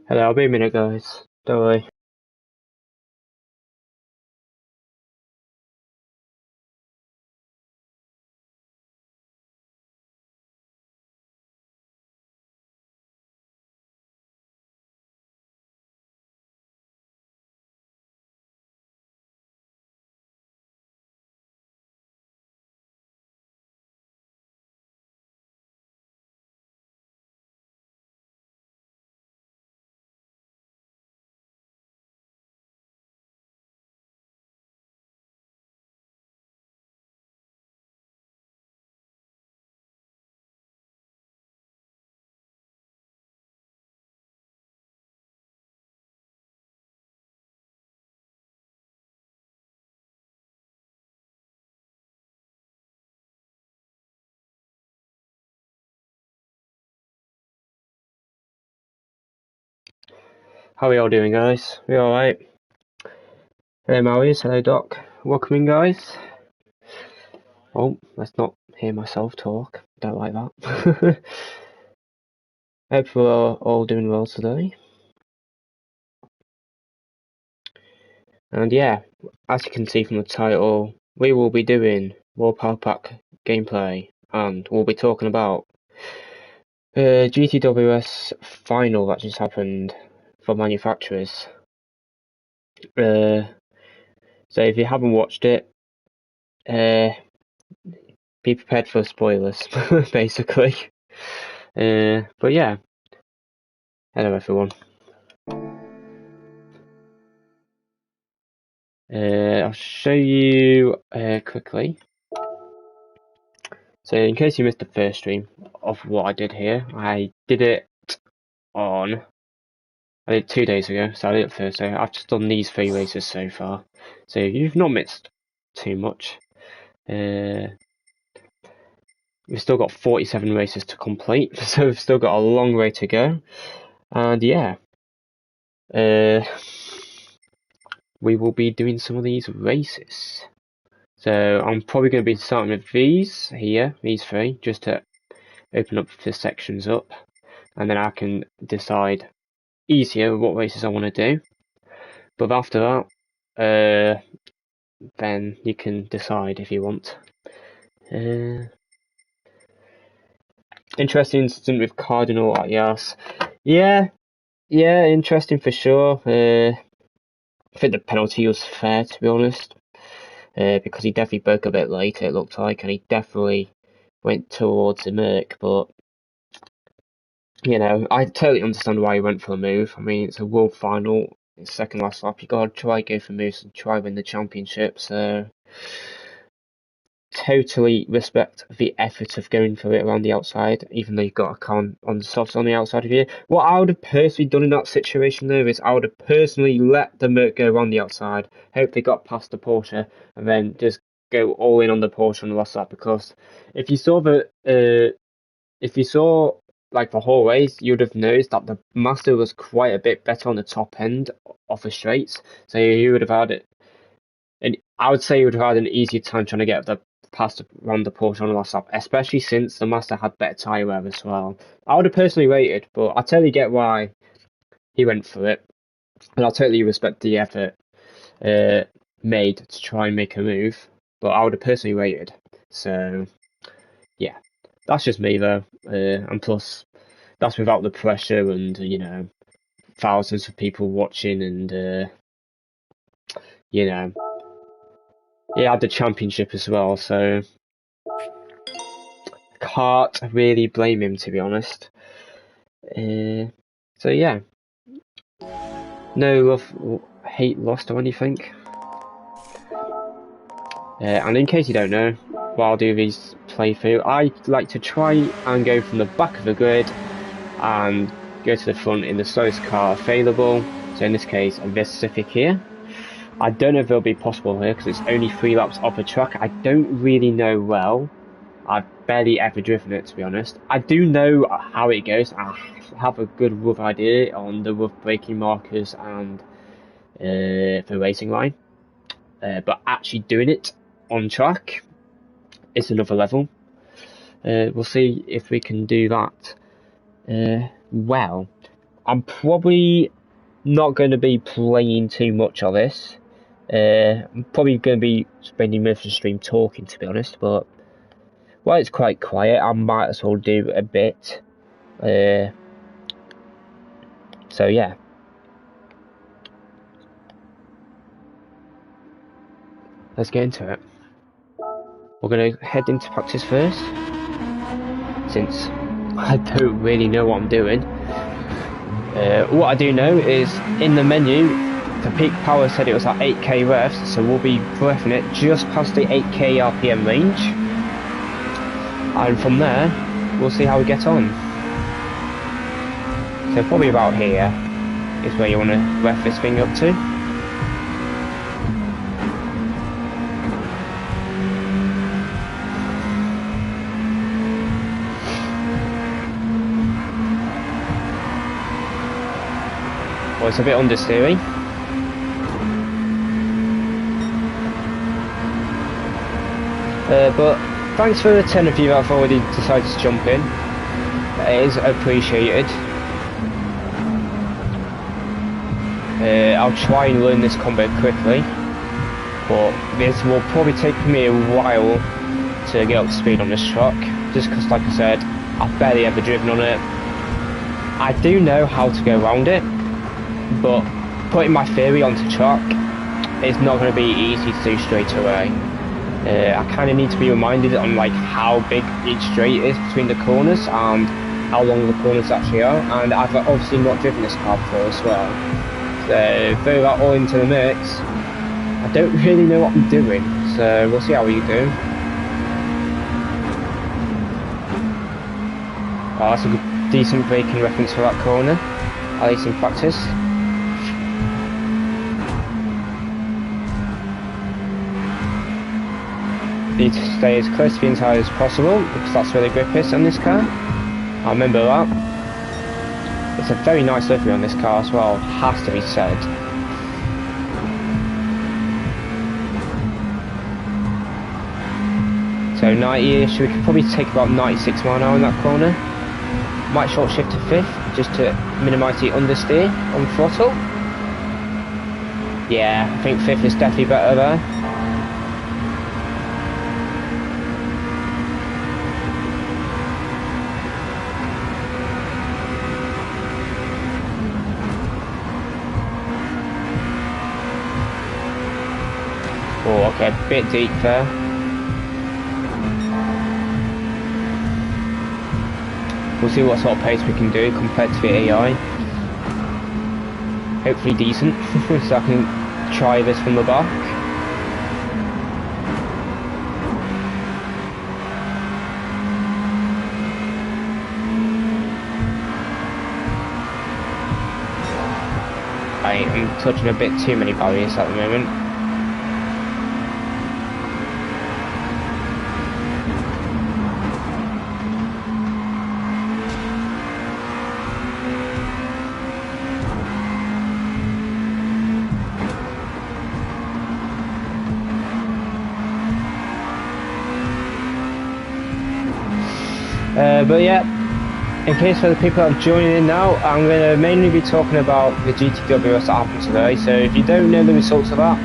Hello, I'll be a minute, guys. Don't worry. How are you all doing, guys? We alright? Hello, Marius. Hello, Doc. Welcome in, guys. Oh, let's not hear myself talk. Don't like that. Hope we're all doing well today. And yeah, as you can see from the title, we will be doing more Powerpack gameplay, and we'll be talking about GTWS final that just happened for manufacturers. So if you haven't watched it, be prepared for spoilers, basically. But yeah, hello everyone. I'll show you quickly. So in case you missed the first stream of what I did here, I did it 2 days ago, so I did it Thursday. I've just done these 3 races so far, so you've not missed too much. We've still got 47 races to complete, so we've still got a long way to go. And yeah, we will be doing some of these races. So I'm probably going to be starting with these here, these 3, just to open up the sections up, and then I can decide easier what races I want to do. But after that, then you can decide if you want. Interesting incident with Cardinal Arias. Yeah, interesting for sure. I think the penalty was fair, to be honest, because he definitely broke a bit late, it looked like, and he definitely went towards the Merc, but you know, I totally understand why he went for a move. I mean, it's a world final, it's second last lap, you gotta try go for moves and try win the championship, so totally respect the effort of going for it around the outside, even though you've got a car on the softs on the outside of you. What I would have personally done in that situation though is I would have personally let the Merc go around the outside, hope they got past the Porsche, and then just go all in on the Porsche on the last lap, because if you saw like the whole race, you would have noticed that the Master was quite a bit better on the top end of the straights, so you would have had it. And I would say you would have had an easier time trying to get the past around the Porsche on the last lap, especially since the Master had better tyre wear as well. I would have personally rated, but I totally get why he went for it, and I totally respect the effort made to try and make a move. But I would have personally rated. So yeah, that's just me though, and plus that's without the pressure and you know thousands of people watching and you know. He had the championship as well, so can't really blame him, to be honest. So yeah, no love, hate lost or anything. And in case you don't know, while I do these playthrough, I like to try and go from the back of the grid and go to the front in the slowest car available. So in this case, this Civic here. I don't know if it'll be possible here because it's only 3 laps off the track. I don't really know well. I've barely ever driven it, to be honest. I do know how it goes. I have a good rough idea on the rough braking markers and the racing line. But actually doing it on track is another level. We'll see if we can do that well. I'm probably not going to be playing too much of this. I'm probably going to be spending most of the stream talking, to be honest, but while it's quite quiet, I might as well do a bit. So yeah. Let's get into it. We're going to head into practice first, since I don't really know what I'm doing. What I do know is, in the menu, the peak power said it was at 8k revs, so we'll be breathing it just past the 8k RPM range. And from there, we'll see how we get on. So probably about here is where you want to rev this thing up to. Well, it's a bit understeering. But thanks for the 10 of you that have already decided to jump in. It is appreciated. I'll try and learn this combo quickly, but this will probably take me a while to get up to speed on this truck, just because, like I said, I've barely ever driven on it. I do know how to go around it, but putting my theory onto track is not going to be easy to do straight away. I kind of need to be reminded on like how big each straight is between the corners and how long the corners actually are, and I've obviously not driven this car before as well. So throw that all into the mix. I don't really know what I'm doing, so we'll see how we do. Oh, that's a good, decent braking reference for that corner, at least in practice. Need to stay as close to the inside as possible, because that's where the grip is on this car. I remember that. It's a very nice livery on this car as well, has to be said. So 90ish, we could probably take about 96 mph in that corner. Might short shift to 5th, just to minimise the understeer on throttle. Yeah, I think 5th is definitely better there. Oh, okay, a bit deep there. We'll see what sort of pace we can do compared to the AI. Hopefully decent, so I can try this from the back. I'm touching a bit too many barriers at the moment. But yeah, in case for the people that are joining in now, I'm going to mainly be talking about the GTWS that happened today. So if you don't know the results of that,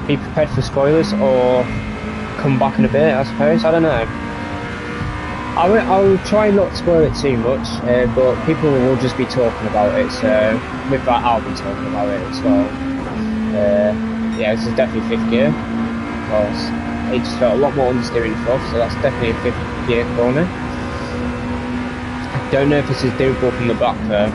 be prepared for spoilers, or come back in a bit, I suppose. I don't know. I'll try not to spoil it too much, but people will just be talking about it. So with that, I'll be talking about it as well. Yeah, this is definitely 5th gear, because it just felt a lot more understeering fluff, so that's definitely a 5th gear corner. Don't know if this is doable from the back though.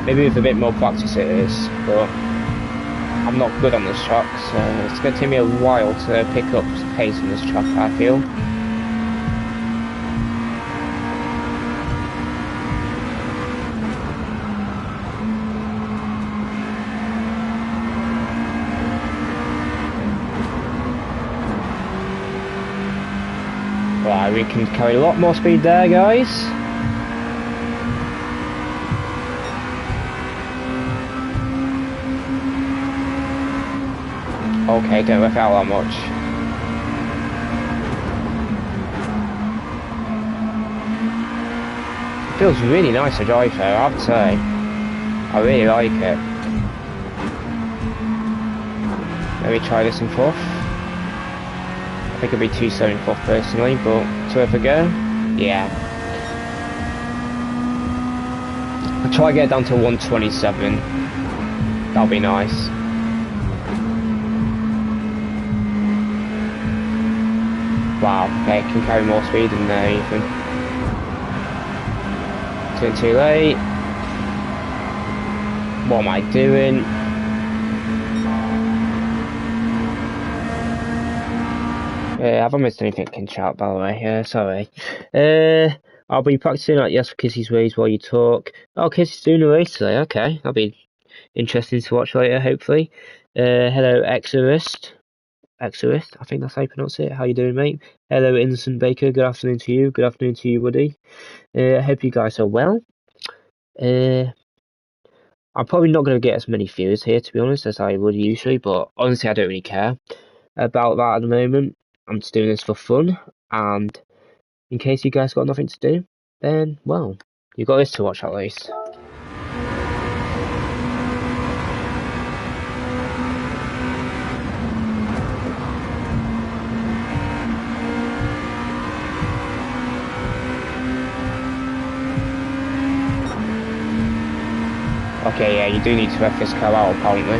Maybe with a bit more practice it is, but I'm not good on this track, so it's going to take me a while to pick up pace on this track, I feel. Right, we can carry a lot more speed there, guys. Okay, don't work out that much. feels really nice to drive there, I have to say. I really like it. Let me try this in fourth. I think it'll be too slow in fourth personally, but it's worth a go. Yeah. I'll try to get down to 127. That'll be nice. Wow, okay, can carry more speed than there even. Too late. What am I doing? Have I missed anything in chat, by the way? Sorry. I'll be practicing at Yes for Kissy's Ways while you talk. Oh, Kissy's doing a race today. Okay, that'll be interesting to watch later, hopefully. Hello, Exorist. Exorist, I think that's how you pronounce it. How you doing, mate? Hello, Innocent Baker. Good afternoon to you. Good afternoon to you, Woody. I hope you guys are well. I'm probably not going to get as many views here, to be honest, as I would usually, but honestly, I don't really care about that at the moment. I'm just doing this for fun, and in case you guys got nothing to do, then, well, you got this to watch at least. Okay, yeah, you do need to have this car out, apparently.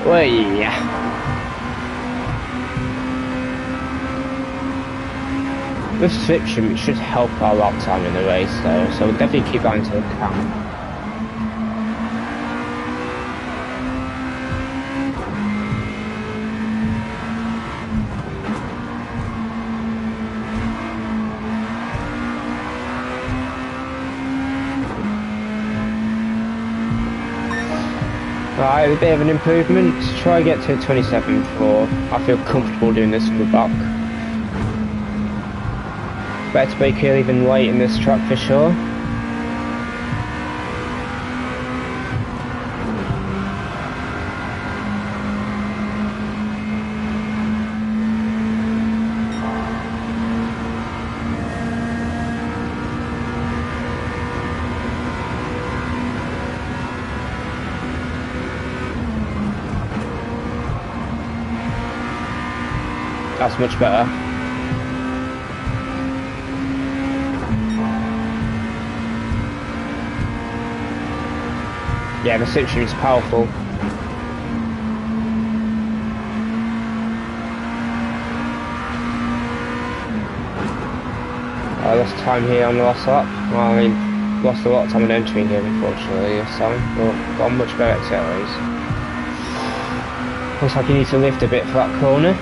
Well, yeah. With switching, it should help our lap time in the race, though, so we'll definitely keep that into account. Right, a bit of an improvement. Try and get to 27.4. I feel comfortable doing this from the back. Better to break early than late in this track for sure. That's much better. Yeah, the switching is powerful. I lost time here on the last lap. Well, I mean, lost a lot of time on entering here, unfortunately, this time, but got a much better accelerators. Looks like you need to lift a bit for that corner.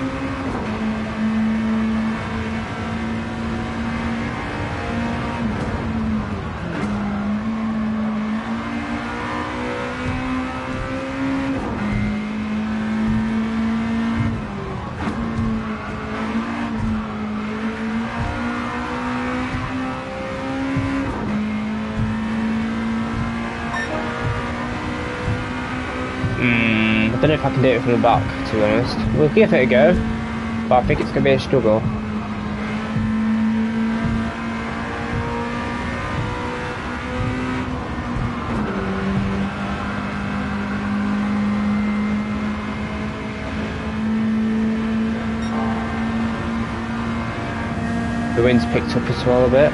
I don't know if I can do it from the back, to be honest. We'll give it a go, but I think it's going to be a struggle. The wind's picked up as well a bit.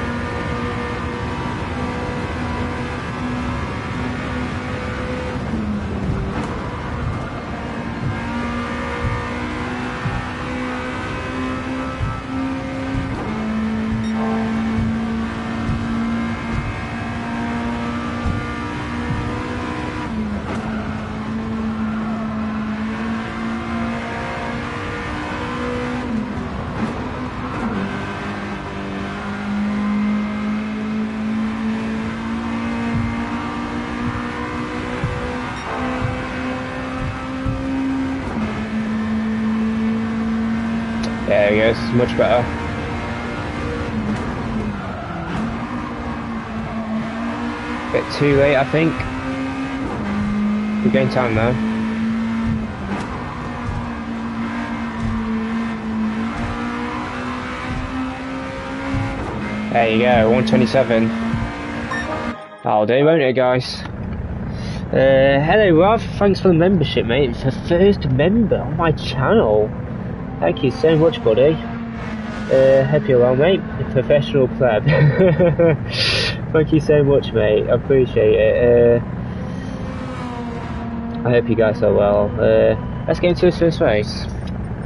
There he goes, much better. Bit too late, I think. We're getting time now. There you go, 127. That'll do, won't it, guys? Hello, Rob. Thanks for the membership, mate. It's the first member on my channel. Thank you so much, buddy. Hope you're well, mate. A professional pleb. Thank you so much, mate. I appreciate it. I hope you guys are well. Let's get into this first race.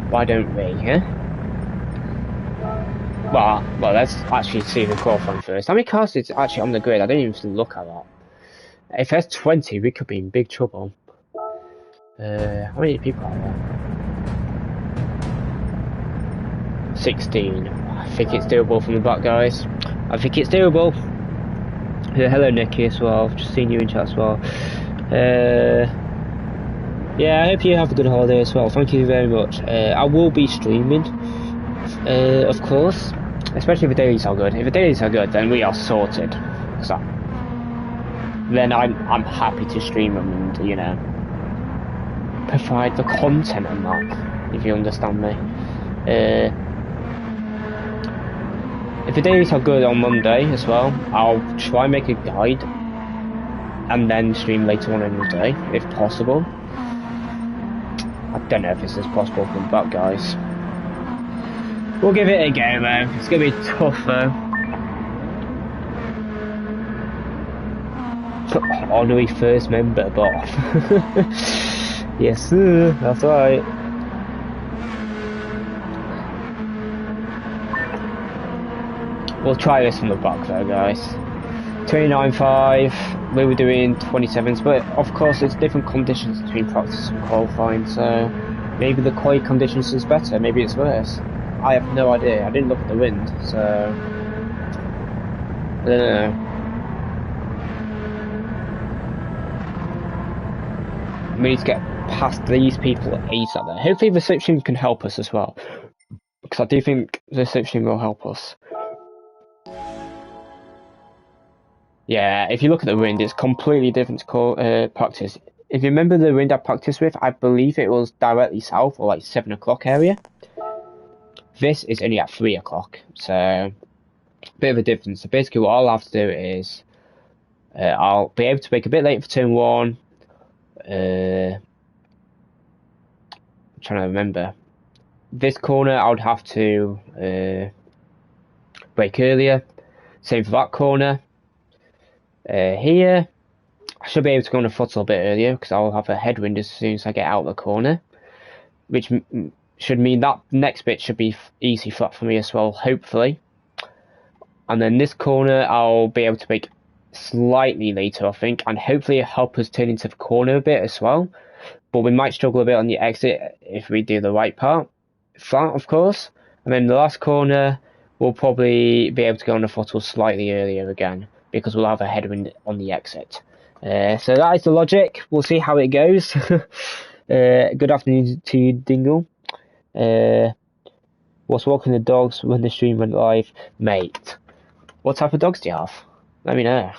Why don't we, huh? Well, let's actually see the qualifying first. How many cars is actually on the grid? I don't even look at that. If there's 20, we could be in big trouble. How many people are there? 16. I think it's doable from the back, guys. I think it's doable. Hello, Nicky, as well. Just seen you in chat as well. Yeah, I hope you have a good holiday as well. Thank you very much. I will be streaming, of course, especially if the dailies are good. If the dailies are good, then we are sorted. So, then I'm happy to stream them and, you know, provide the content on that, if you understand me. If the dailies are good on Monday as well, I'll try and make a guide and then stream later on in the day, if possible. I don't know if this is possible from that, guys. We'll give it a go, though. It's going to be tough, though. Honorary first member, but yes, sir. That's right. We'll try this from the back, though, guys. 29.5. We were doing 27s, but of course, it's different conditions between practice and qualifying. So maybe the quali conditions is better. Maybe it's worse. I have no idea. I didn't look at the wind, so I don't know. We need to get past these people ASAP there. Hopefully the slip stream can help us as well, because I do think the slip stream will help us. Yeah, if you look at the wind, it's completely different to practice. If you remember the wind I practiced with, I believe it was directly south, or like 7 o'clock area. This is only at 3 o'clock, so bit of a difference. So basically what I'll have to do is I'll be able to brake a bit late for turn 1. I'm trying to remember. This corner I would have to brake earlier. Same for that corner. Here I should be able to go on a foot a bit earlier because I'll have a headwind as soon as I get out of the corner, which should mean that next bit should be easy flat for me as well, hopefully. And then this corner I'll be able to brake slightly later, I think, and hopefully help us turn into the corner a bit as well. But we might struggle a bit on the exit if we do the right part, flat of course. And then the last corner we'll probably be able to go on a throttle slightly earlier again, because we'll have a headwind on the exit. So that is the logic. We'll see how it goes. Good afternoon to you, Dingle. Was walking the dogs when the stream went live. Mate, what type of dogs do you have? Let me know.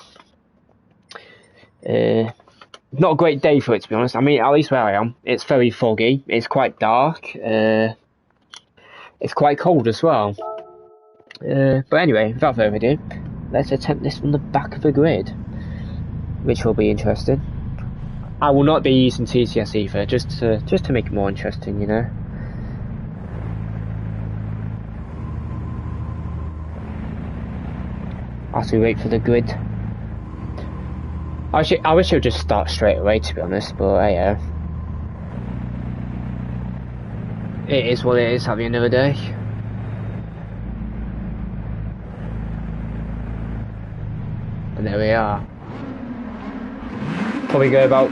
Not a great day for it, to be honest. I mean, at least where I am, it's very foggy. It's quite dark. It's quite cold as well. But anyway, without further ado, let's attempt this from the back of the grid, which will be interesting. I will not be using TCS either, just to make it more interesting, you know. As we wait for the grid. Actually, I wish it would just start straight away, to be honest, but hey, it is what it is at the end of the day. And there we are. Probably go about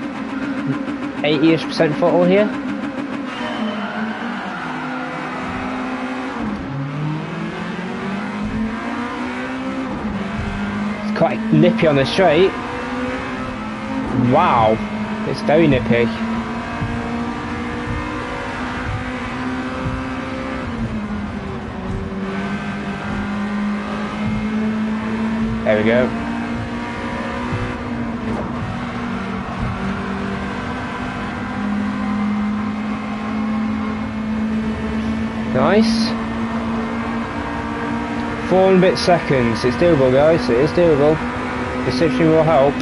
80-ish% throttle here. It's quite nippy on the straight. Wow, it's very nippy. There we go. Nice. 4 and a bit seconds. It's doable, guys. It is doable. The slipstream will help.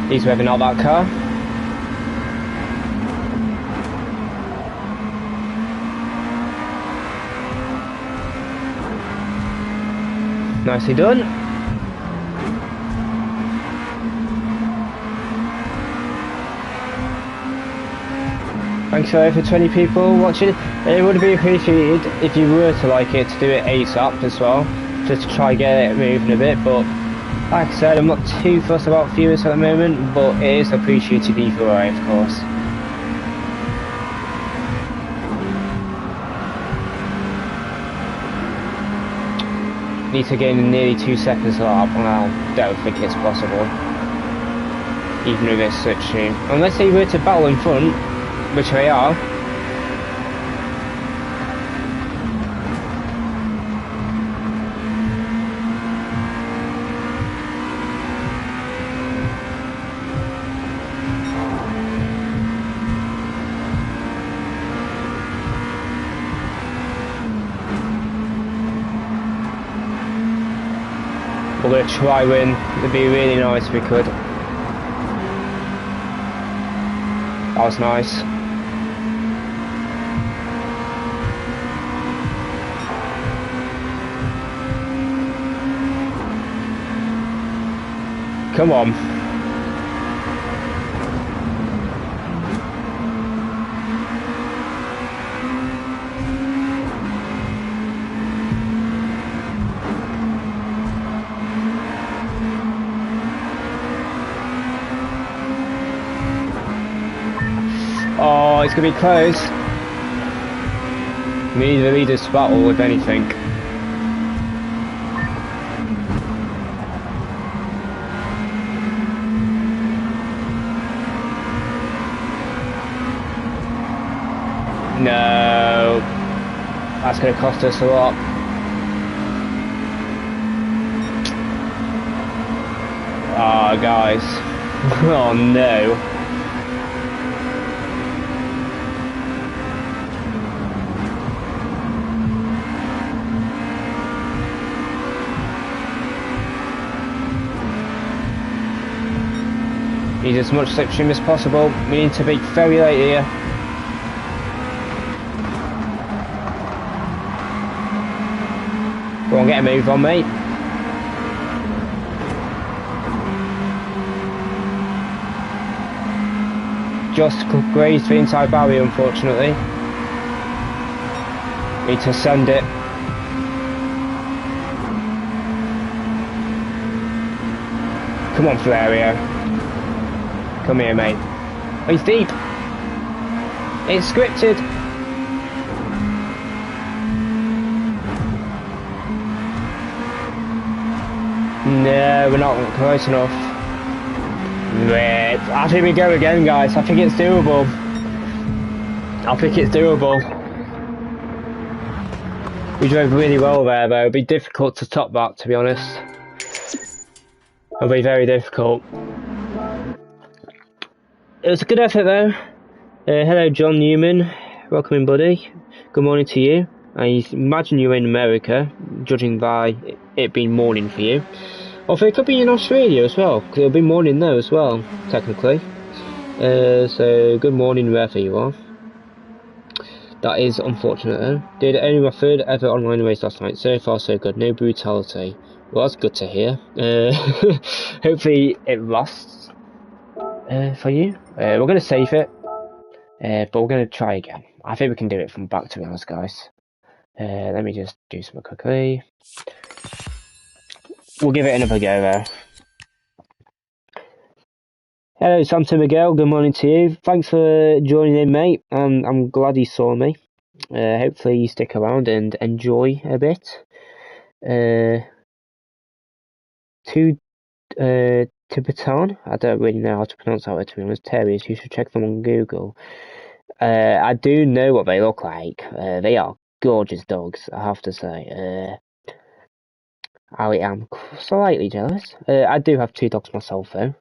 He's revving out that car. Nicely done. Thanks for 20 people watching. It would be appreciated if you were to like it to do it ASAP as well, just to try get it moving a bit, but like I said, I'm not too fussed about viewers at the moment, but it is appreciated either way, of course. Need to gain nearly 2 seconds lap, and I don't think it's possible, even with this slipstream. Unless they were to battle in front, which they are. We're going to try win. It'd be really nice if we could. That was nice. Come on. Oh, it's going to be close. We need the leaders to battle, if anything. No. That's going to cost us a lot. Ah, guys. Oh, no. Need as much slipstream as possible. We need to be very late here. Go on, get a move on, mate. Just grazed the inside barrier, unfortunately. Need to send it. Come on, Flario. Come here, mate. Oh, he's deep. It's scripted. No, we're not close enough. I think we go again, guys. I think it's doable. I think it's doable. We drove really well there, though. It'd be difficult to top that, to be honest. It'll be very difficult. It was a good effort though. Hello John Newman, welcome in buddy. Good morning to you. I imagine you're in America, judging by it being morning for you. Or it could be in Australia as well, because it'll be morning there as well, technically. So good morning wherever you are. That is unfortunate though. Did only my third ever online race last night. So far so good, no brutality. Well, that's good to hear. Hopefully it lasts for you. We're going to save it, but we're going to try again. I think we can do it from back, to be honest, guys. Let me just do something quickly. We'll give it another go there. Hello, Santa Miguel. Good morning to you. Thanks for joining in, mate. I'm glad you saw me. Hopefully you stick around and enjoy a bit. Tibetan. I don't really know how to pronounce that word, to be honest. Terriers. You should check them on Google. I do know what they look like. They are gorgeous dogs, I have to say. I am slightly jealous. I do have 2 dogs myself, though.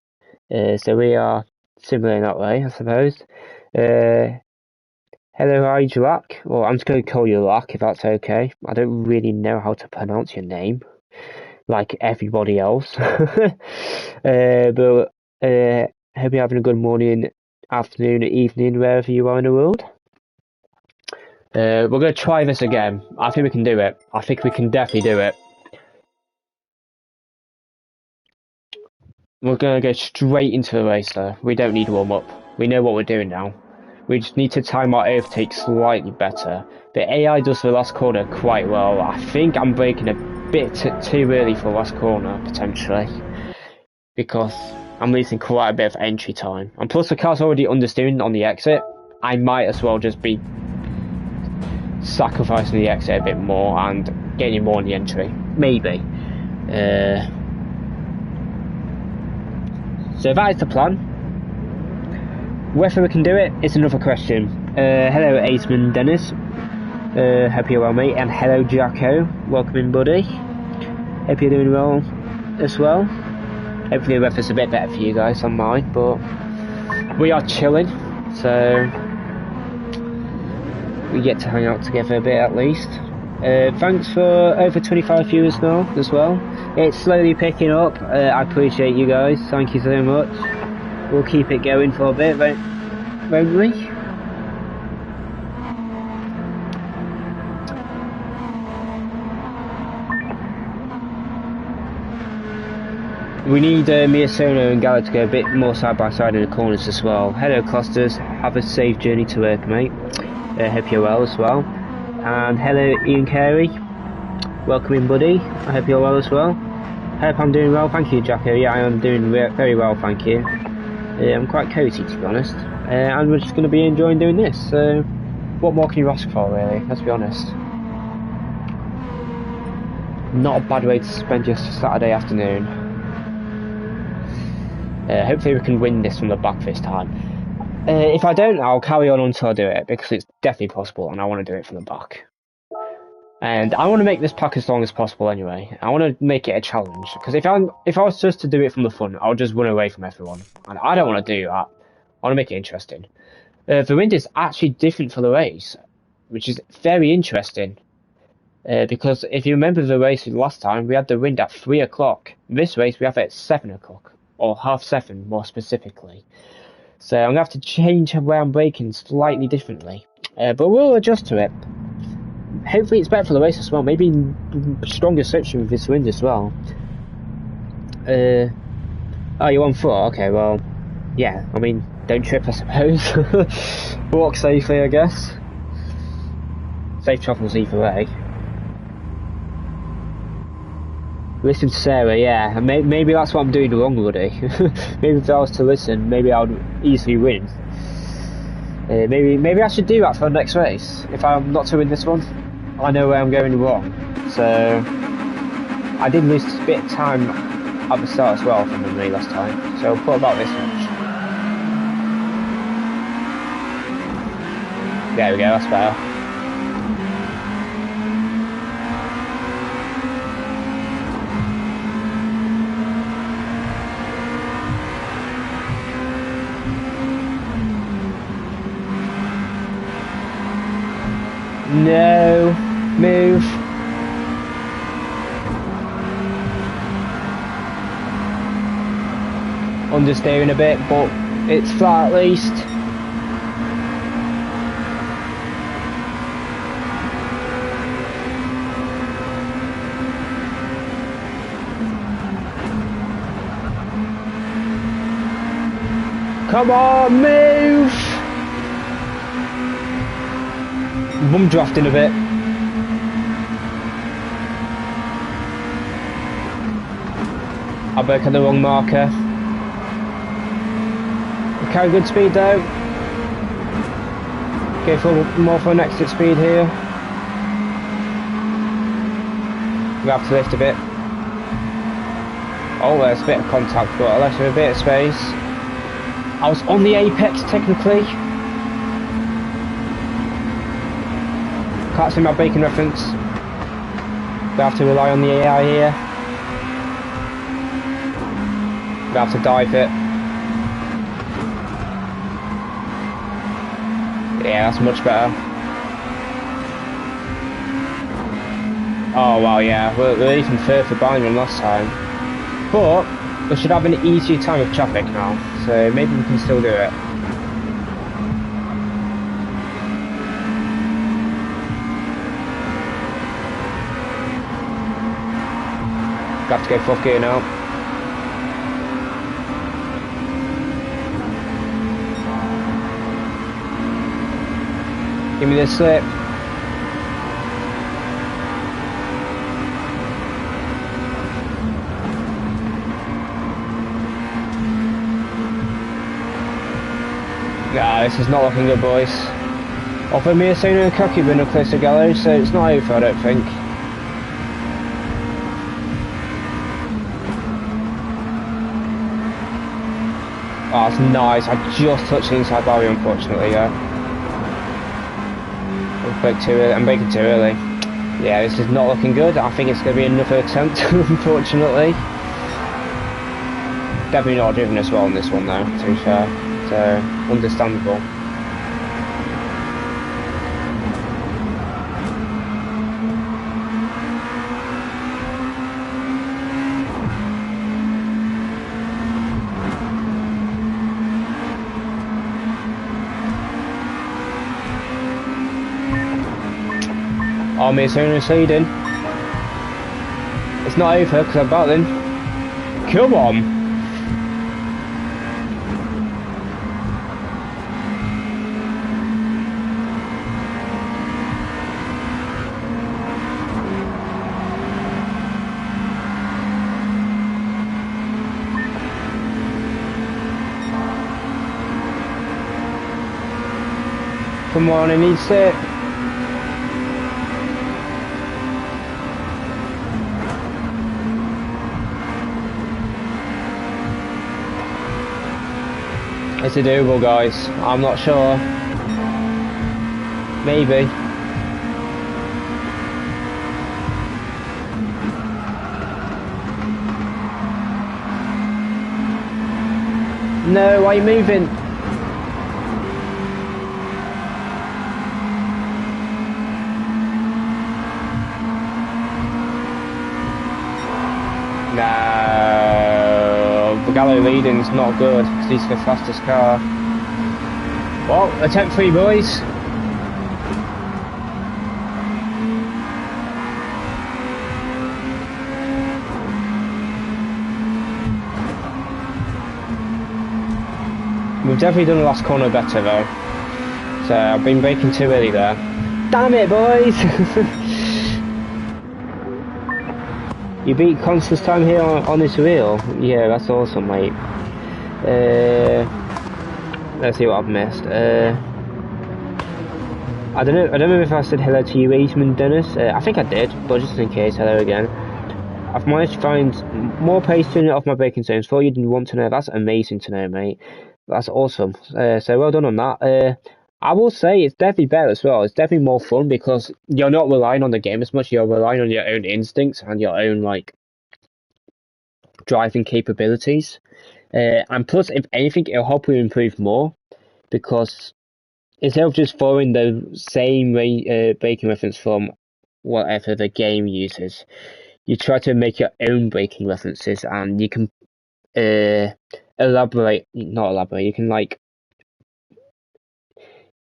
So we are similar in that way, I suppose. Hello, hi, Jalak. Well, I'm just going to call you Lak, if that's okay. I don't really know how to pronounce your name, like everybody else. But hope you're having a good morning, afternoon, evening, wherever you are in the world. We're going to try this again. I think we can do it. I think we can definitely do it. We're going to go straight into the race, though. We don't need warm up. We know what we're doing now. We just need to time our overtake slightly better. The AI does the last corner quite well. I think I'm braking a bit too early for the last corner, potentially, because I'm losing quite a bit of entry time. And plus the car's already understeering on the exit. I might as well just be sacrificing the exit a bit more and getting more in the entry. Maybe. So that is the plan. Whether we can do it is another question. Hello, Aceman Dennis. Hope you're well, mate. And hello, Jacko. Welcome in, buddy. Hope you're doing well as well. Hopefully the weather's a bit better for you guys than mine, but we are chilling, so we get to hang out together a bit at least. Thanks for over 25 viewers now as well. It's slowly picking up. I appreciate you guys. Thank you so much. We'll keep it going for a bit, won't we? We need Miyasono and Gala to go a bit more side by side in the corners as well. Hello, Clusters. Have a safe journey to work, mate. Hope you're well as well. And hello, Ian Carey. Welcome in, buddy. I hope you're well as well. Hope I'm doing well. Thank you, Jacko. Yeah, I am doing very well, thank you. I'm quite cozy, to be honest. And we're just going to be enjoying doing this. So, what more can you ask for, really? Let's be honest. Not a bad way to spend your Saturday afternoon. Hopefully we can win this from the back this time. If I don't, I'll carry on until I do it, because it's definitely possible, and I want to do it from the back. And I want to make this pack as long as possible anyway. I want to make it a challenge, because if I was just to do it from the front, I'll just run away from everyone, and I don't want to do that. I want to make it interesting. The wind is actually different for the race, which is very interesting. Because if you remember the race last time, we had the wind at 3 o'clock. This race we have it at 7 o'clock. Or 7:30 more specifically. So I'm going to have to change where I'm braking slightly differently. But we'll adjust to it. Hopefully it's better for the race as well. Maybe stronger section with this wind as well. Oh, you're on foot? Okay, well, yeah, I mean, don't trip, I suppose. Walk safely, I guess. Safe travels either way. Listen to Sarah, yeah. Maybe that's what I'm doing wrong, buddy. Maybe if I was to listen, maybe I would easily win. Maybe I should do that for the next race. If I'm not to win this one, I know where I'm going wrong. So I did lose a bit of time at the start as well from memory last time. So I'll put about this much. There we go, that's better. No, move. Understeering a bit, but it's flat at least. Come on, move! Bum drafting a bit. I broke on the wrong marker. carry good speed though. Go for more for an exit speed here. We have to lift a bit. Oh, there's a bit of contact, but I left him a bit of space. I was on the apex technically. Can't see my braking reference. We have to rely on the AI here. We have to dive it. Yeah, that's much better. Oh wow, yeah, we're even further behind than last time. But we should have an easier time with traffic now, so maybe we can still do it. We have to go 4th gear now. Give me the slip. Nah, this is not looking good, boys. Offer me a sooner and cocky bin close to gallows, so it's not over, I don't think. Oh, that's nice. I just touched the inside barrier, unfortunately, yeah. I'm braking too early. Yeah, this is not looking good. I think it's going to be another attempt, unfortunately. Definitely not driven as well on this one, though, to be fair. So, understandable. Army is only leading. It's not over because I'm battling. Come on! Come on, I need it. It's a doable, guys. I'm not sure. Maybe. No, why are you moving? No, Gallo leading's not good because he's the fastest car. Well, attempt 3, boys. We've definitely done the last corner better though. So I've been braking too early there. Damn it, boys! You beat Constance time here on this reel? Yeah, that's awesome, mate. Let's see what I've missed. I don't know if I said hello to you, Eastman Dennis. I think I did, but just in case, hello again. I've managed to find more pace tuning off my braking zones. Thought you didn't want to know. That's amazing to know, mate. That's awesome. So well done on that. I will say it's definitely better as well. It's definitely more fun because you're not relying on the game as much. You're relying on your own instincts and your own like driving capabilities. And plus, if anything, it'll help you improve more because instead of just following the same braking reference from whatever the game uses, you try to make your own braking references, and you can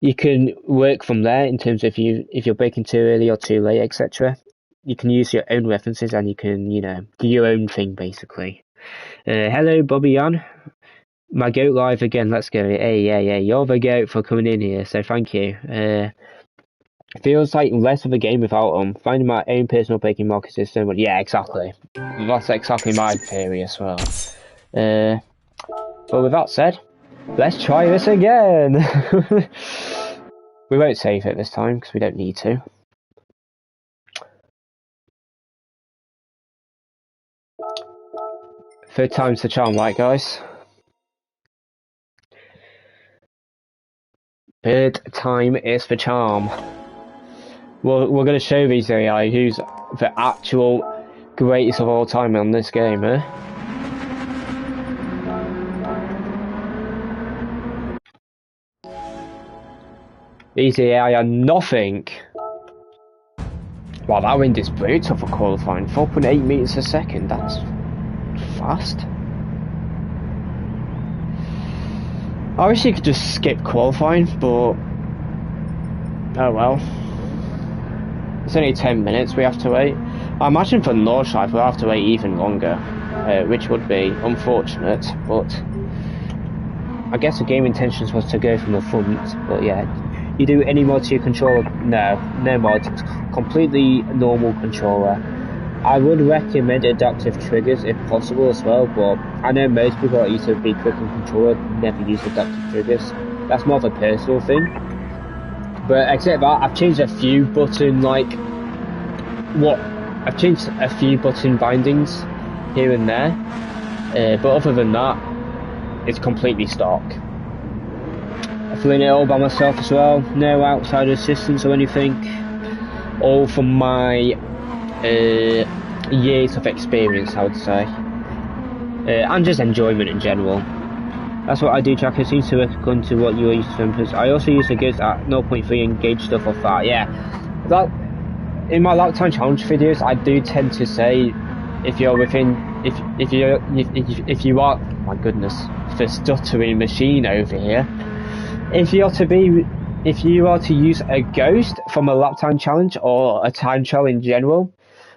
you can work from there in terms of if you're braking too early or too late, etc. You can use your own references and you can, do your own thing basically. Hello, Bobby Yan. My goat live again. Let's go. Hey, yeah, you're the goat for coming in here, so thank you. Feels like less of a game without them. Finding my own personal braking markers is so much. Yeah, exactly. That's exactly my theory as well. But with that said, Let's try this again. We won't save it this time because we don't need to. Third time's the charm, right, guys? Third time is the charm. We're going to show these AI who's the actual greatest of all time on this game, eh? These AI are nothing. Wow, that wind is brutal for qualifying. 4.8 meters a second, that's fast. I wish you could just skip qualifying, but oh well. It's only 10 minutes we have to wait. I imagine for Nordschleife we'll have to wait even longer, which would be unfortunate, but I guess the game intentions was to go from the front, but yeah. You do any mod to your controller? No mods. It's completely normal controller. I would recommend adaptive triggers if possible as well, but I know most people that used to be quick on controller never use adaptive triggers. That's more of a personal thing. But except that, I've changed a few button I've changed a few button bindings here and there, but other than that, it's completely stock. I've learned it all by myself as well, no outside assistance or anything, all from my years of experience, I would say, and just enjoyment in general. That's what I do, Jack. It seems to according to what you are used to. I also use the goods at 0.3 and gauge stuff off that. Yeah, that in my lap time challenge videos, I do tend to say if you're within, if you are, my goodness, the stuttering machine over here. If you are to use a ghost from a lap time challenge or a time trial in general,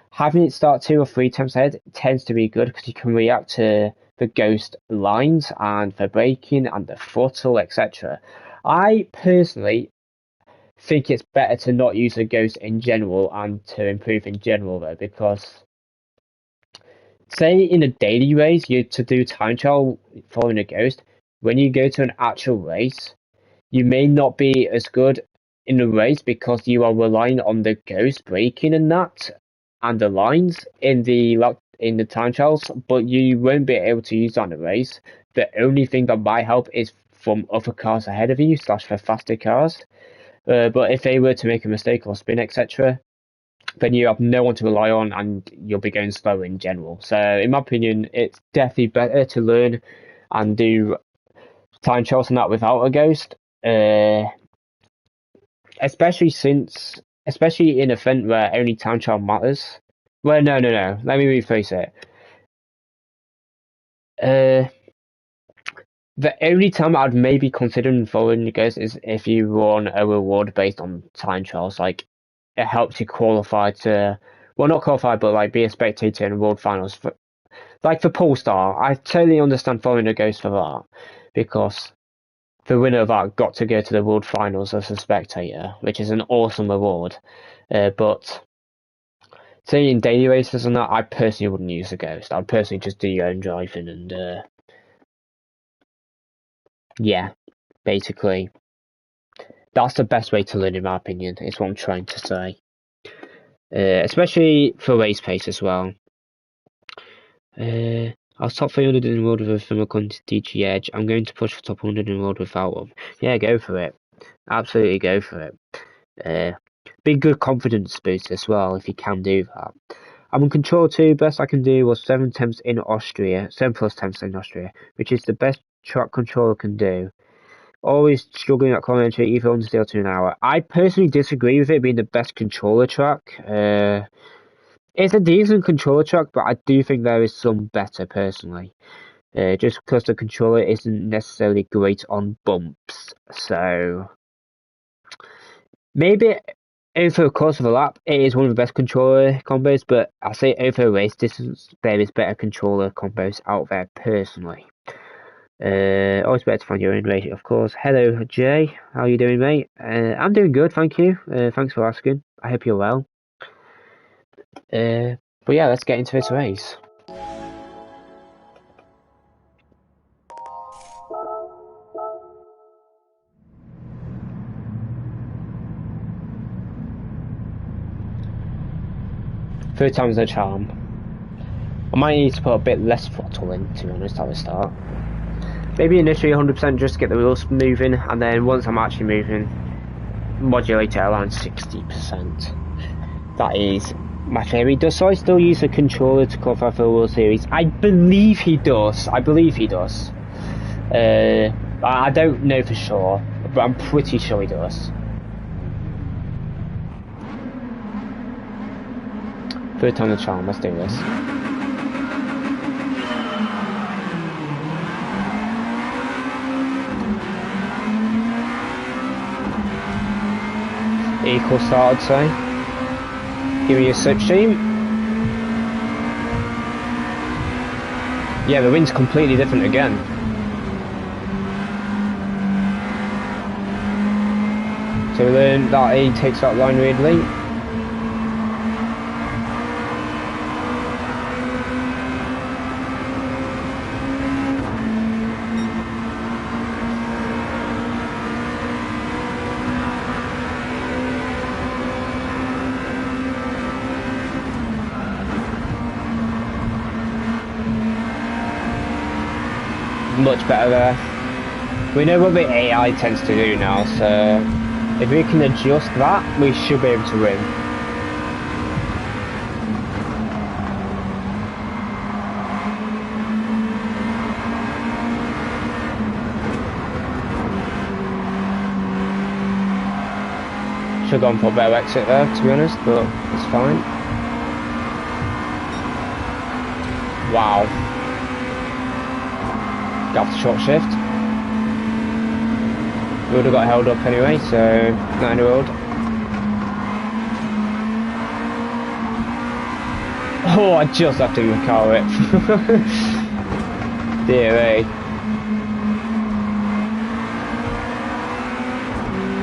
having it start 2 or 3 times ahead tends to be good because you can react to the ghost lines and the braking and the throttle, etc. I personally think it's better to not use a ghost in general and to improve in general though, because say in a daily race you to do time trial following a ghost, when you go to an actual race, you may not be as good in the race because you are relying on the ghost braking and that and the lines in the time trials, but you won't be able to use that in the race. The only thing that might help is from other cars ahead of you / for faster cars. But if they were to make a mistake or spin, etc., then you have no one to rely on and you'll be going slow in general. So in my opinion, it's definitely better to learn and do time trials and that without a ghost. Especially in an event where only time trial matters. Well, no. Let me rephrase it. The only time I'd maybe consider following the ghost is if you won a reward based on time trials. Like, it helps you qualify to, well, not qualify, but like be a spectator in World Finals. Like for Polestar, I totally understand following a ghost for that because the winner of that got to go to the World Finals as a spectator, which is an awesome reward. But say in daily races and that, I personally wouldn't use the ghost. I'd personally just do your own driving and yeah, basically. That's the best way to learn, in my opinion, is what I'm trying to say. Especially for race pace as well. I was top 300 in the world with a film according to DG Edge. I'm going to push for top 100 in the world without one. Yeah, go for it. Absolutely go for it. Big good confidence boost as well if you can do that. I'm on control 2. Best I can do was 7 plus attempts in Austria, which is the best track controller can do. Always struggling at commentary, either on still to an hour. I personally disagree with it being the best controller track. It's a decent controller track, but I do think there is some better personally. Just because the controller isn't necessarily great on bumps. So maybe over the course of a lap, it is one of the best controller combos, but I say over a race distance, there is better controller combos out there personally. Always better to find your own race, of course. Hello, Jay. How are you doing, mate? I'm doing good, thank you. Thanks for asking. I hope you're well. But yeah, let's get into this race. 3 times the charm. I might need to put a bit less throttle in, to be honest, at the start. Maybe initially 100% just to get the wheels moving, and then once I'm actually moving, modulate it around 60%. That is my theory. Does I still use a controller to qualify for the World Series? I believe he does. I don't know for sure, but I'm pretty sure he does. 3rd time the charm, let's do this. Equal start, I'd say. Give me a slipstream. Yeah, the wind's completely different again. So then that he takes that line weirdly. Much better there. We know what the AI tends to do now, so if we can adjust that, we should be able to win. Should have gone for a better exit there, to be honest, but it's fine. Wow. Got the short shift. We would have got held up anyway, so not in the world. Oh, I just have to do the car whip. Dear me.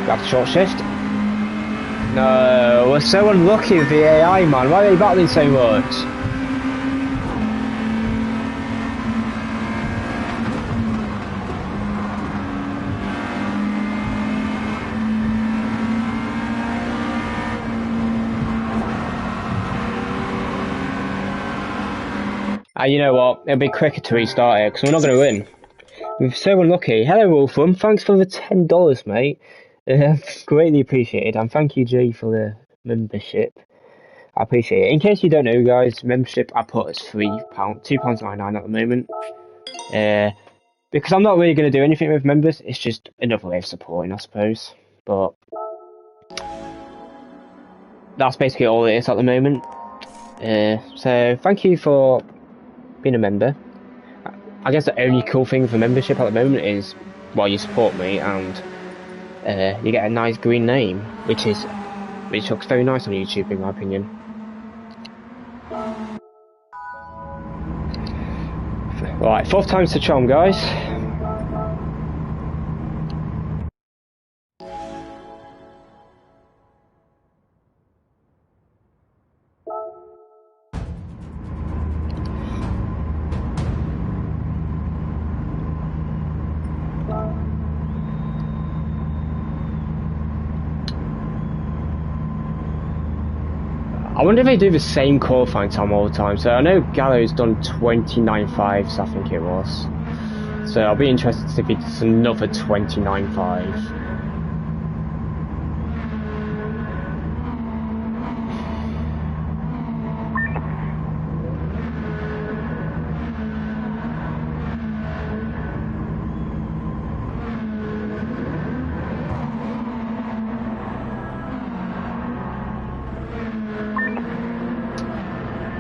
Got the short shift. No, we're so unlucky with the AI, man. Why are they battling so much? You know what? It'll be quicker to restart it because we're not going to win. We're so unlucky. Hello, Wolfram. Thanks for the $10, mate. Greatly appreciated. And thank you, Jay, for the membership. I appreciate it. In case you don't know, guys, membership I put as £3, £2.99 at the moment. Because I'm not really going to do anything with members. It's just another way of supporting, I suppose. But that's basically all it is at the moment. So thank you for being a member. I guess the only cool thing for membership at the moment is, well, you support me and you get a nice green name, which looks very nice on YouTube in my opinion. Right, 4th time's the charm, guys. I wonder if they do the same qualifying time all the time. So I know Gallo's done 29.5s, I think it was. So I'll be interested to see if he does another 29.5.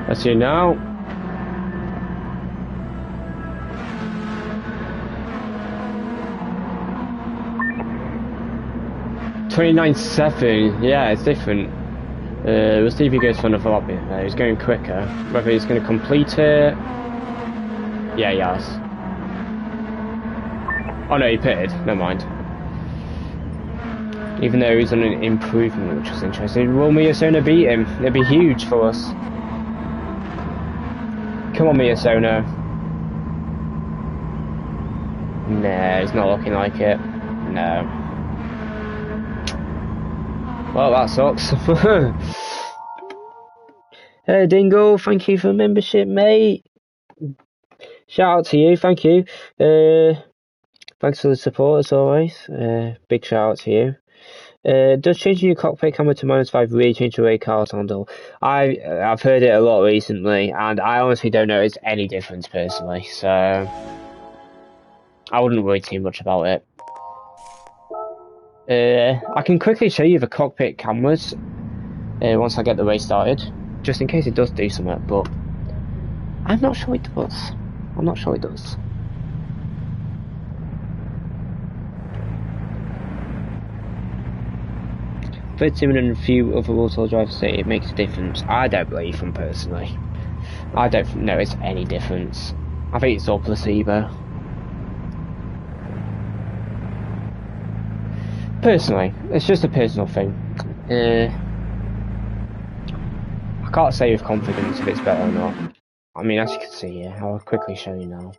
Let's see now. $29.7, yeah, it's different. We'll see if he goes for another lap here. He's going quicker. Whether he's going to complete it. Yeah, he has. Oh no, he pitted. Never mind. Even though he's on an improvement, which was interesting. Will Miyasona beat him? It'd be huge for us. Come on, Miyasona. Nah, it's not looking like it. No. Well, that sucks. Hey Dingle, thank you for membership, mate. Shout out to you, thank you. Thanks for the support as always. Big shout out to you. Does changing your cockpit camera to -5 really change the way cars handle? I've heard it a lot recently, and I honestly don't notice any difference personally, so I wouldn't worry too much about it. I can quickly show you the cockpit cameras once I get the race started, just in case it does do something, but I'm not sure it does. I'm not sure it does. Third sim and a few other auto drivers say it makes a difference. I don't believe them personally. I don't notice any difference. I think it's all placebo. Personally, it's just a personal thing. I can't say with confidence if it's better or not. I mean, as you can see here, I'll quickly show you now.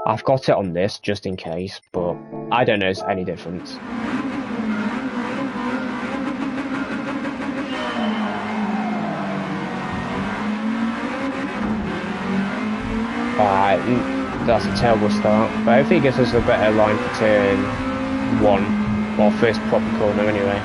I've got it on this just in case, but I don't notice any difference. Alright, that's a terrible start, but I think it gives us a better line for turn 1, or first proper corner anyway.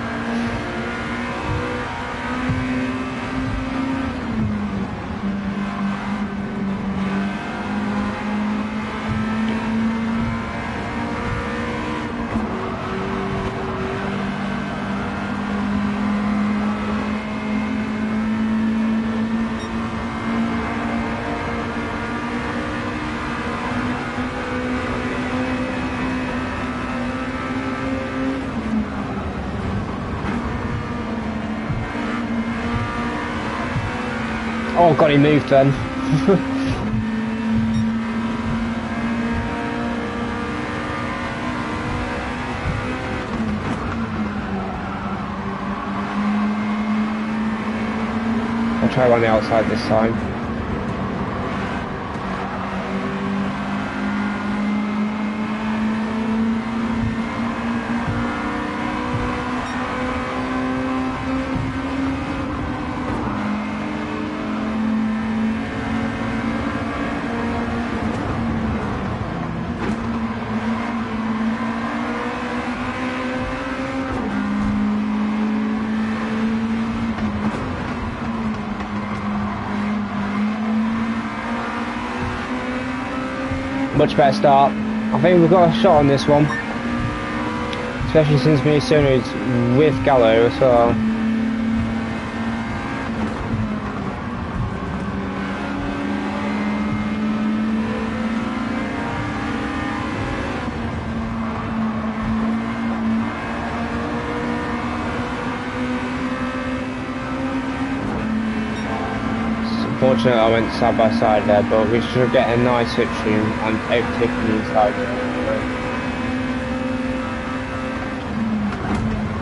Oh god, he moved then. I'll try on the outside this time. Much better start. I think we've got a shot on this one. Especially since Minnesota is with Gallo as well. Unfortunately, I went side by side there, but we should get a nice hit stream and overtaking the inside.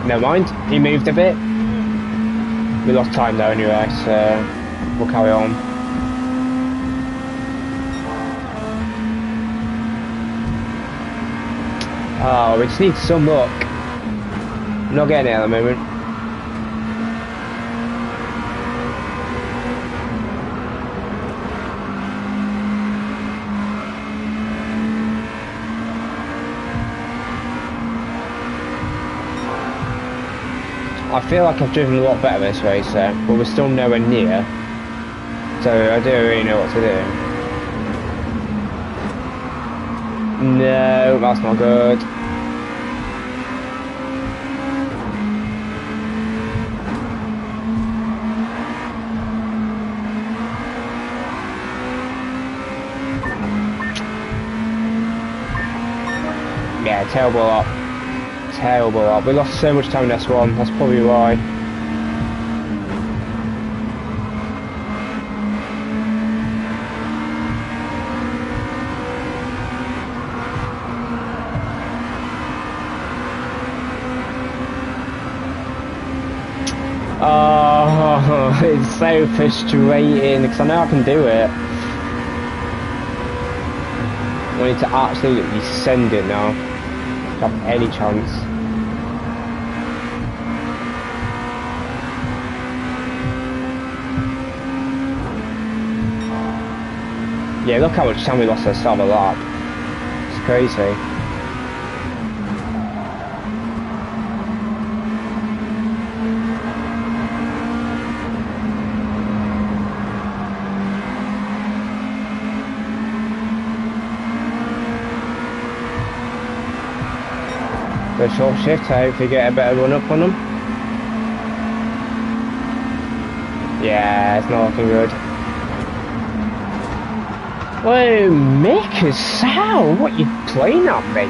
Never mind, he moved a bit. We lost time though anyway, so we'll carry on. Oh, we just need some luck. I'm not getting it at the moment. I feel like I've driven a lot better this race, but we're still nowhere near. So I don't really know what to do. No, that's not good. Yeah, terrible up. Terrible up. We lost so much time in S1, that's probably why. Oh, it's so frustrating because I know I can do it. We need to absolutely send it now. Have any chance. Yeah, look how much time we lost at the start of the lap. It's crazy. The short shift, I hope we get a better run up on them. Yeah, it's not looking good. Whoa, Mick, Sal, what you playing at me?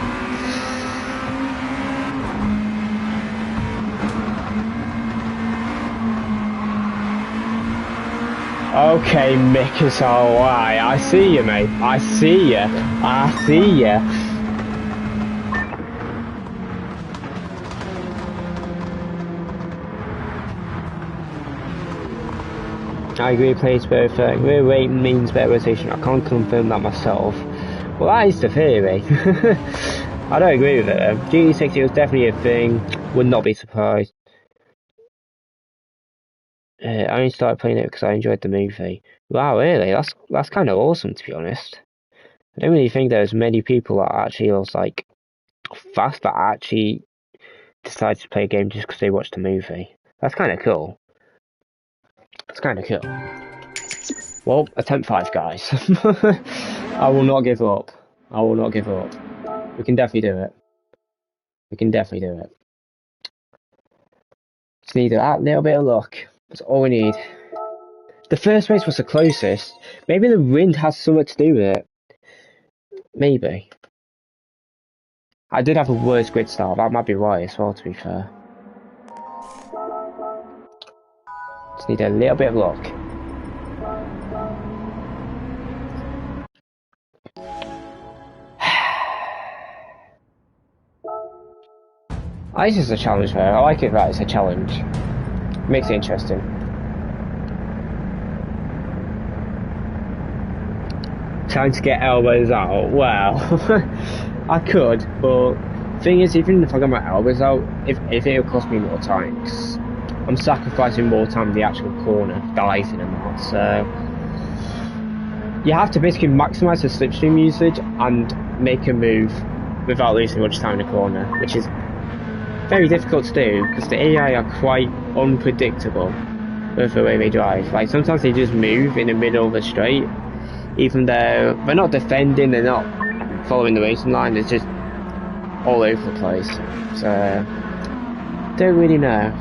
Okay, Mick, it's alright. I see you, mate. I see you. I see you. I agree, plays perfect. Rear weight means better rotation. I can't confirm that myself. Well, that is the theory. I don't agree with it though. GT60 was definitely a thing. Would not be surprised. I only started playing it because I enjoyed the movie. Wow, really? That's kind of awesome, to be honest. I don't really think there's many people that actually was like fast that actually decided to play a game just because they watched the movie. That's kind of cool. That's kind of cool. Well, attempt 5, guys. I will not give up. I will not give up. We can definitely do it. We can definitely do it. Just need that little bit of luck. That's all we need. The first race was the closest. Maybe the wind has something to do with it. Maybe. I did have a worse grid start. That might be why as well, to be fair. Just need a little bit of luck. This is a challenge though. I like it that it's a challenge. Makes it interesting. Trying to get elbows out. Well, I could, but thing is, even if I got my elbows out, if it would cost me more time, cause I'm sacrificing more time in the actual corner, diving and that. So you have to basically maximize the slipstream usage and make a move without losing much time in the corner, which is very difficult to do because the AI are quite unpredictable with the way they drive. Like sometimes they just move in the middle of the straight, even though they're not defending, they're not following the racing line, it's just all over the place. So don't really know.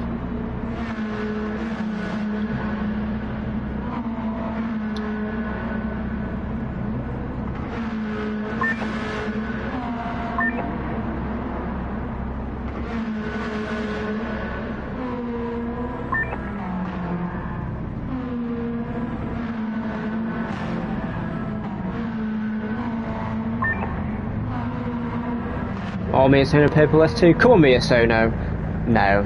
Oh, Miyasono purple S2. Come on, Miyasono. No.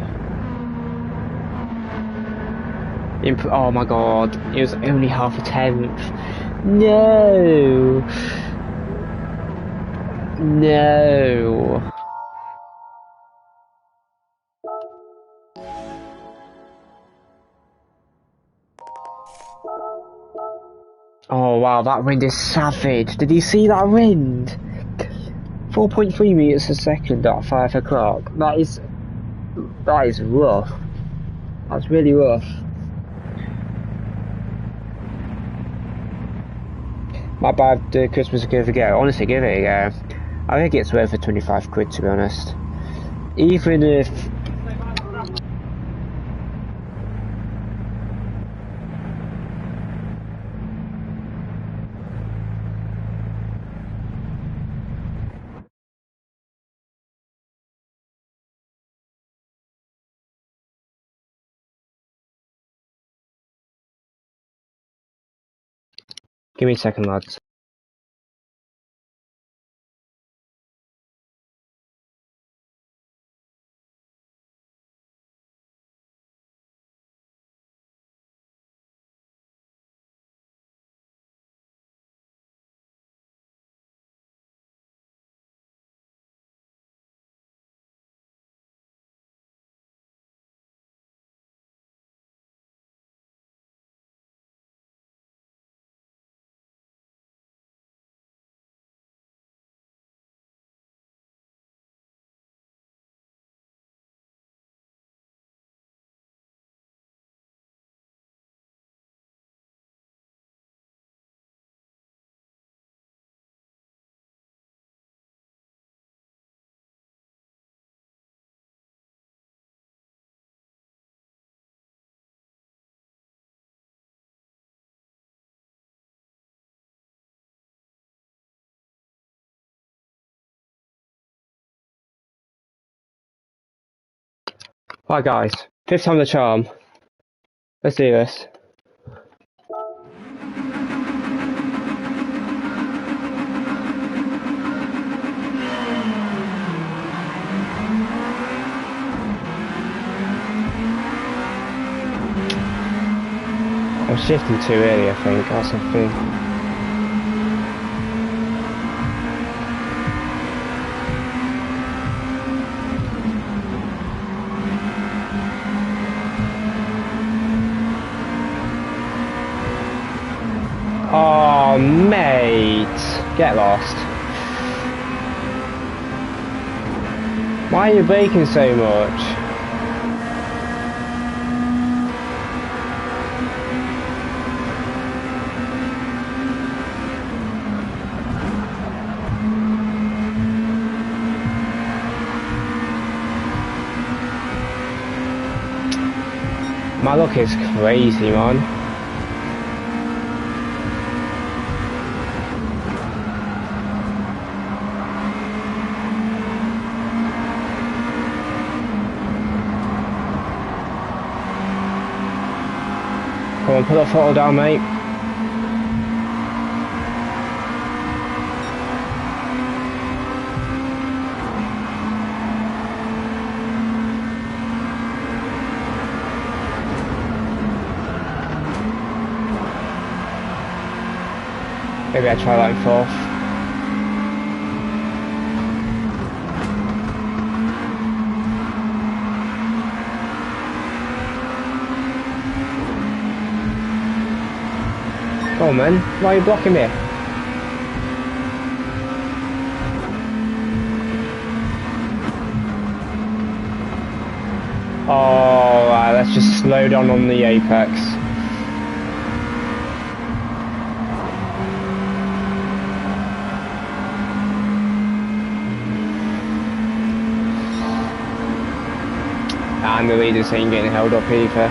Oh my god. It was only half a tenth. No. No. Oh wow, that wind is savage. Did you see that wind? 4.3 meters a second at 5 o'clock. That is rough. That's really rough. My bad, Christmas give it a go. Honestly, give it a go. I think it's worth the 25 quid, to be honest. Even if... Give me a second, lads. Right guys, 5th time the charm. Let's do this. I was shifting too early, I think, that's the thing. Oh, mate! Get lost. Why are you braking so much? My luck is crazy, man. Come on, put that throttle down, mate. Maybe I try that in 4th. Come on, man. Why are you blocking me? Oh, right, let's just slow down on the apex. And the leaders ain't getting held up either.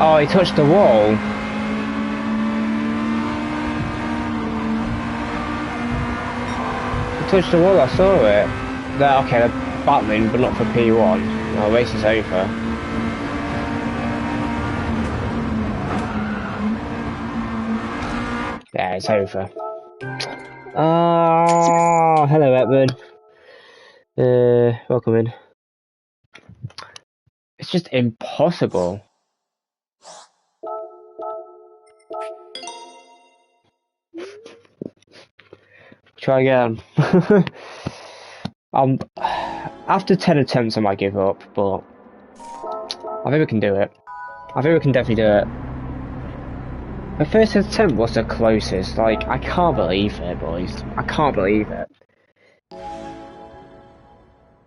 Oh, he touched the wall. He touched the wall, I saw it. Okay, they're battling, but not for P1. No, the race is over. Yeah, it's over. Oh, hello, Edmund. Welcome in. It's just impossible. Try again. After 10 attempts I might give up, but I think we can do it. I think we can definitely do it. The first attempt was the closest. Like, I can't believe it, boys. I can't believe it.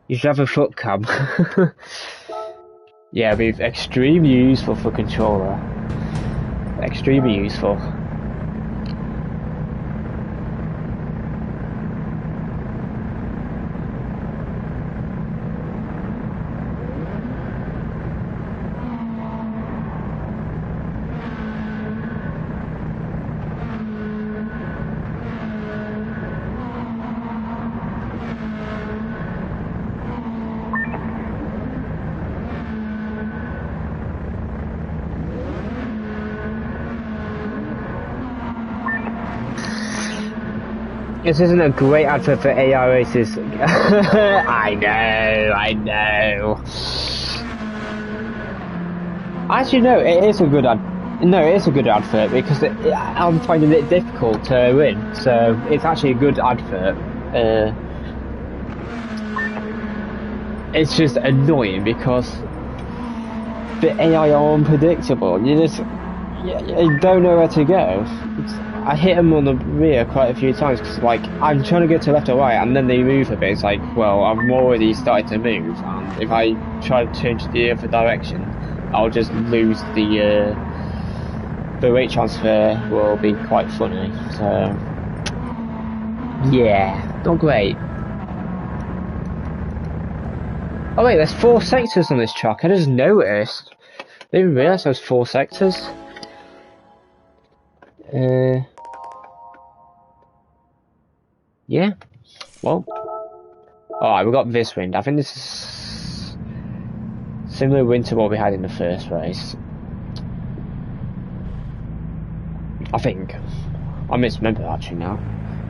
You should have a foot cam. Yeah, it'd be extremely useful for controller. Extremely useful. This isn't a great advert for AI races. I know. Actually, no, it is a good advert because I'm finding it difficult to win. So it's actually a good advert. It's just annoying because the AI are unpredictable. You don't know where to go. I hit them on the rear quite a few times because, like, I'm trying to go to left or right and then they move a bit. It's like, well, I've already started to move, and if I try to change the other direction, I'll just lose the weight transfer will be quite funny. So yeah, not great. Oh wait, there's 4 sectors on this track. I just noticed. I didn't even realise there was 4 sectors. Yeah. Well. Alright, we got this wind. I think this is similar wind to what we had in the first race. I think. I misremember actually now.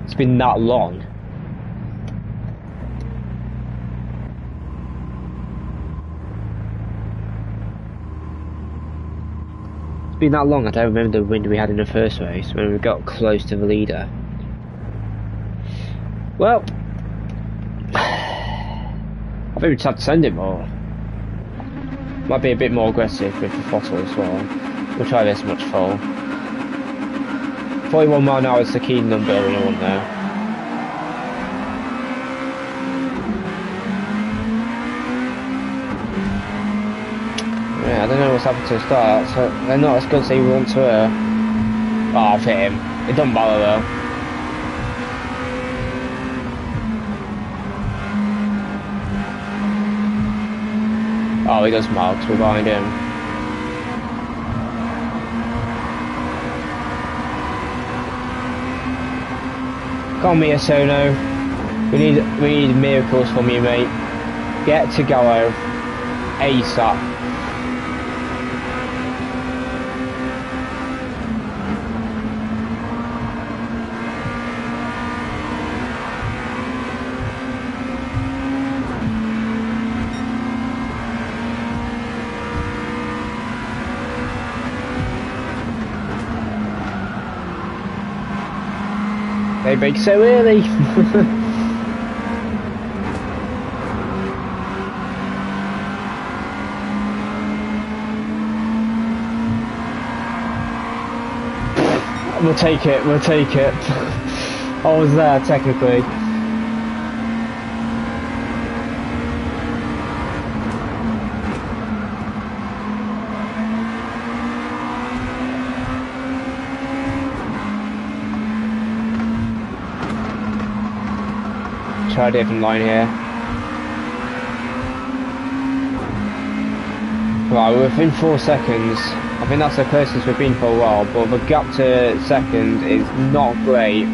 It's been that long. It's been that long, I don't remember the wind we had in the first race when we got close to the leader. Well, I think we just have to send it more. Might be a bit more aggressive with the throttle as well. We'll try this much full. 41 mile an hour is the key number we want there. Yeah, I don't know what's happened to the start, so they're not as good as they once were. Oh, I've hit him. It doesn't bother though. Oh, he does mark, we're behind him. Come on, Mia Sono. We need miracles from you, mate. Get to go ASAP. They break so early. We'll take it, we'll take it. I was there technically. Try a different line here. Right, we're within 4 seconds. I think that's the closest we've been for a while, but the gap to second is not great.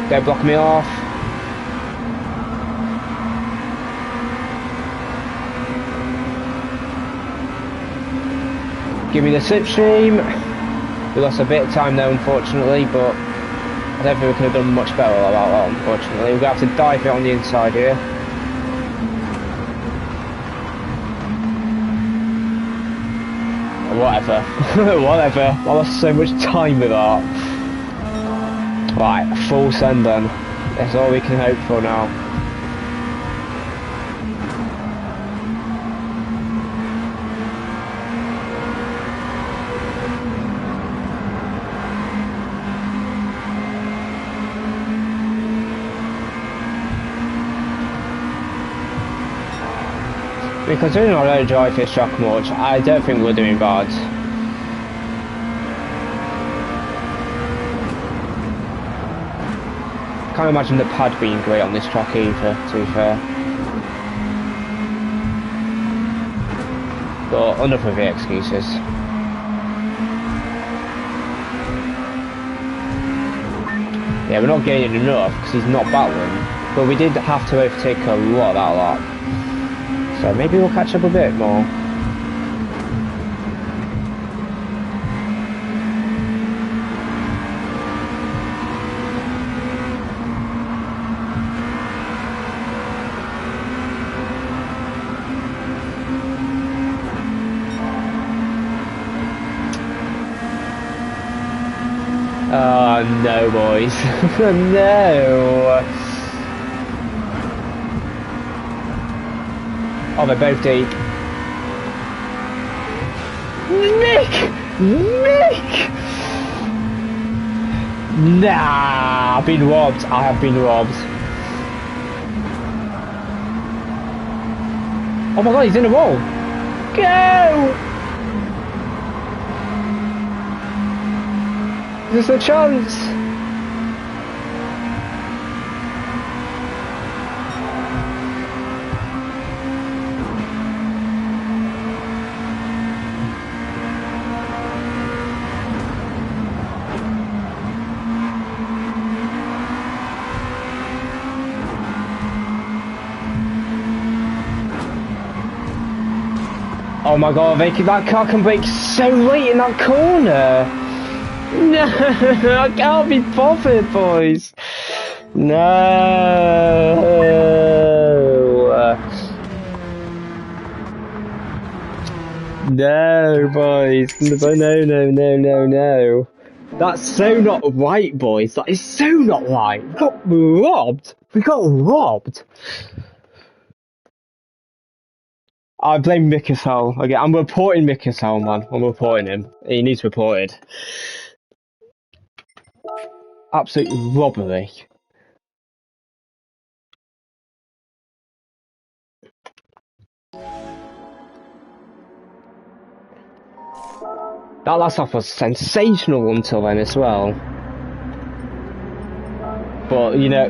They're blocking me off. Give me the slipstream. We lost a bit of time there, unfortunately, but I don't think we could have done much better about that, unfortunately. We're going to have to dive it on the inside here. Whatever. Whatever. I lost so much time with that. Right, full send then. That's all we can hope for now. Considering I don't drive this track much, I don't think we're doing bad. Can't imagine the pad being great on this track either, to be fair. But enough of the excuses. Yeah, we're not gaining enough because he's not battling, but we did have to overtake a lot that lap. So maybe we'll catch up a bit more. Oh no, boys. No. Oh, they're both deep. Nick! Nick! Nah, I've been robbed. I have been robbed. Oh my god, he's in the wall! Go! There's a chance! Oh my god, Vicky, that car can brake so late in that corner! No, I can't be bothered, boys! No! No, boys! No. That's so not right, boys! That is so not right! We got robbed! We got robbed! I blame Mikasol. Okay, I'm reporting Mikasol, man. I'm reporting him. He needs reported. Absolute robbery. That last lap was sensational until then as well. But you know,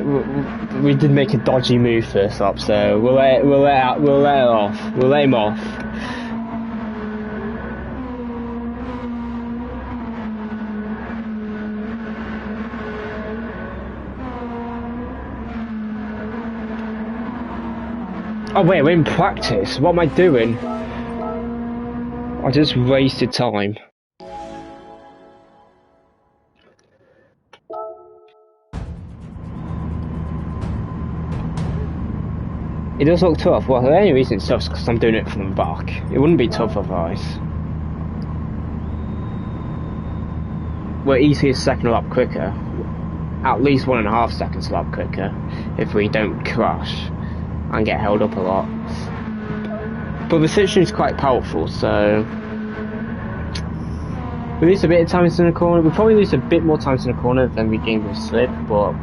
we did make a dodgy move first lap, so we'll let him off. Oh wait, we're in practice. What am I doing? I just wasted time. It does look tough. Well, the only reason it's tough is because I'm doing it from the back. It wouldn't be tough otherwise. We're easily a second lap quicker. At least 1.5 seconds a lap quicker if we don't crash and get held up a lot. But the situation is quite powerful, so we lose a bit of time in the corner. We probably lose a bit more time in the corner than we gain with slip, but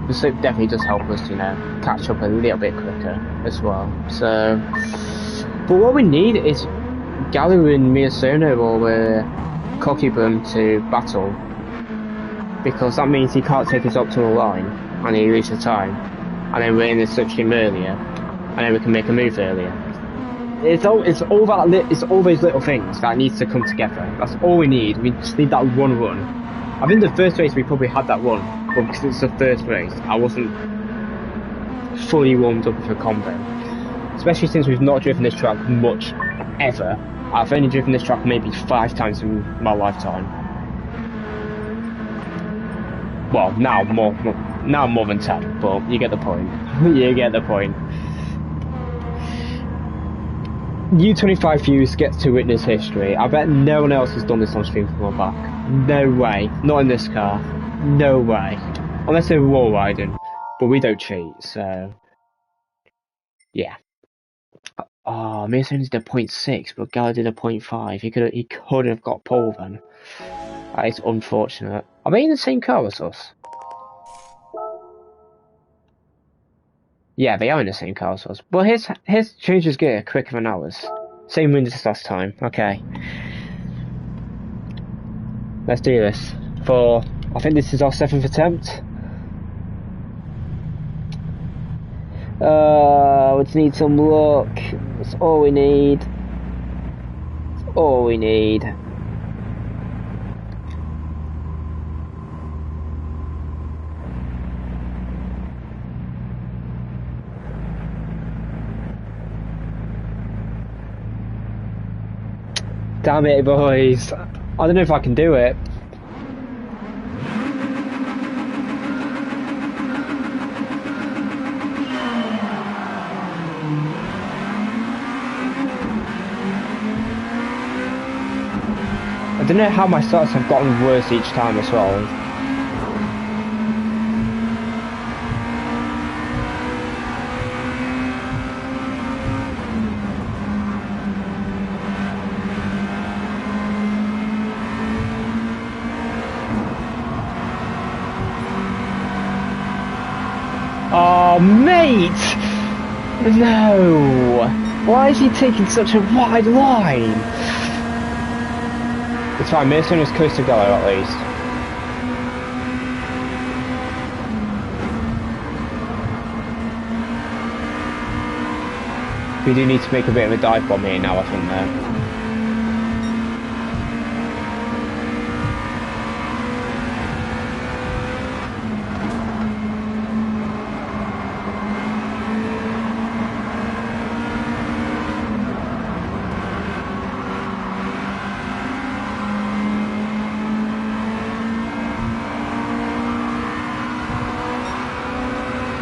the slip definitely does help us, you know, catch up a little bit quicker as well. So, but what we need is Gallo and Miyasono or Kokibun to battle, because that means he can't take his optimal line and he loses time, and then we're in the switching earlier, and then we can make a move earlier. It's all those little things that needs to come together. That's all we need. We just need that one run. I think the first race we probably had that one, but because it's the first race, I wasn't fully warmed up for a combo. Especially since we've not driven this track much ever. I've only driven this track maybe 5 times in my lifetime. Well, now more than 10, but you get the point. You get the point. U25 Fuse gets to witness history. I bet no one else has done this on stream from my back. No way. Not in this car. No way. Unless they're wall riding. But we don't cheat, so yeah. Oh, Mason did a 0.6, but Gala did a 0.5. He could have got pole then. That is unfortunate. Are they in the same car as us? Yeah, they are in the same car as us. Well, his changes gear quicker than ours. Same wind as last time. Okay. Let's do this. I think this is our 7th attempt. We just need some luck. That's all we need. That's all we need. Damn it, boys. I don't know if I can do it. I don't know how my starts have gotten worse each time as well. Oh, mate! No! Why is he taking such a wide line? It's fine, Mason is close to Gallo at least. We do need to make a bit of a dive bomb here now, I think, though.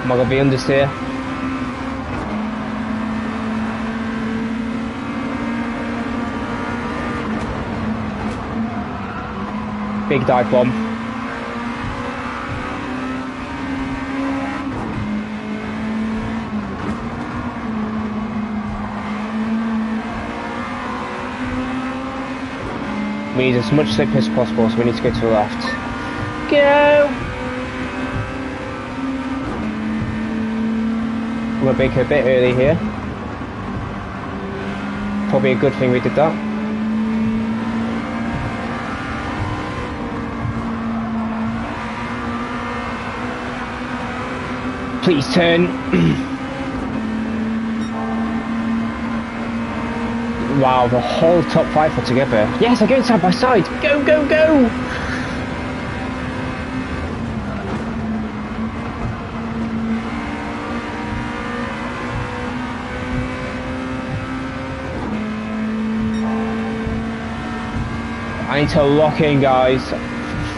Am I gonna be understeer? Big dive bomb. We need as much slip as possible, so we need to go to the left. Go! We'll break a bit early here. Probably a good thing we did that. Please turn. Wow, the whole top 5 are together. Yes, they're going side by side. Go, go, go! I need to lock in, guys.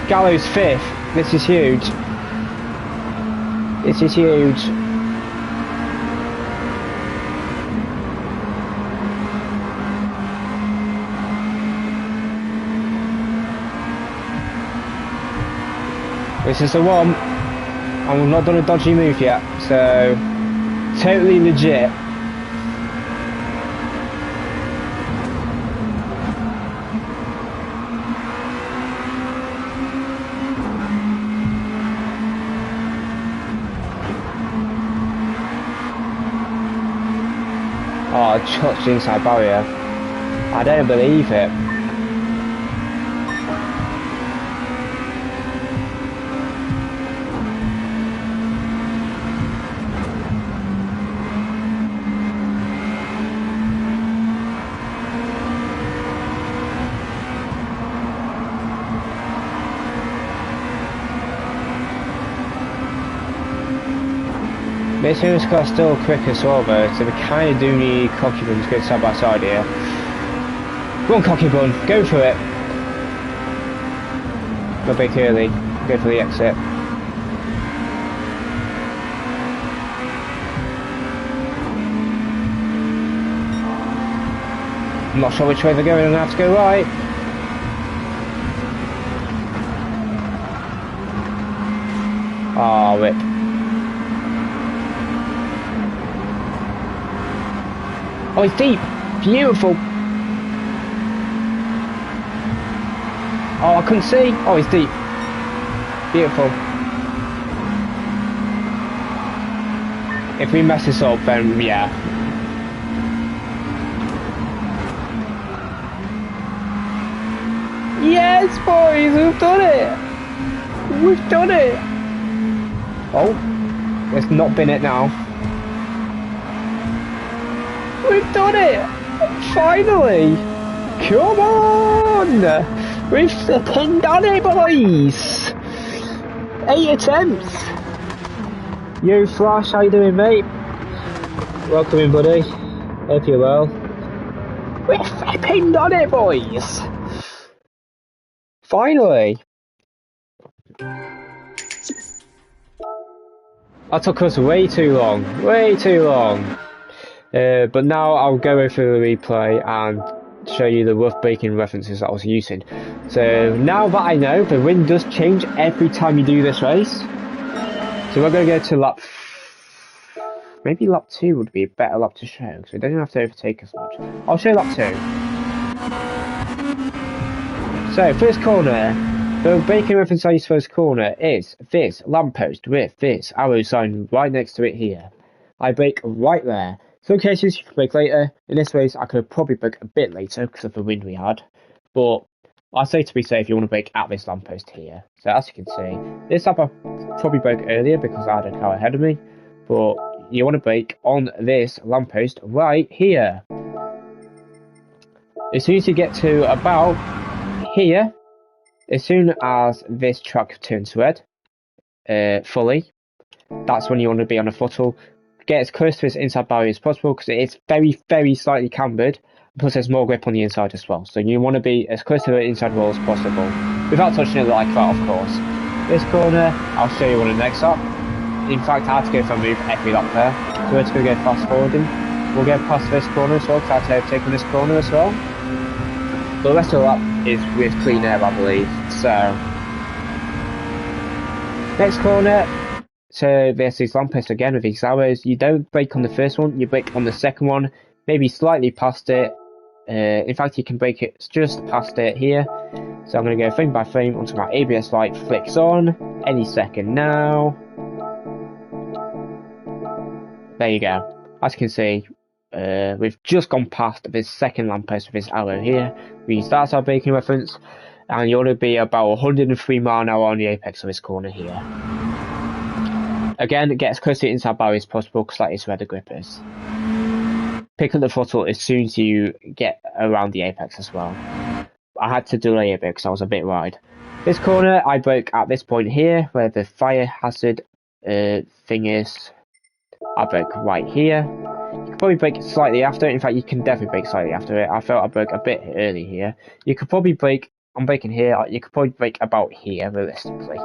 Gallo's 5th. This is huge. This is huge. This is the one. And we've not done a dodgy move yet, so totally legit. Oh, touched the inside barrier. I don't believe it. This car's still quick as well though, so we kind of do need Cocky Bun to go side by side here. Go on Cocky Bun, go for it. Go big early, go for the exit. I'm not sure which way they're going, I'm going to have to go right. Ah, whip. Oh, it's deep! Beautiful! Oh, I couldn't see! Oh, it's deep! Beautiful. If we mess this up, then yeah. Yes, boys! We've done it! We've done it! Oh, it's not been it now. We've done it! Finally! Come on! We've flipping done it, boys! 8 attempts! Yo, Flash, how you doing, mate? Welcome in, buddy. Hope you're well. We've flipping done it, boys! Finally! That took us way too long. Way too long. But now I'll go over the replay and show you the rough braking references that I was using. So now that I know, the wind does change every time you do this race. So we're going to go to lap... Maybe lap 2 would be a better lap to show, because it doesn't have to overtake us much. I'll show lap 2. So, first corner. The braking reference I use first corner is this lamppost with this arrow sign right next to it here. I brake right there. Some cases you can brake later. In this race, I could have probably brake a bit later because of the wind we had. But I say to be safe, you want to brake at this lamppost here. So as you can see, this lap I probably broke earlier because I had a car ahead of me. But you want to brake on this lamppost right here. As soon as you get to about here, as soon as this track turns red, fully, that's when you want to be on a throttle. Get as close to this inside barrier as possible because it's very, very slightly cambered. Plus, there's more grip on the inside as well. So you want to be as close to the inside wall as possible without touching it like that, of course. This corner, I'll show you on the next lap. In fact, I had to go for a move every lap there. So we're just going to go fast forwarding. We'll go past this corner as well because I had to overtake on this corner as well. But the rest of the lap is with clean air, I believe. So, next corner. So there's these lampposts again with these arrows. You don't brake on the first one, you brake on the second one, maybe slightly past it. In fact, you can brake it just past it here. So I'm going to go frame by frame until my ABS light flicks on any second now. There you go. As you can see, we've just gone past this second lamppost with this arrow here. We use that as our braking reference, and you want to be about 103 miles an hour on the apex of this corner here. Again, get as close to the inside barrier as possible because that is where the grip is. Pick up the throttle as soon as you get around the apex as well. I had to delay a bit because I was a bit wide. This corner, I broke at this point here where the fire hazard thing is. I broke right here. You could probably brake slightly after it. In fact, you can definitely brake slightly after it. I felt I broke a bit early here. You could probably brake. I'm braking here. You could probably brake about here, realistically.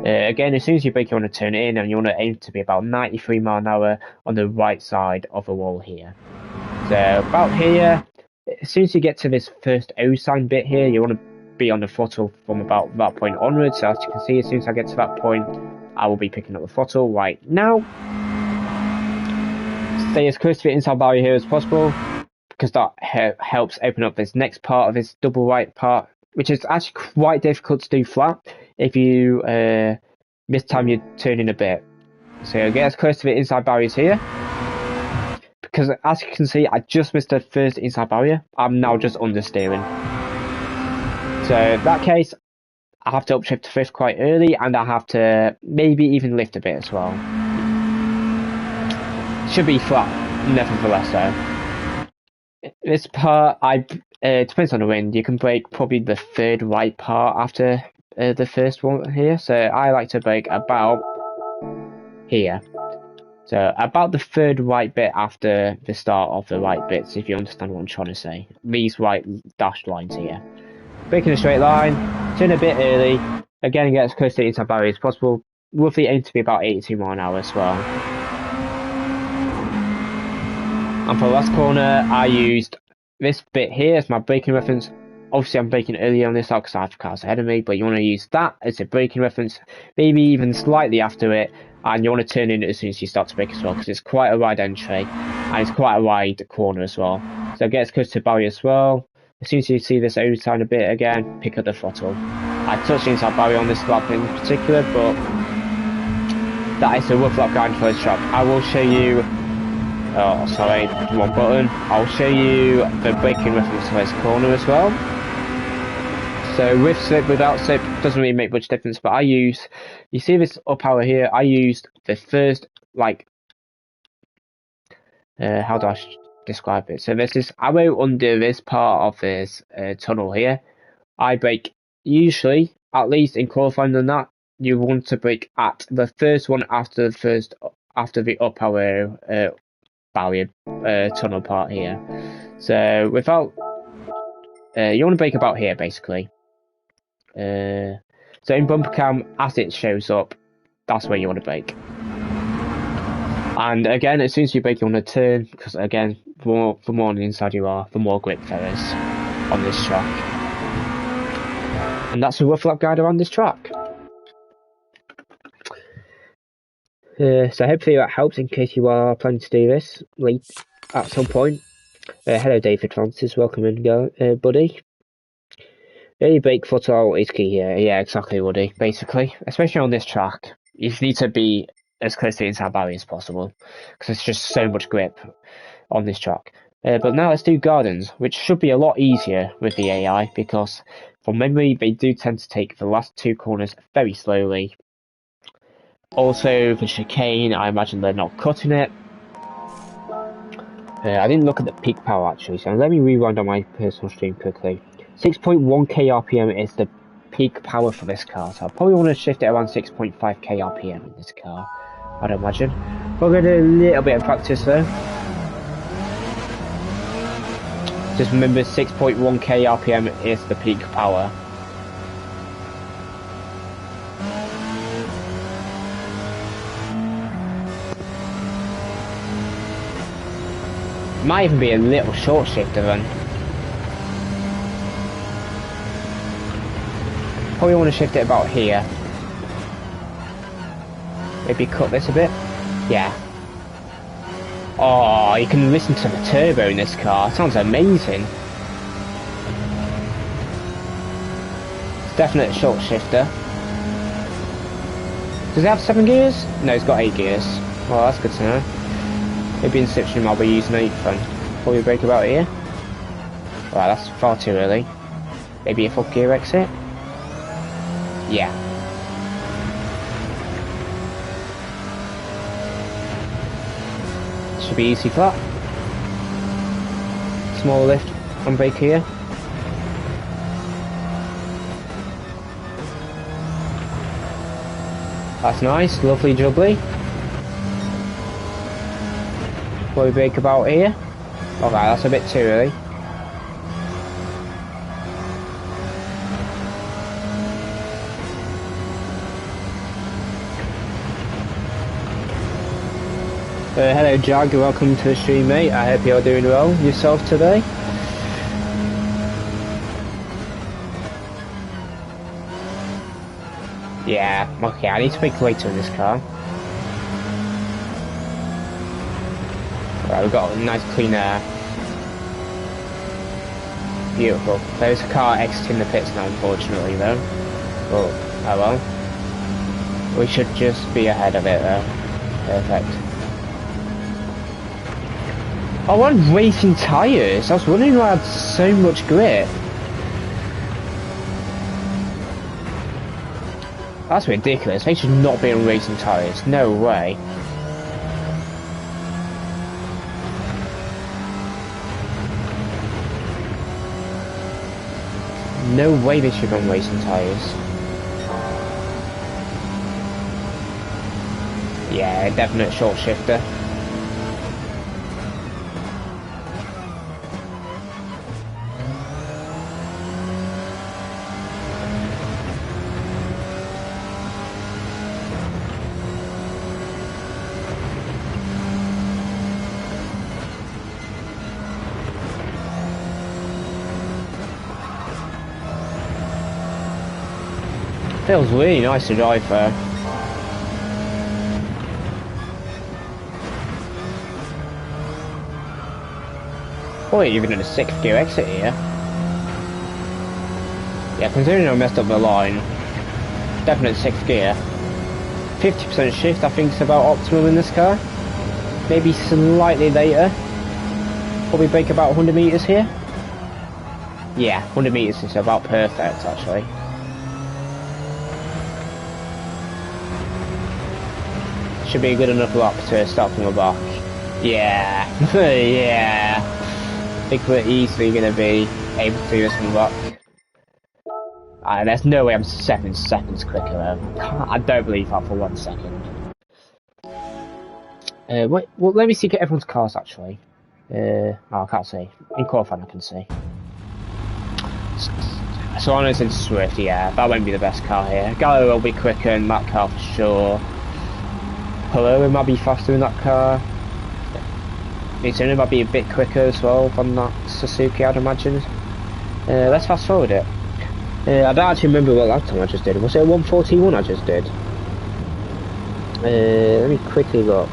Again, as soon as you brake, you want to turn it in, and you want to aim to be about 93 miles an hour on the right side of the wall here. So about here, as soon as you get to this first O sign bit here, you want to be on the throttle from about that point onwards. So as you can see, as soon as I get to that point, I will be picking up the throttle right now. Stay as close to the inside barrier here as possible, because that helps open up this next part of this double right part, which is actually quite difficult to do flat if you mistime your turning a bit. So get as close to the inside barriers here, because as you can see, I just missed the first inside barrier. I'm now just understeering. So in that case, I have to upshift to fifth quite early, and I have to maybe even lift a bit as well. Should be flat, nevertheless though. This part, it depends on the wind. You can brake probably the third right part after the first one here. So I like to brake about here. So about the third right bit after the start of the right bits, if you understand what I'm trying to say. These white dashed lines here. Brake in a straight line, turn a bit early. Again, get as close to the inside barrier as possible. Roughly aim to be about 82 miles an hour as well. And for the last corner, I used this bit here as my braking reference. Obviously, I'm braking earlier on this lap because I have cars ahead of me, but you want to use that as a braking reference, maybe even slightly after it, and you want to turn in as soon as you start to brake as well, because it's quite a wide entry, and it's quite a wide corner as well. So get as close to the barrier as well. As soon as you see this O sign a bit again, pick up the throttle. I touched the inside barrier on this lap in particular, but that is a rough lap guide for this track. I will show you. Oh, sorry, wrong button. I'll show you the braking reference for this corner as well. So with slip, without slip, doesn't really make much difference, but I use, you see this up arrow here, I used the first, like, how do I describe it? So there's this arrow under this part of this tunnel here. I brake, usually, at least in qualifying than that, you want to brake at the first one after the up arrow barrier tunnel part here. So without you want to brake about here basically. So in bumper cam, as it shows up, that's where you want to brake. And again, as soon as you brake, you want to turn, because again, the more on the inside you are, the more grip there is on this track. And that's a rough lap guide around this track. So hopefully that helps in case you are planning to do this late at some point. Hello David Francis, welcome in, buddy. Early brake throttle is key here. Yeah, exactly, Woody. Basically, especially on this track, you need to be as close to the inside barrier as possible because it's just so much grip. on this track. But now let's do gardens, which should be a lot easier with the AI, because from memory they do tend to take the last 2 corners very slowly. Also, the chicane, I imagine they're not cutting it. I didn't look at the peak power actually, so let me rewind on my personal stream quickly. 6.1k RPM is the peak power for this car, so I probably want to shift it around 6.5k RPM in this car, I'd imagine. We're going to do a little bit of practice though. Just remember 6.1k RPM is the peak power. Might even be a little short shifter then. Probably want to shift it about here. Maybe cut this a bit. Yeah. Oh, you can listen to the turbo in this car. It sounds amazing. It's definitely a short shifter. Does it have 7 gears? No, it's got 8 gears. Well, that's good to know. Maybe in Citroen I'll be using 8 then. Probably brake about here. Wow, that's far too early. Maybe a full gear exit? Yeah. Should be easy flat. Small lift on brake here. That's nice, lovely jubbly. Probably brake about here. Okay, that's a bit too early. Hello Jag, welcome to the stream mate. I hope you're doing well yourself today. Yeah, okay, I need to make later in this car. Right, we've got a nice clean air. Beautiful. There's a car exiting the pits now, unfortunately, though. But, oh well. We should just be ahead of it, though. Perfect. Oh, I want racing tyres. I was wondering why I had so much grip. That's ridiculous. They should not be on racing tyres. No way. No way they should be on racing tyres. Yeah, definite short shifter. Feels really nice to drive there. Boy, even in a 6th gear exit here. Yeah, considering I messed up the line, definite 6th gear. 50% shift I think is about optimum in this car. Maybe slightly later. Probably brake about 100 meters here. Yeah, 100 meters is about perfect actually. Should be a good enough lap to start from the back. Yeah, yeah. I think we're easily going to be able to do this from the back. There's no way I'm 7 seconds quicker though. I don't believe that for 1 second. Wait, well, let me see get everyone's cars actually. Oh, I can't see. In qualifying I can see. So Honors and Swift, yeah, that won't be the best car here. Gallo will be quicker in that car for sure. Hello, it might be faster in that car. It might be a bit quicker as well than that Suzuki, I'd imagine. Let's fast forward it. I don't actually remember what lap time I just did. Was it a 1:41 I just did? Let me quickly look.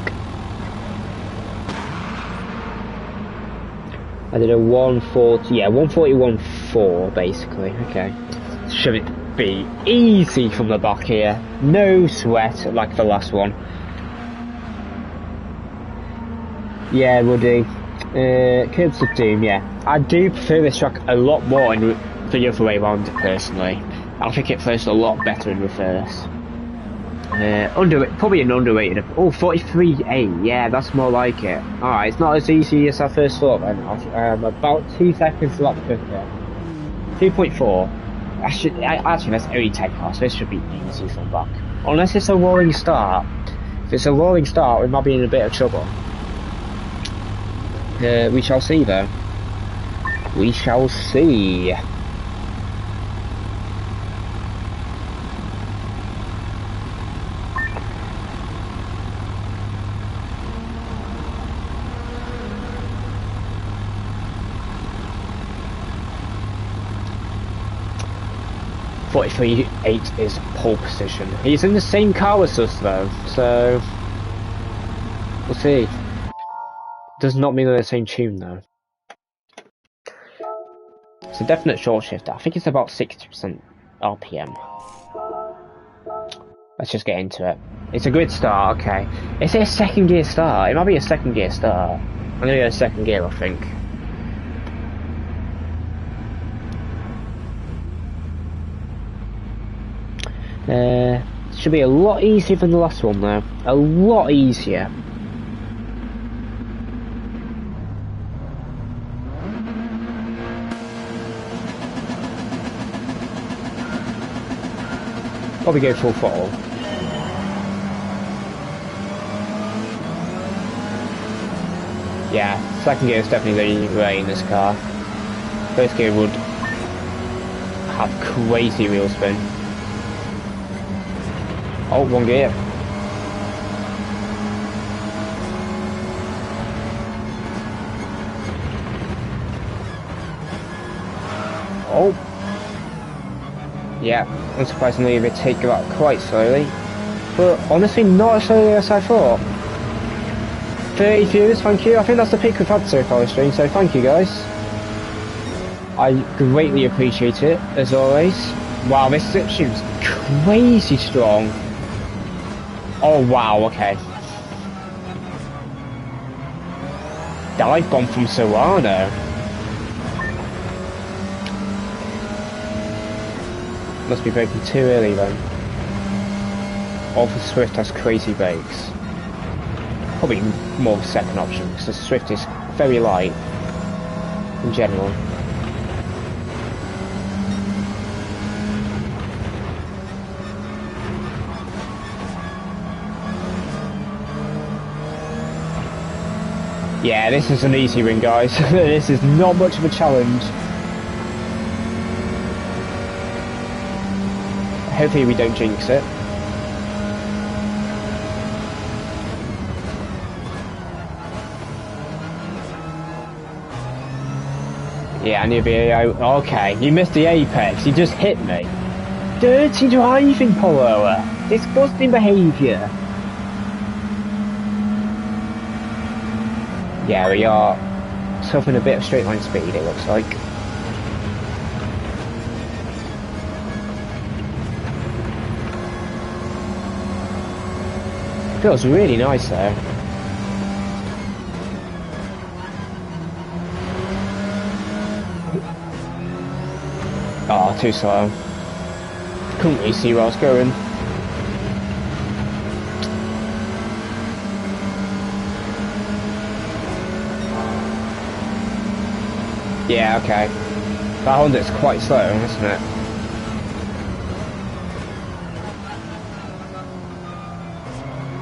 I did a 1:40, yeah, 1:41.4 basically. Okay. Should it be easy from the back here? No sweat like the last one. Yeah, Woody. Curbs of Doom, yeah. I do prefer this track a lot more in the other way around, personally. I think it flows a lot better in reverse. Probably an underrated. Oh, 43.8. Yeah, that's more like it. Alright, it's not as easy as I first thought then. About 2 seconds lap quicker. 2.4. Actually, that's only 10 cars, so this should be easy from back. Unless it's a roaring start. If it's a roaring start, we might be in a bit of trouble. We shall see though. We shall see. .43.8 is pole position. He's in the same car as us though, so we'll see. Does not mean they're the same tune though. It's a definite short shifter. I think it's about 60% RPM. Let's just get into it. It's a good start, okay. Is it a second gear start? It might be a second gear start. I'm gonna go second gear, I think. Should be a lot easier than the last one though. A lot easier. Probably go full throttle. Yeah, second gear is definitely the way in this car. First gear would have crazy wheel spin. Oh, one gear. Oh. Yeah, unsurprisingly they take it out quite slowly. But honestly, not as slowly as I thought. 30 viewers, thank you. I think that's the peak we've had so far this stream, so thank you guys. I greatly appreciate it, as always. Wow, this slipstream's crazy strong. Oh wow, okay. Dive bomb from Serrano. Must be braking too early then. Or the Swift has crazy brakes. Probably more of a second option, because the Swift is very light in general. Yeah, this is an easy win, guys. This is not much of a challenge. Hopefully we don't jinx it. Yeah, I knew the okay, you missed the apex, you just hit me. Dirty driving, Polo. Disgusting behaviour. Yeah, we are suffering a bit of straight line speed, it looks like. Feels really nice though. Oh, too slow. Couldn't really see where I was going. Yeah, okay. That Honda's quite slow, isn't it?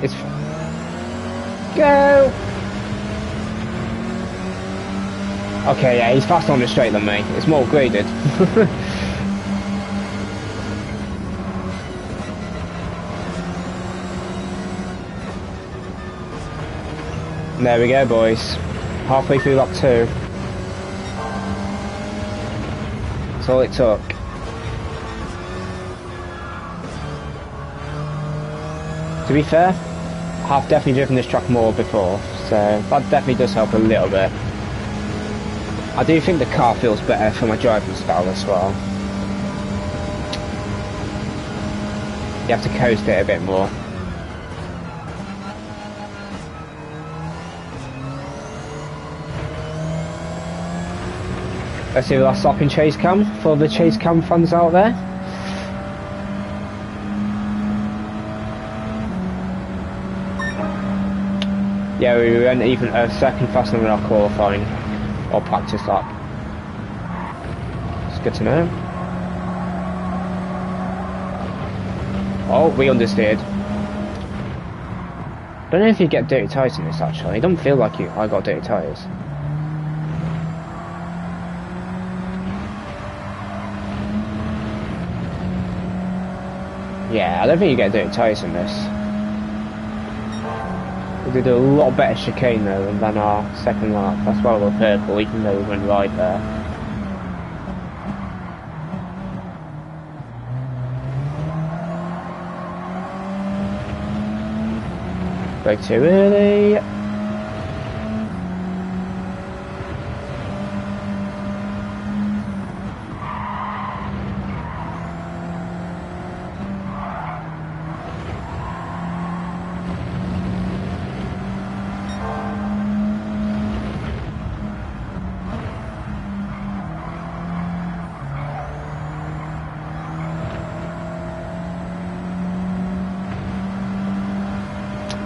It's... Go! Okay, yeah, he's faster on the straight than me. It's more graded. There we go, boys. Halfway through lap 2. That's all it took. To be fair, I've definitely driven this track more before, so that definitely does help a little bit. I do think the car feels better for my driving style as well. You have to coast it a bit more. Let's see the last lap in chase cam for the chase cam fans out there. Yeah, we went even a second faster than our qualifying or practice lap. It's good to know. Oh, we understeered. Don't know if you get dirty tyres in this actually. It don't feel like I got dirty tyres. Yeah, I don't think you get dirty tyres in this. We did a lot better chicane though than our second lap. That's why we're purple, even though we went right there. Brake too early.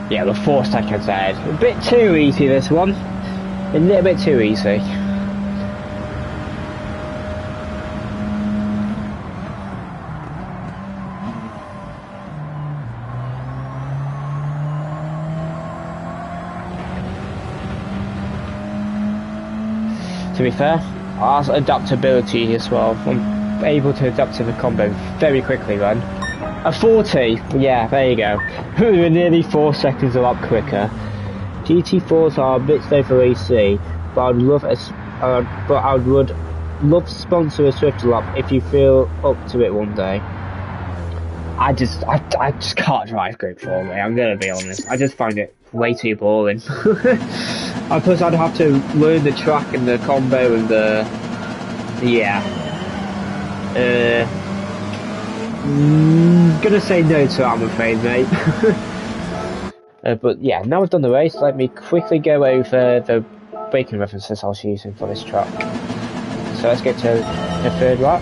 Yeah, the 4 seconds ahead. A bit too easy this one. A little bit too easy. To be fair, that's adaptability as well. I'm able to adapt to the combo very quickly then. A 40, yeah, there you go. We were nearly 4 seconds a lap quicker. GT4s are a bit slow for AC, but I would love to sponsor a Swift lap if you feel up to it one day. I just can't drive Group 4, mate. I'm gonna be honest. I just find it way too boring. And plus, I'd have to learn the track and the combo and the gonna say no to that, I'm afraid, mate. But yeah, now we've done the race, let me quickly go over the braking references I was using for this track. So let's get to the third lap.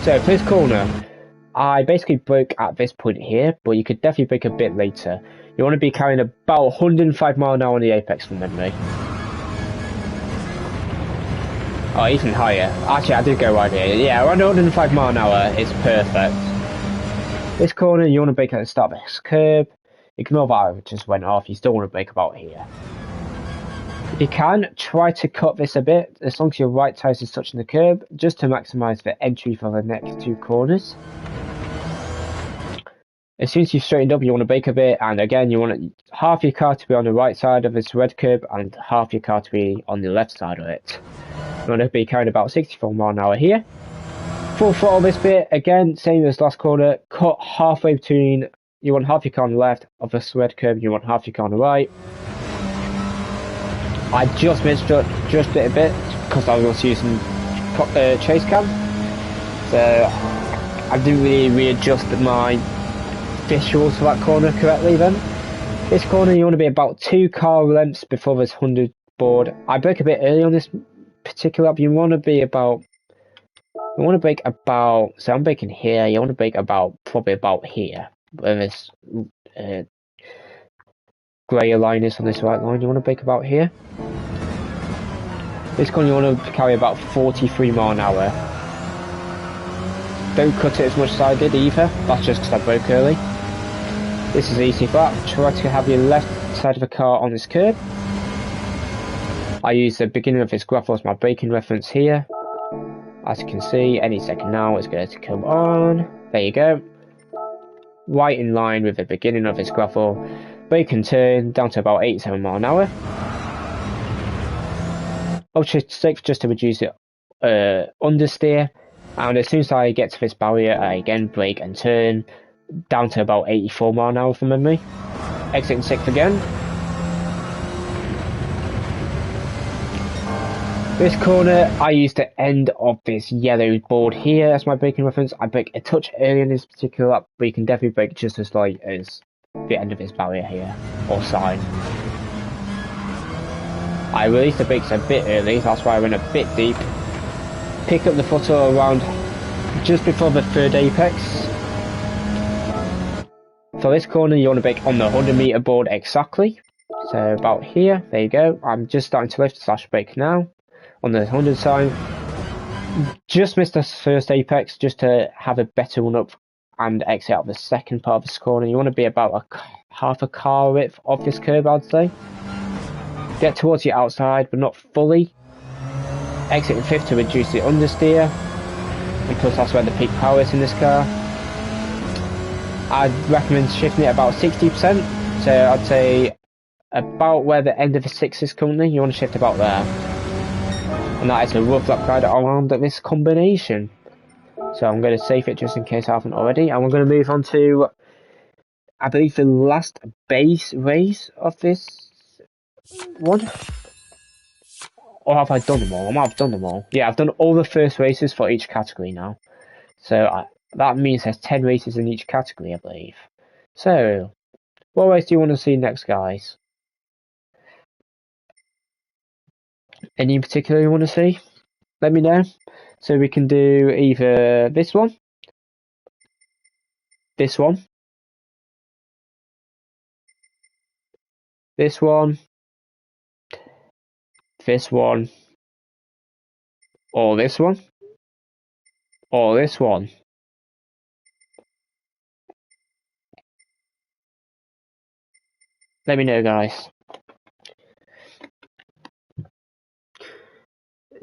So first corner, I basically broke at this point here, but you could definitely brake a bit later. You want to be carrying about 105 mph on the apex from memory. Oh, even higher. Actually, I did go right here. Yeah, around 105 mph is perfect. This corner, you want to brake at the start of this curb. Ignore that I just went off. You still want to brake about here. If you can, try to cut this a bit, as long as your right tyre is touching the curb, just to maximise the entry for the next 2 corners. As soon as you've straightened up, you want to brake a bit, and again, you want half your car to be on the right side of this red curb, and half your car to be on the left side of it. You want to be carrying about 64 mph here. Full throttle this bit, again, same as last corner, cut halfway between, you want half your car on the left of this red curb, you want half your car on the right. I just missed just it a bit, because I was using chase cam, so I didn't really readjust my visuals for that corner correctly then. This corner, you want to be about 2 car lengths before this 100 board. I brake a bit early on this particular lap. You want to brake about, so I'm braking here, you want to brake about, probably about here, where this grey line is on this right line, you want to brake about here. This corner you want to carry about 43 mph. Don't cut it as much as I did either, that's just because I broke early. This is easy for that. Try to have your left side of the car on this curb. I use the beginning of this graph as my braking reference here. As you can see, any second now it's going to come on. There you go. Right in line with the beginning of this gravel. Brake and turn down to about 87 mph. Ultra 6 just to reduce it understeer. And as soon as I get to this barrier, I again brake and turn down to about 84 mph from memory. Exit 6th again. This corner, I use the end of this yellow board here as my braking reference. I brake a touch early in this particular lap, but you can definitely brake just as light as the end of this barrier here, or sign. I released the brakes a bit early, that's why I went a bit deep. Pick up the throttle around just before the third apex. For this corner you want to brake on the 100-meter board exactly. So about here, there you go. I'm just starting to lift / brake now on the 100 side. Just missed the first apex just to have a better run up and exit out the second part of this corner. You want to be about half a car width of this curve, I'd say. Get towards the outside, but not fully. Exit in fifth to reduce the understeer. And plus that's where the peak power is in this car. I'd recommend shifting it about 60%. So I'd say about where the end of the 6 is currently. You want to shift about there. And that is a rough lap guide around this combination. So I'm going to save it just in case I haven't already. And we're going to move on to, I believe, the last base race of this one. Or have I done them all? I might have done them all. Yeah, I've done all the first races for each category now. So that means there's 10 races in each category, I believe. So, what race do you want to see next, guys? Any in particular you want to see? Let me know. So we can do either this one, this one, this one, this one, or this one, or this one. Let me know, guys.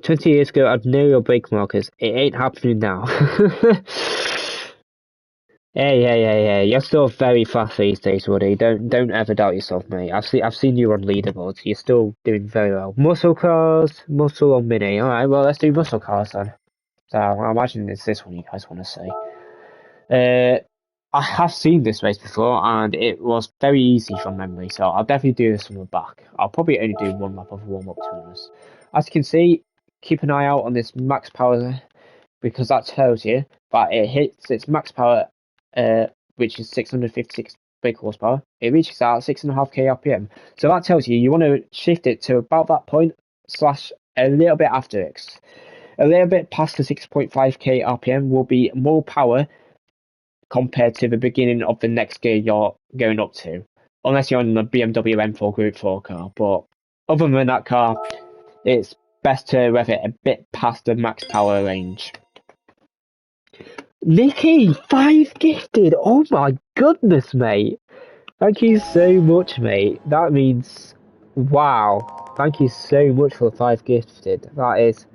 20 years ago, I'd know your brake markers. It ain't happening now. Hey, you're still very fast these days, Woody. Don't ever doubt yourself, mate. I've seen you on leaderboards. You're still doing very well. Muscle cars, muscle or mini. Alright, well let's do muscle cars then. So I imagine it's this one you guys want to see. I have seen this race before and it was very easy from memory, so I'll definitely do this from the back. I'll probably only do one lap of warm up to be honest. As you can see, keep an eye out on this max power because that tells you that it hits its max power, which is 656 brake horsepower. It reaches out 6.5k RPM. So that tells you want to shift it to about that point / a little bit after it. A little bit past the 6.5k RPM will be more power compared to the beginning of the next gear you're going up to. Unless you're on the BMW M4 Group 4 car. But other than that car, it's best to rev it a bit past the max power range. Nicky, 5 gifted! Oh my goodness, mate! Thank you so much, mate. That means, wow. Thank you so much for the 5 gifted. That is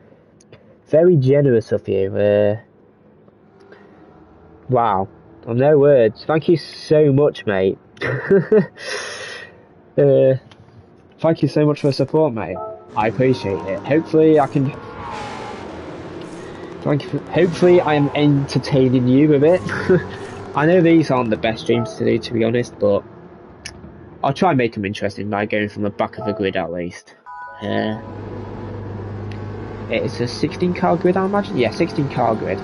very generous of you. Wow. No words. Thank you so much, mate. Thank you so much for the support, mate. I appreciate it. Hopefully I can... Hopefully I am entertaining you a bit. I know these aren't the best streams to do, to be honest, but I'll try and make them interesting by going from the back of the grid at least. It's a 16 car grid, I imagine? Yeah, 16 car grid.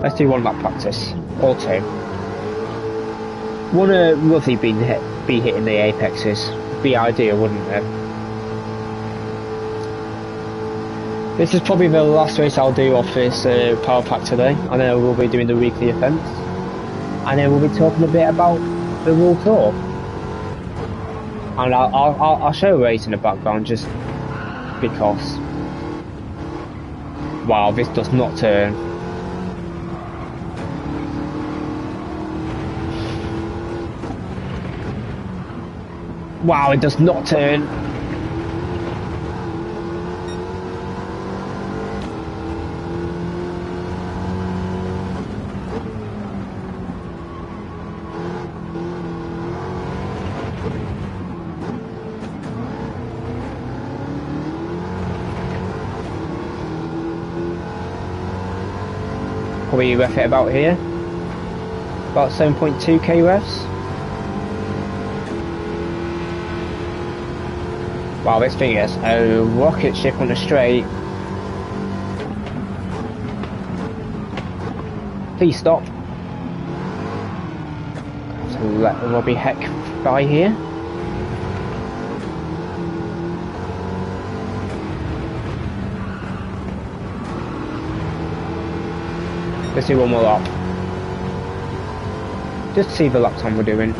Let's do one lap practice, or 2. One roughly be hitting the apexes. Be ideal, wouldn't it? This is probably the last race I'll do off this Powerpack today. I know we'll be doing the weekly events. And then we'll be talking a bit about the World Tour. And I'll show a race in the background just because. Wow, this does not turn. Wow, it does not turn. Probably ref it about here. About 7.2k refs. Wow, this thing is a rocket ship on a straight. Please stop. So let Robbie Heck by here. Let's do one more lap. Just to see the lap time we're doing.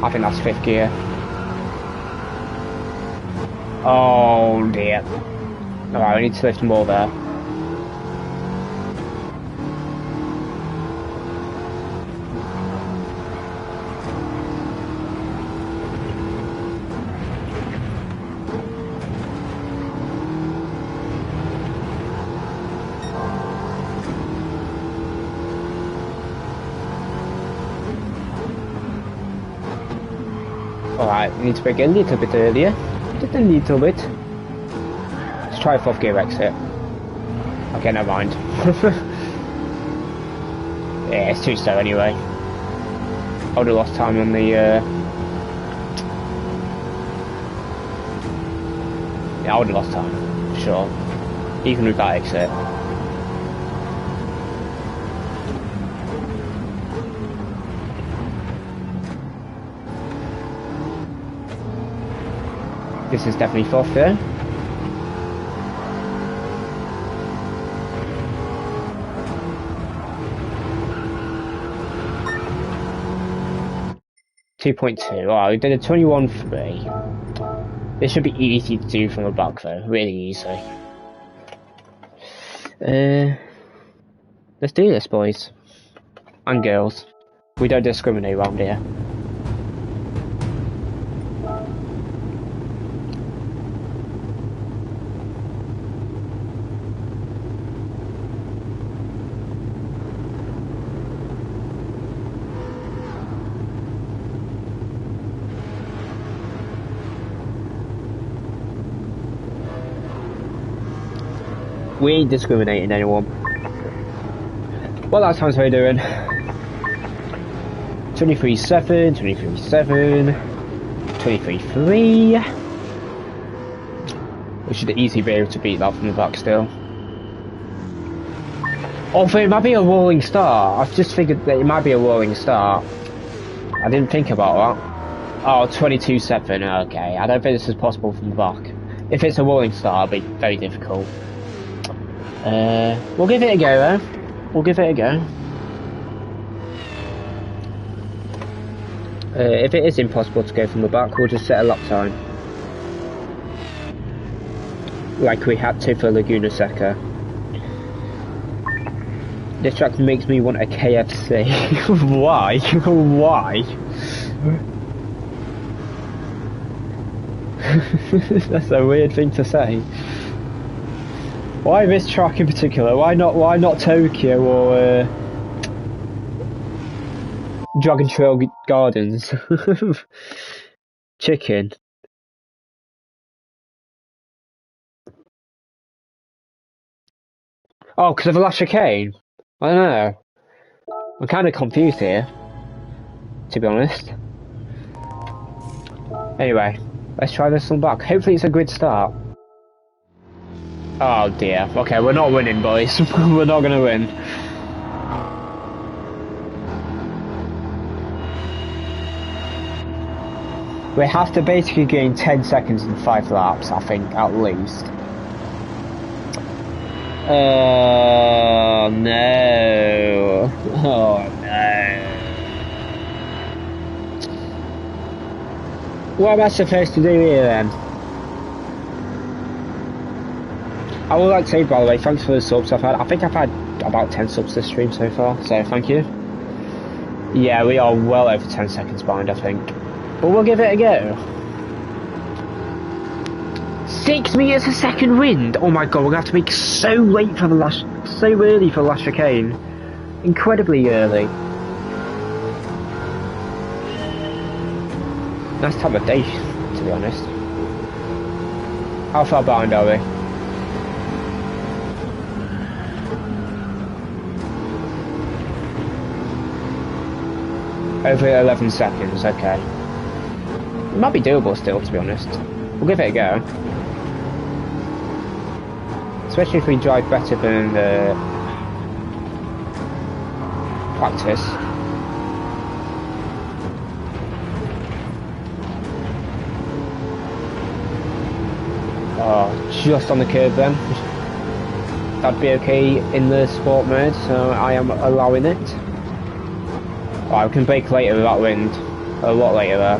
I think that's 5th gear. Oh dear. Alright, we need to lift more there. Alright, we need to brake a little bit earlier. Just a little bit. Let's try a 4th gear exit. Okay, never mind. Yeah, it's too slow anyway. I would have lost time on the yeah, I would have lost time, for sure. Even with that exit. This is definitely 4th there. .2. Alright, we did a 21.3. This should be easy to do from the back though, really easy. Let's do this, boys. And girls. We don't discriminate around here. We ain't discriminating anyone. What last time's we doing? 23.7, 23.7, 23.3. We should easily be able to beat that from the back still. Oh, but it might be a rolling start. I've just figured that it might be a rolling start. I didn't think about that. Oh, 22.7, okay. I don't think this is possible from the back. If it's a rolling start, it'll be very difficult. We'll give it a go though. We'll give it a go. If it is impossible to go from the back, we'll just set a lap time. Like we had to for Laguna Seca. This track makes me want a KFC. Why? Why? That's a weird thing to say. Why this track in particular? Why not Tokyo or Dragon Trail Gardens? Chicken. Oh, because of the last chicane? I don't know. I'm kind of confused here, to be honest. Anyway, let's try this one back. Hopefully it's a good start. Oh dear. Okay, we're not winning, boys. We're not gonna win. We have to basically gain 10 seconds in 5 laps, I think, at least. Oh no. Oh no. What am I supposed to do here then? I would like to say, by the way, thanks for the subs I've had. I think I've had about 10 subs this stream so far, so thank you. Yeah, we are well over 10 seconds behind, I think. But we'll give it a go. 6 meters a second wind! Oh my god, we're going to have to make so early for the last chicane. Incredibly early. Nice time of day, to be honest. How far behind are we? Over 11 seconds, okay. It might be doable still, to be honest. We'll give it a go. Especially if we drive better than practice. Oh, just on the curb then. That'd be okay in the sport mode, so I am allowing it. Oh, I can brake later with that wind. A lot later there.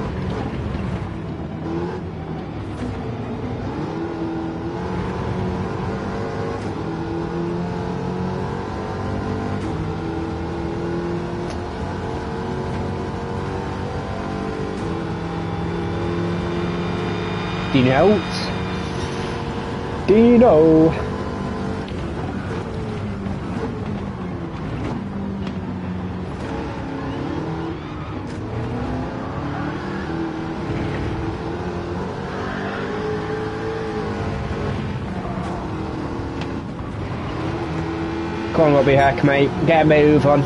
Dino. Come on, Robbie Heck, mate. Get a move on.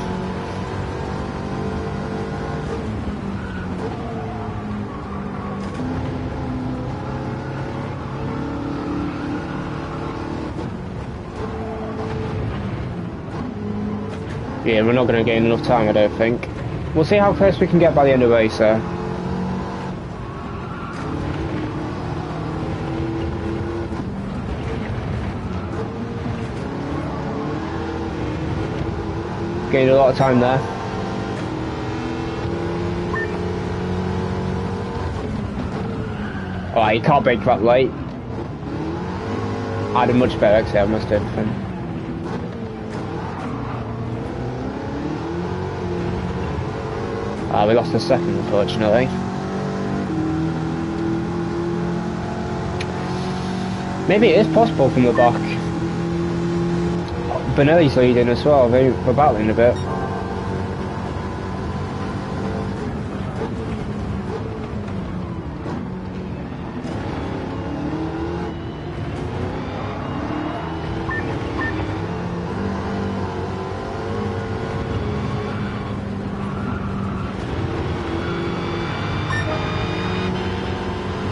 Yeah, we're not going to gain enough time, I don't think. We'll see how close we can get by the end of the race, though. Gained a lot of time there. Oh, you can't brake that late. I had a much better exit, I must have. We lost a second, unfortunately. Maybe it is possible from the back. Benelli's leading as well, we're battling a bit.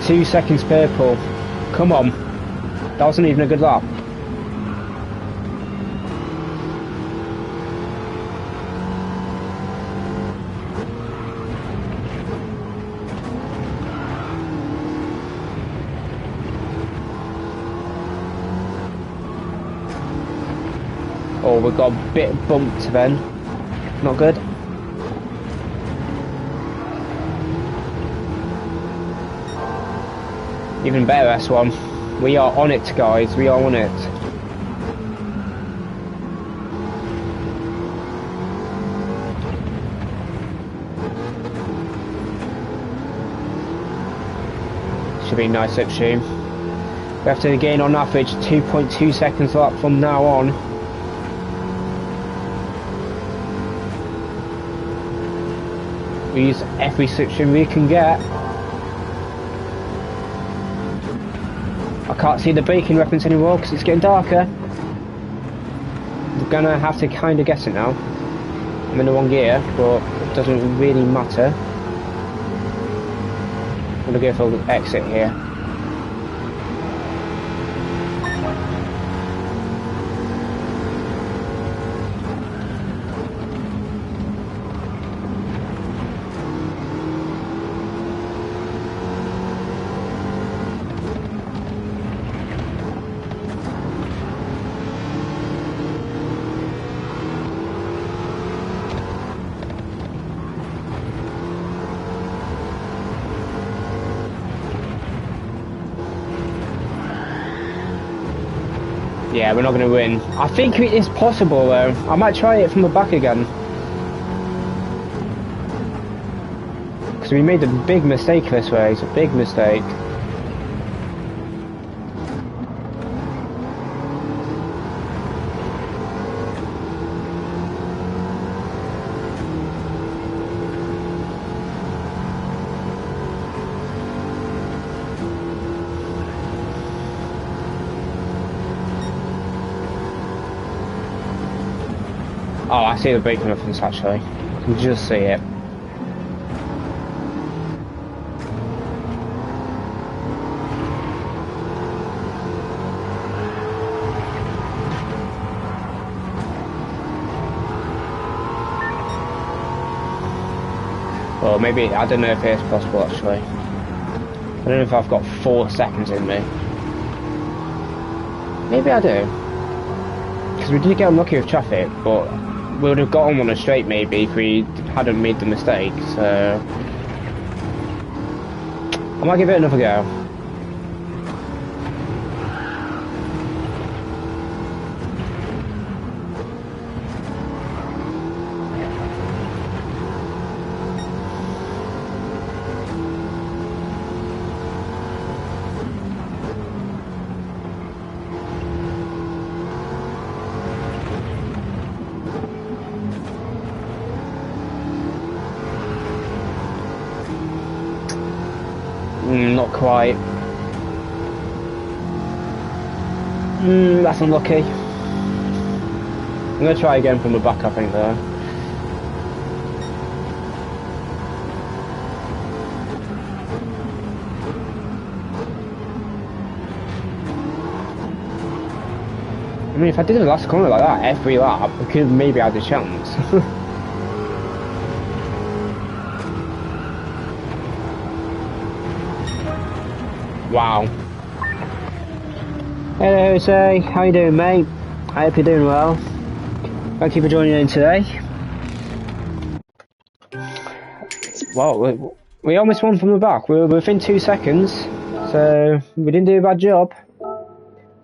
Two seconds purple. Come on. That wasn't even a good lap. Oh, we got a bit bumped then. Not good. Even better, S1. We are on it, guys. We are on it. Should be a nice slipstream. We have to gain on average 2.2 seconds lap from now on. We use every slipstream we can get. I can't see the braking reference anymore because it's getting darker. We're gonna have to kind of guess it now. I'm in the wrong gear, but it doesn't really matter. I'm gonna go for the exit here. Yeah, we're not going to win. I think it is possible though. I might try it from the back again. Because we made a big mistake this race, a big mistake. Oh, I see the braking reference actually. I can just see it. Well, maybe, I don't know if it is possible actually. I don't know if I've got 4 seconds in me. Maybe I do. Because we did get unlucky with traffic, but we would have got on a straight maybe if we hadn't made the mistake, so... I might give it another go. Not quite. That's unlucky. I'm gonna try again from the back, I think, though. I mean, if I did the last corner like that every lap, I could maybe have a chance. Wow. Hello Jose, how you doing mate? I hope you're doing well. Thank you for joining in today. Well, we almost won from the back. We were within 2 seconds, so we didn't do a bad job.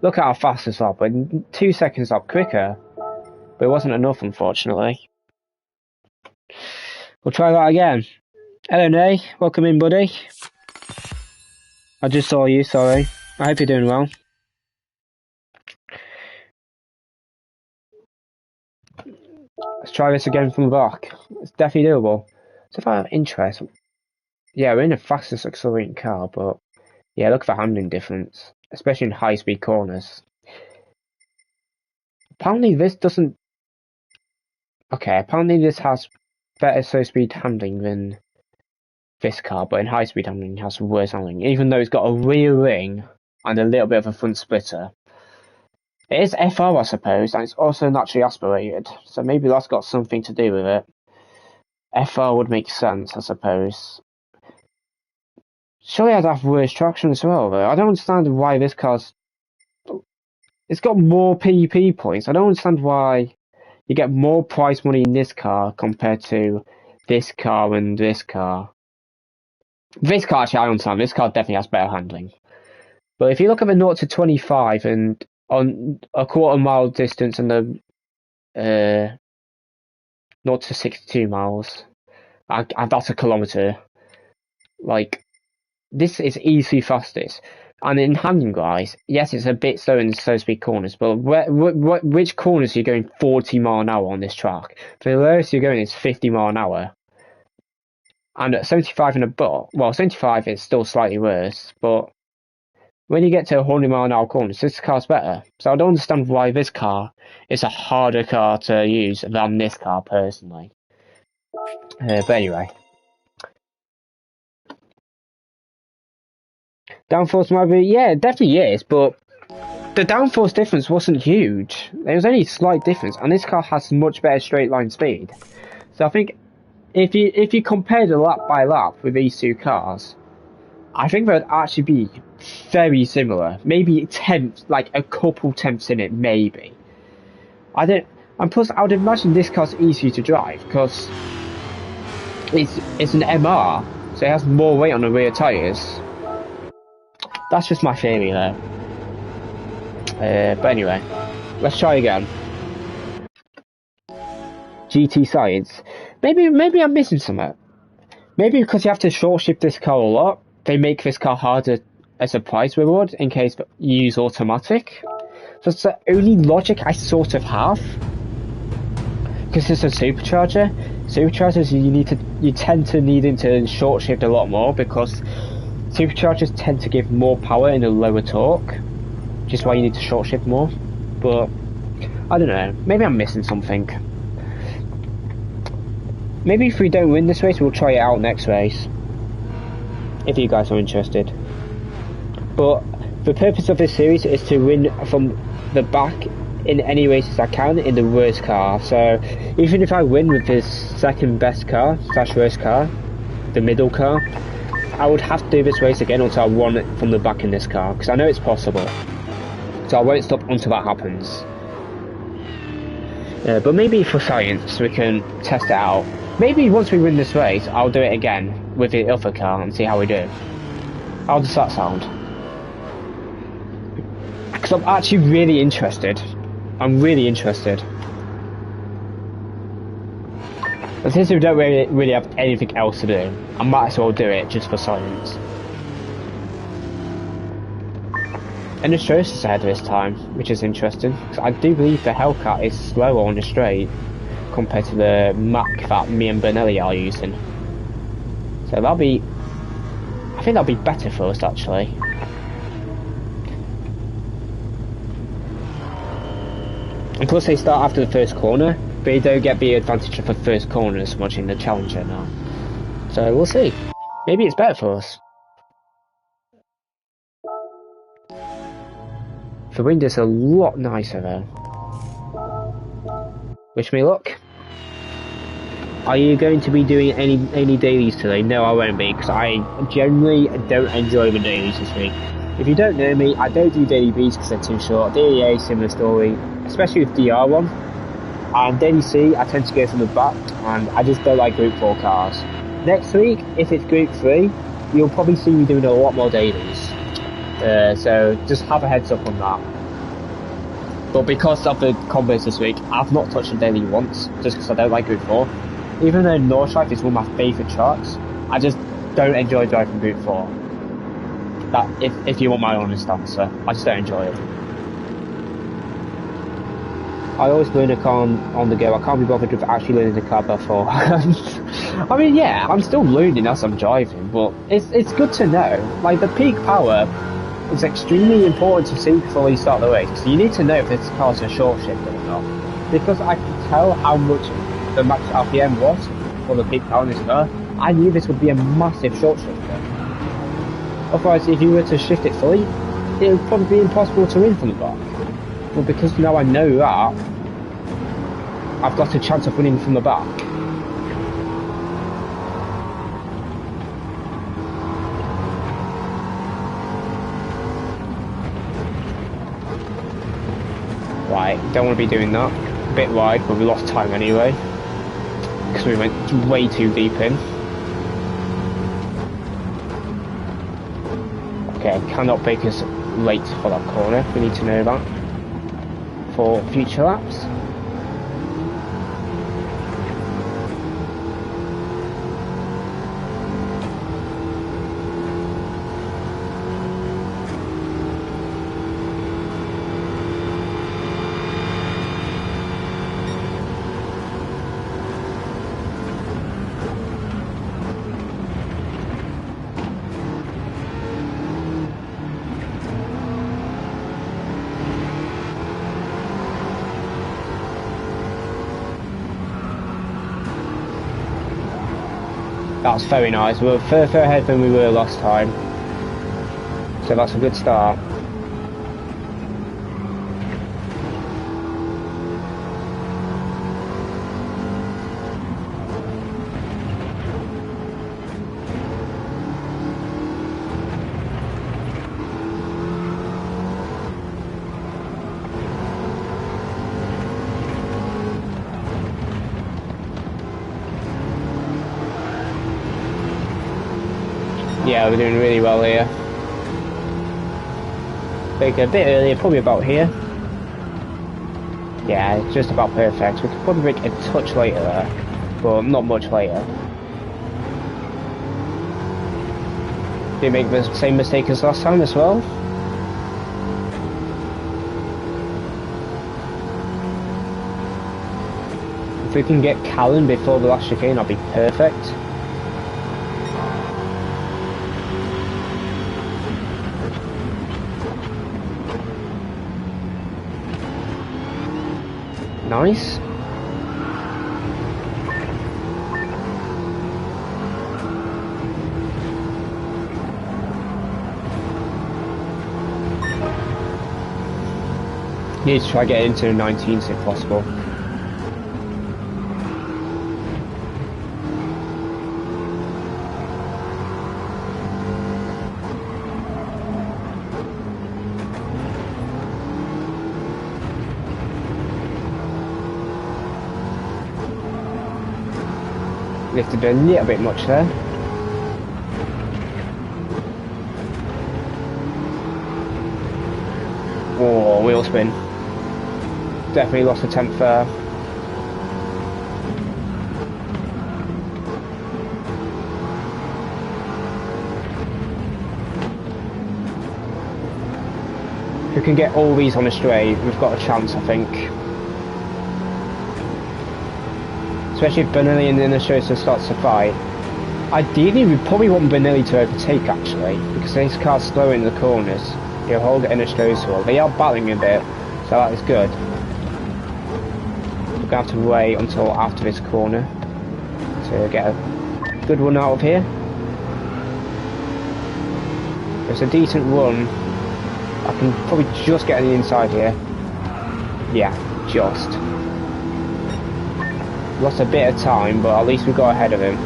Look at how fast this up, we're 2 seconds up quicker. But it wasn't enough, unfortunately. We'll try that again. Hello Nay, welcome in buddy. I just saw you, sorry. I hope you're doing well. Let's try this again from the back. It's definitely doable. So if I have interest... Yeah, we're in the fastest accelerating car, but... Yeah, look for handling difference. Especially in high-speed corners. Apparently this doesn't... Okay, apparently this has better slow-speed handling than... this car, but in high speed handling it has worse handling, even though it's got a rear ring and a little bit of a front splitter. It is FR, I suppose, and it's also naturally aspirated, so maybe that's got something to do with it. FR would make sense, I suppose. Surely I'd have worse traction as well, though. I don't understand why this car's... It's got more PP points. I don't understand why you get more prize money in this car compared to this car and this car. This car, actually, I understand. This car definitely has better handling. But if you look at the 0 to 25 and on a quarter-mile distance and the 0 to 62 miles, and that's a kilometre, like, this is easily fastest. And in handling-wise, yes, it's a bit slow in slow-speed corners, but which corners are you going 40 mile an hour on this track? The lowest you're going is 50 mile an hour. And at 75 and above, well, 75 is still slightly worse, but when you get to 100 mile an hour corners, this car's better. So I don't understand why this car is a harder car to use than this car, personally. But anyway. Downforce might be, yeah, it definitely is, but the downforce difference wasn't huge. There was only a slight difference, and this car has much better straight line speed. So I think if you compare the lap by lap with these two cars, I think they'd actually be very similar. Maybe tenths, like a couple tenths in it, maybe. And plus, I would imagine this car's easier to drive because it's an MR, so it has more weight on the rear tyres. That's just my theory though. But anyway, let's try again. GT Science. Maybe I'm missing something. Maybe because you have to short shift this car a lot, they make this car harder as a price reward in case you use automatic. That's the only logic I sort of have. Because it's a supercharger. Superchargers you tend to need to short shift a lot more because superchargers tend to give more power in a lower torque, which is why you need to short shift more. But I don't know. Maybe I'm missing something. Maybe if we don't win this race, we'll try it out next race. If you guys are interested. But the purpose of this series is to win from the back in any races I can in the worst car. So even if I win with this second best car / worst car, the middle car, I would have to do this race again until I won it from the back in this car, because I know it's possible. So I won't stop until that happens. But maybe for science we can test it out. Maybe once we win this race, I'll do it again with the other car and see how we do. How does that sound? Because I'm actually really interested. I'm really interested. And since we don't really have anything else to do, I might as well do it just for science. And the Strauss is ahead this time, which is interesting, because I do believe the Hellcat is slower on the straight compared to the Mack that me and Bernelli are using. So that'll be... I think that'll be better for us, actually. And plus they start after the first corner, but they don't get the advantage of the first corner as much in the Challenger now. So we'll see. Maybe it's better for us. The wind is a lot nicer though. Wish me luck. Are you going to be doing any dailies today? No, I won't be, because I generally don't enjoy the dailies this week. If you don't know me, I don't do daily Bs because they're too short. Daily A, similar story, especially with DR1. And daily C, I tend to go from the back, and I just don't like Group 4 cars. Next week, if it's Group 3, you'll probably see me doing a lot more dailies. So just have a heads up on that. But because of the combos this week, I've not touched a daily once, just because I don't like Group 4. Even though Nordschleife is one of my favourite tracks, I just don't enjoy driving Group 4. That, if you want my honest answer, I just don't enjoy it. I always learn a car on the go. I can't be bothered with actually learning the car beforehand. I mean, yeah, I'm still learning as I'm driving, but it's good to know. Like, the peak power is extremely important to see before you start the race. So you need to know if this car's a short shifter or not. Because I could tell how much the max RPM was for the peak power in this car, I knew this would be a massive short shifter. Otherwise, if you were to shift it fully, it would probably be impossible to win from the back. But because now I know that, I've got a chance of winning from the back. Right, don't want to be doing that. A bit wide, but we lost time anyway. Because we went way too deep in. Okay, cannot make us late for that corner. We need to know that for future laps. That's very nice. We're further ahead than we were last time. So that's a good start. Yeah, we're doing really well here. Break a bit earlier, probably about here. Yeah, it's just about perfect. We could probably break a touch later there, but not much later. Did we make the same mistake as last time as well? If we can get Callan before the last chicane, that'll be perfect. Nice. Need to try get into the 19s if possible. Lifted a little bit much there. Oh, wheel spin. Definitely lost a tenth there. If we can get all these on a straight, we've got a chance, I think. Especially if Benelli and Innostrada starts to fight. Ideally, we probably want Benelli to overtake, actually, because his car's slow in the corners. He'll hold Innostrada's wall. They are battling a bit, so that is good. We're going to have to wait until after this corner to get a good run out of here. It's a decent run. I can probably just get on the inside here. Yeah, just. Lost a bit of time, but at least we got ahead of him.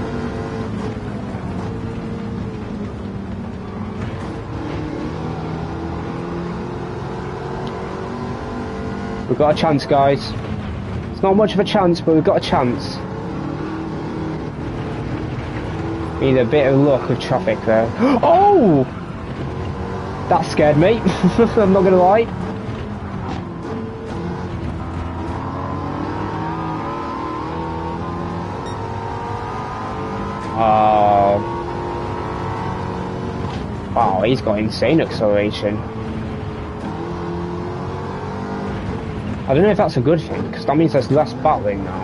We've got a chance, guys. It's not much of a chance, but we've got a chance. Need a bit of luck with traffic there. Oh! That scared me. I'm not gonna lie. Wow, he's got insane acceleration. I don't know if that's a good thing, because that means there's less battling now.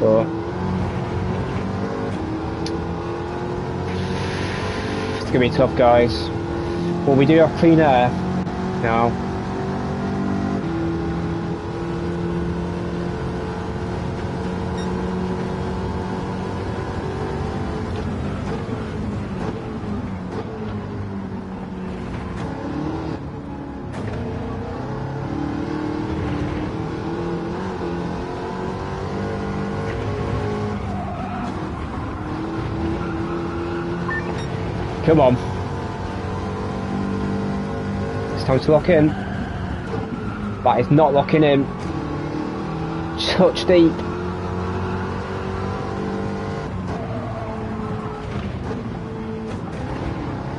But it's gonna be tough, guys. Well, we do have clean air now. Come on. It's time to lock in. That is not locking in. Touch deep.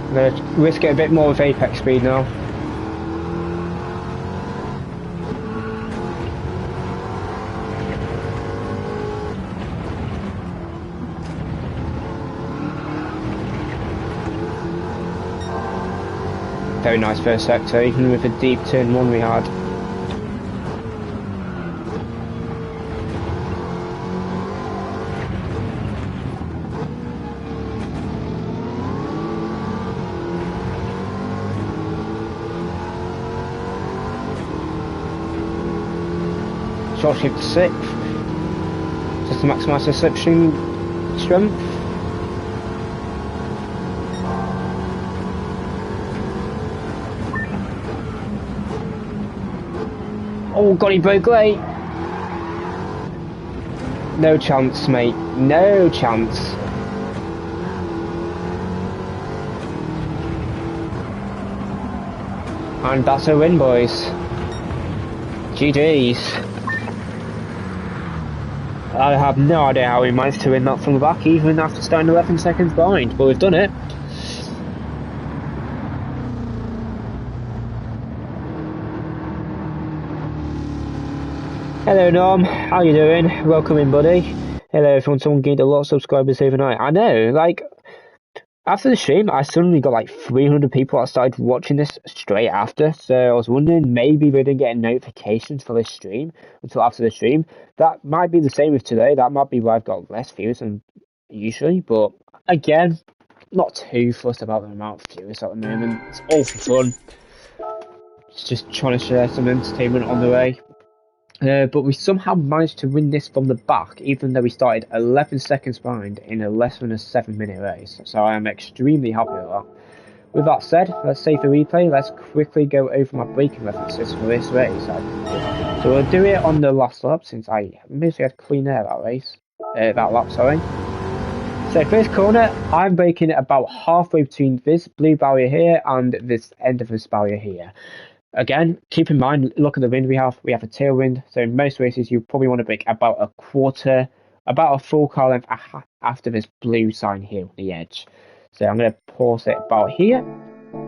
I'm going to risk it a bit more with apex speed now. Very nice first sector, even with the deep turn one we had. Short shift to 6th, just to maximise the slipstream strength. Oh god, he broke late. No chance, mate. No chance. And that's a win, boys. GG's. I have no idea how we managed to win that from the back, even after starting 11 seconds behind, but we've done it. Hello Norm, how you doing? Welcome in, buddy. Hello everyone, someone gained a lot of subscribers overnight. I know, like, after the stream, I suddenly got like 300 people that started watching this straight after, so I was wondering maybe we didn't get notifications for this stream until after the stream. That might be the same with today, that might be why I've got less views than usually, but again, not too fussed about the amount of viewers at the moment. It's all for fun. It's just trying to share some entertainment on the way. But we somehow managed to win this from the back, even though we started 11 seconds behind in a less than a 7-minute race. So I am extremely happy with that. With that said, let's save the replay. Let's quickly go over my braking references for this race. So we'll do it on the last lap, since I mostly had clean air that lap, sorry. So first corner, I'm braking it about halfway between this blue barrier here and this end of this barrier here. Again, keep in mind, look at the wind we have. We have a tailwind, so in most races you probably want to brake about a quarter about a full car length after this blue sign here on the edge. So I'm going to pause it about here.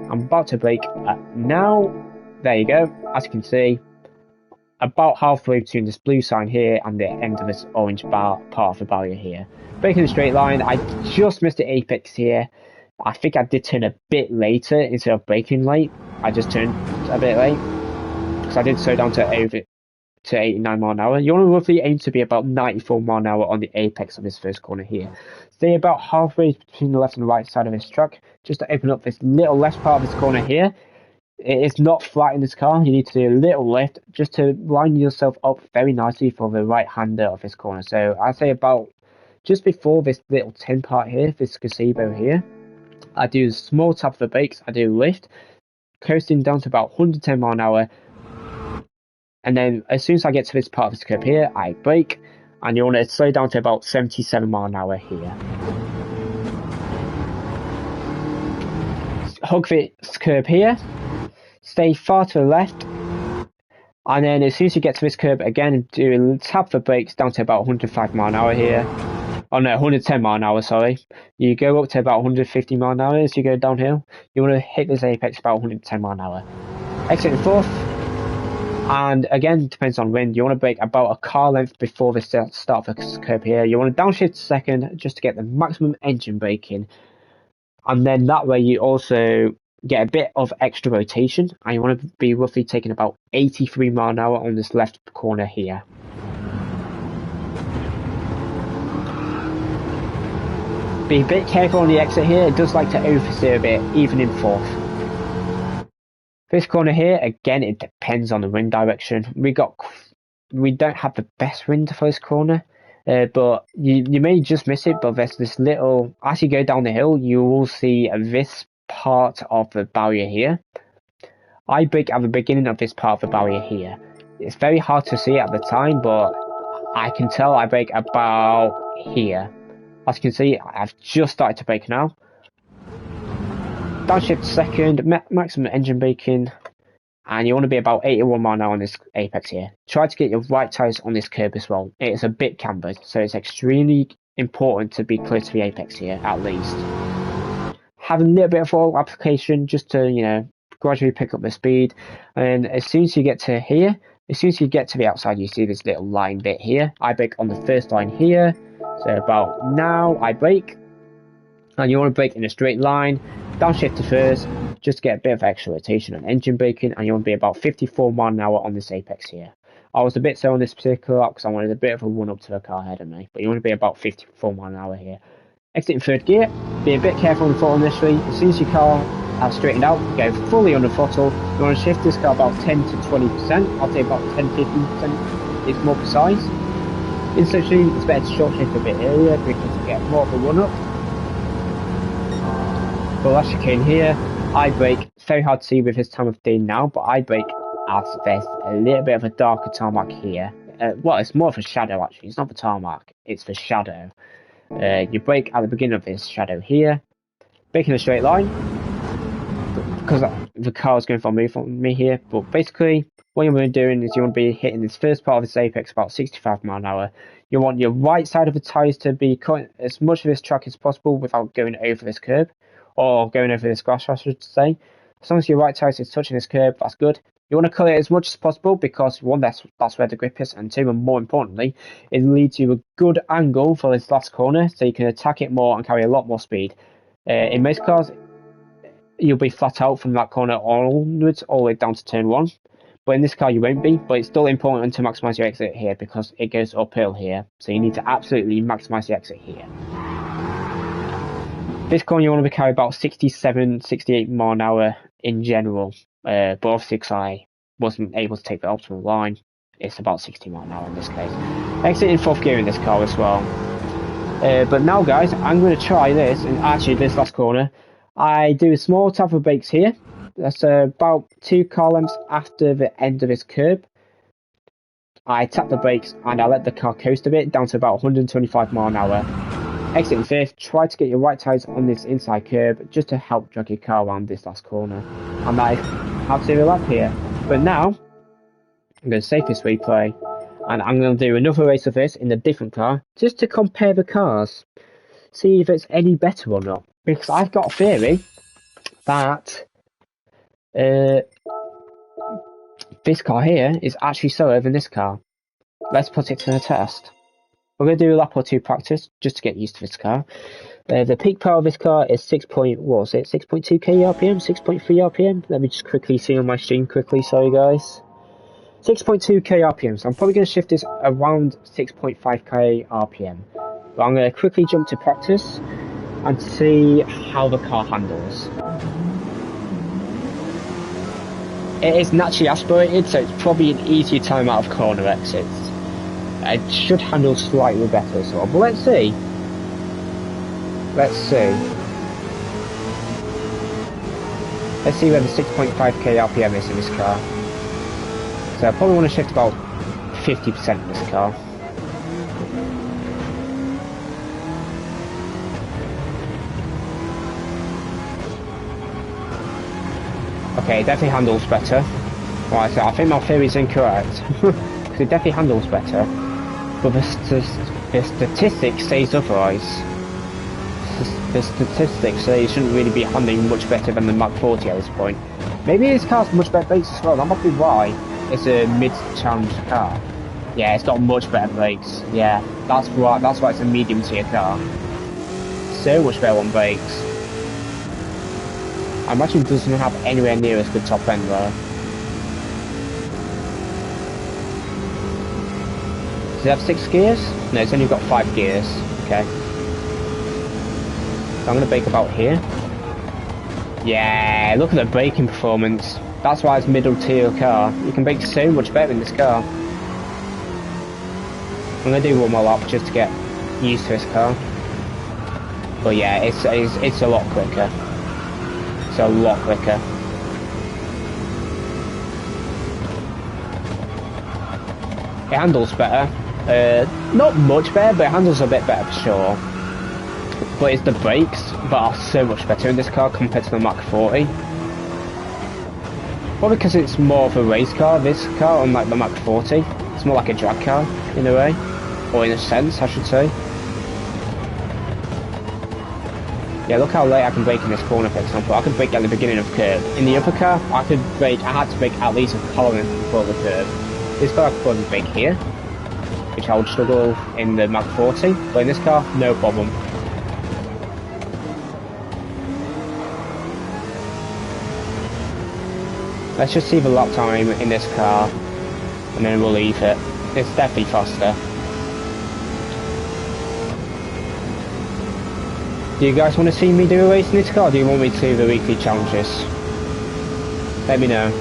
I'm about to brake now. There you go. As you can see, about halfway between this blue sign here and the end of this orange part of the barrier here. Braking in a straight line. I just missed the apex here. I think I did turn a bit later instead of braking late. I just turned a bit late because I did slow down to 89 mile an hour. You want to roughly aim to be about 94 mile an hour on the apex of this first corner here. Stay about halfway between the left and the right side of this track, just to open up this little left part of this corner here. It is not flat in this car. You need to do a little lift just to line yourself up very nicely for the right hander of this corner. So I'd say about just before this little tin part here, this gazebo here, I do a small tap of the brakes, I do lift, coasting down to about 110 mile an hour. And then as soon as I get to this part of this curb here, I brake, and you want to slow down to about 77 mile an hour here. Hug this curb here, stay far to the left, and then as soon as you get to this curb again, do a tap the brakes down to about 105 mile an hour here. Oh no, 110 mile an hour, sorry. You go up to about 150 mile an hour as you go downhill. You want to hit this apex about 110 mile an hour. Exit in fourth. And again, depends on wind. You want to brake about a car length before the start of the curb here. You want to downshift second just to get the maximum engine braking. And then that way you also get a bit of extra rotation. And you want to be roughly taking about 83 mile an hour on this left corner here. Be a bit careful on the exit here. It does like to oversteer a bit, even in fourth. This corner here, again, it depends on the wind direction. We don't have the best wind for this corner, but you may just miss it. But there's this little, as you go down the hill, you will see this part of the barrier here. I brake at the beginning of this part of the barrier here. It's very hard to see at the time, but I can tell I brake about here. As you can see, I've just started to brake now. Downshift second, maximum engine braking, and you want to be about 81 mile an hour on this apex here. Try to get your right tyres on this curb as well. It is a bit cambered, so it's extremely important to be close to the apex here, at least. Have a little bit of oil application just to, you know, gradually pick up the speed. And as soon as you get to here, as soon as you get to the outside, you see this little line bit here. I brake on the first line here, so about now I brake. And you want to brake in a straight line, downshift to first, just to get a bit of extra rotation and engine braking, and you want to be about 54 mile an hour on this apex here. I was a bit slow on this particular lap because I wanted a bit of a run up to the car ahead of me, but you want to be about 54 mile an hour here. Exit in third gear, be a bit careful on the throttle initially. As soon as your car has straightened out, go fully on the throttle. You want to shift this car about 10 to 20%, I'd say about 10-15% is more precise. In such it's better to short shift a bit earlier because you get more of a run up. But as you can here, I brake. It's very hard to see with this time of day now, but I brake as there's a little bit of a darker tarmac here. Well, it's more of a shadow actually. It's not the tarmac, it's the shadow. You brake at the beginning of this shadow here. Brake in a straight line because the car is going for a move on me here. But basically, what you want to be doing is you want to be hitting this first part of this apex about 65 mile an hour. You want your right side of the tyres to be cutting as much of this track as possible without going over this curb. Or going over this grass, I should say. As long as your right tyre is touching this curb, that's good. You want to cut it as much as possible because one, that's where the grip is, and two, and more importantly, it leads you a good angle for this last corner, so you can attack it more and carry a lot more speed. In most cars, you'll be flat out from that corner onwards, all the way down to turn one. But in this car, you won't be. But it's still important to maximise your exit here because it goes uphill here, so you need to absolutely maximise the exit here. This corner you want to be carrying about 67, 68 mile an hour in general, but obviously because I wasn't able to take the optimal line, it's about 60 mile an hour in this case. Exit in fourth gear in this car as well. But now guys, I'm going to try this, and actually this last corner, I do a small tap of brakes here. That's about 2 car lengths after the end of this curb. I tap the brakes and I let the car coast a bit down to about 125 mile an hour. Exit in fifth, try to get your right tyres on this inside curb just to help drag your car around this last corner. And that is how to do a lap here. But now, I'm going to save this replay And I'm going to do another race of this in a different car, just to compare the cars. See if it's any better or not. Because I've got a theory that this car here is actually slower than this car. Let's put it to the test. We're going to do a lap or two practice, just to get used to this car. The peak power of this car is 6.2k RPM, 6.3 RPM. Let me just quickly see on my stream quickly, sorry guys. 6.2k RPM, so I'm probably going to shift this around 6.5k RPM. But I'm going to quickly jump to practice and see how the car handles. It is naturally aspirated, so it's probably an easier time out of corner exits. It should handle slightly better, but let's see. Let's see where the 6.5k RPM is in this car. So I probably want to shift about 50% in this car. Okay, it definitely handles better. Right, so I think my theory is incorrect. Because it definitely handles better. But the statistics says otherwise. The statistics say it shouldn't really be handling much better than the Mach 40 at this point. Maybe this car's much better brakes as well, that must be why it's a mid-challenge car. Yeah, it's got much better brakes. Yeah, that's why it's a medium tier car. So much better on brakes. I imagine it doesn't have anywhere near as good top end though. Does it have 6 gears? No, it's only got 5 gears. Okay. So I'm going to brake about here. Yeah, look at the braking performance. That's why it's middle tier car. You can brake so much better in this car. I'm going to do one more lap just to get used to this car. But yeah, it's a lot quicker. It's a lot quicker. It handles better. Not much better, but it handles a bit better for sure. But it's the brakes that are so much better in this car compared to the Mach 40. Probably because it's more of a race car, this car, unlike the Mach 40. It's more like a drag car, in a way. Or in a sense, I should say. Yeah, look how late I can brake in this corner, for example. I could brake at the beginning of the curve. In the upper car, I had to brake at least a car length before the curve. This car I could probably brake here, which I would struggle in the Mach 40. But in this car, no problem. Let's just see the lap time in this car, and then we'll leave it. It's definitely faster. Do you guys want to see me do a race in this car, or do you want me to do the weekly challenges? Let me know.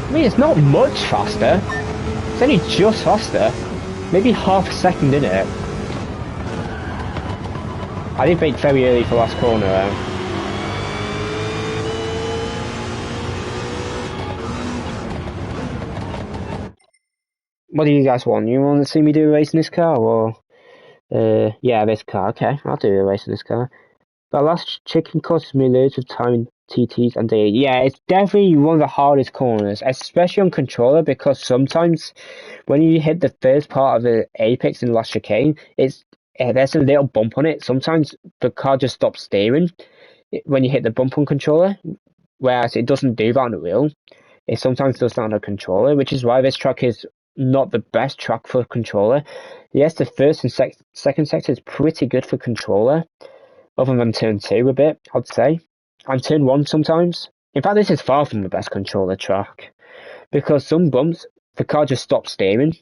I mean, it's not much faster. It's only just faster. Maybe half a second in it. I did brake very early for last corner though. What do you guys want? You want to see me do a race in this car, or yeah, this car? Okay, I'll do a race in this car. That last chicken cost me loads of time in TTs and daily. Yeah, it's definitely one of the hardest corners, especially on controller, because sometimes when you hit the first part of the apex in the last chicane, there's a little bump on it. Sometimes the car just stops steering when you hit the bump on controller, whereas it doesn't do that on the wheel. It sometimes does that on a controller, which is why this track is not the best track for a controller. Yes, the first and second sector is pretty good for controller, other than turn 2 a bit, I'd say. And turn 1 sometimes. In fact, this is far from the best controller track, because some bumps, the car just stops steering.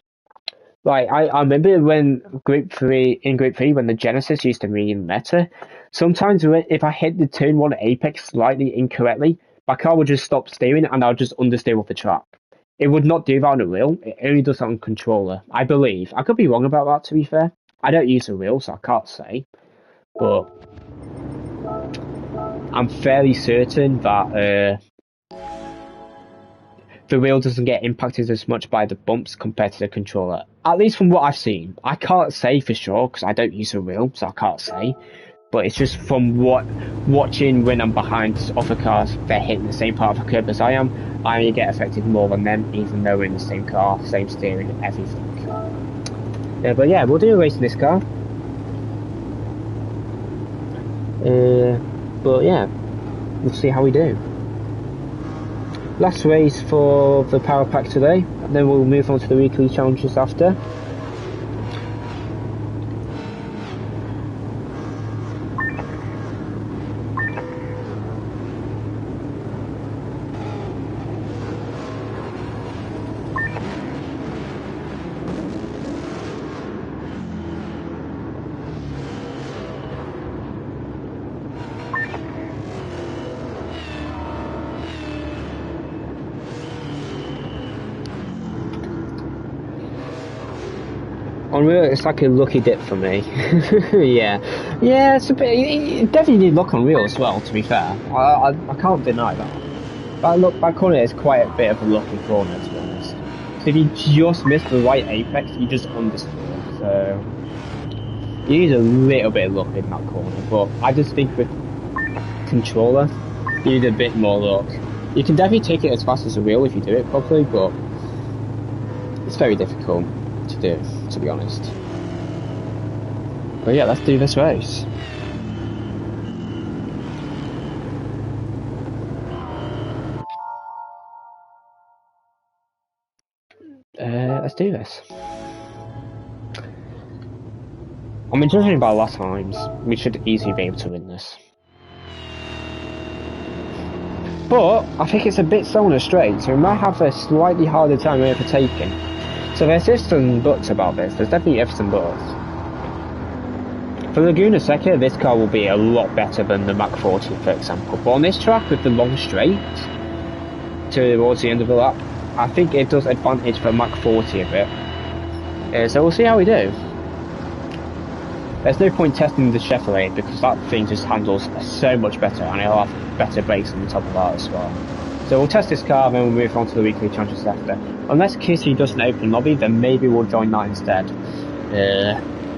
Like, I remember when Group 3, when the Genesis used to be meta, sometimes if I hit the turn 1 apex slightly incorrectly, my car would just stop steering and I'll just understeer off the track. It would not do that on a wheel, it only does that on controller, I believe. I could be wrong about that, to be fair. I don't use a wheel, so I can't say. But I'm fairly certain that the wheel doesn't get impacted as much by the bumps compared to the controller. At least from what I've seen. I can't say for sure because I don't use the wheel, so I can't say. But it's just from watching when I'm behind other cars, they're hitting the same part of the curb as I am. I get affected more than them, even though we're in the same car, same steering, everything. Yeah, but yeah, we'll do a race in this car. But yeah, we'll see how we do. Last race for the Powerpack today, and then we'll move on to the weekly challenges after. On real, it's like a lucky dip for me. yeah, it's a bit. It definitely need luck on real as well. To be fair, I can't deny that. But look, that corner is quite a bit of a lucky corner, to be honest. So if you just miss the right apex, you just understeer. So you need a little bit of luck in that corner. But I just think with controller, you need a bit more luck. You can definitely take it as fast as a wheel if you do it properly, but it's very difficult to do, to be honest. But yeah, let's do this race. Let's do this. I mean, judging by last times, we should easily be able to win this. But I think it's a bit slow on the straight, so we might have a slightly harder time overtaking. So there's ifs and buts about this. There's definitely ifs and buts. For Laguna Seca, this car will be a lot better than the Mach 40, for example. But on this track with the long straight towards the end of the lap, I think it does advantage for Mach 40 a bit. So we'll see how we do. There's no point testing the Chevrolet because that thing just handles so much better, and it'll have better brakes on the top of that as well. So we'll test this car, then we'll move on to the weekly challenges after. Unless Kitty doesn't open lobby, then maybe we'll join that instead.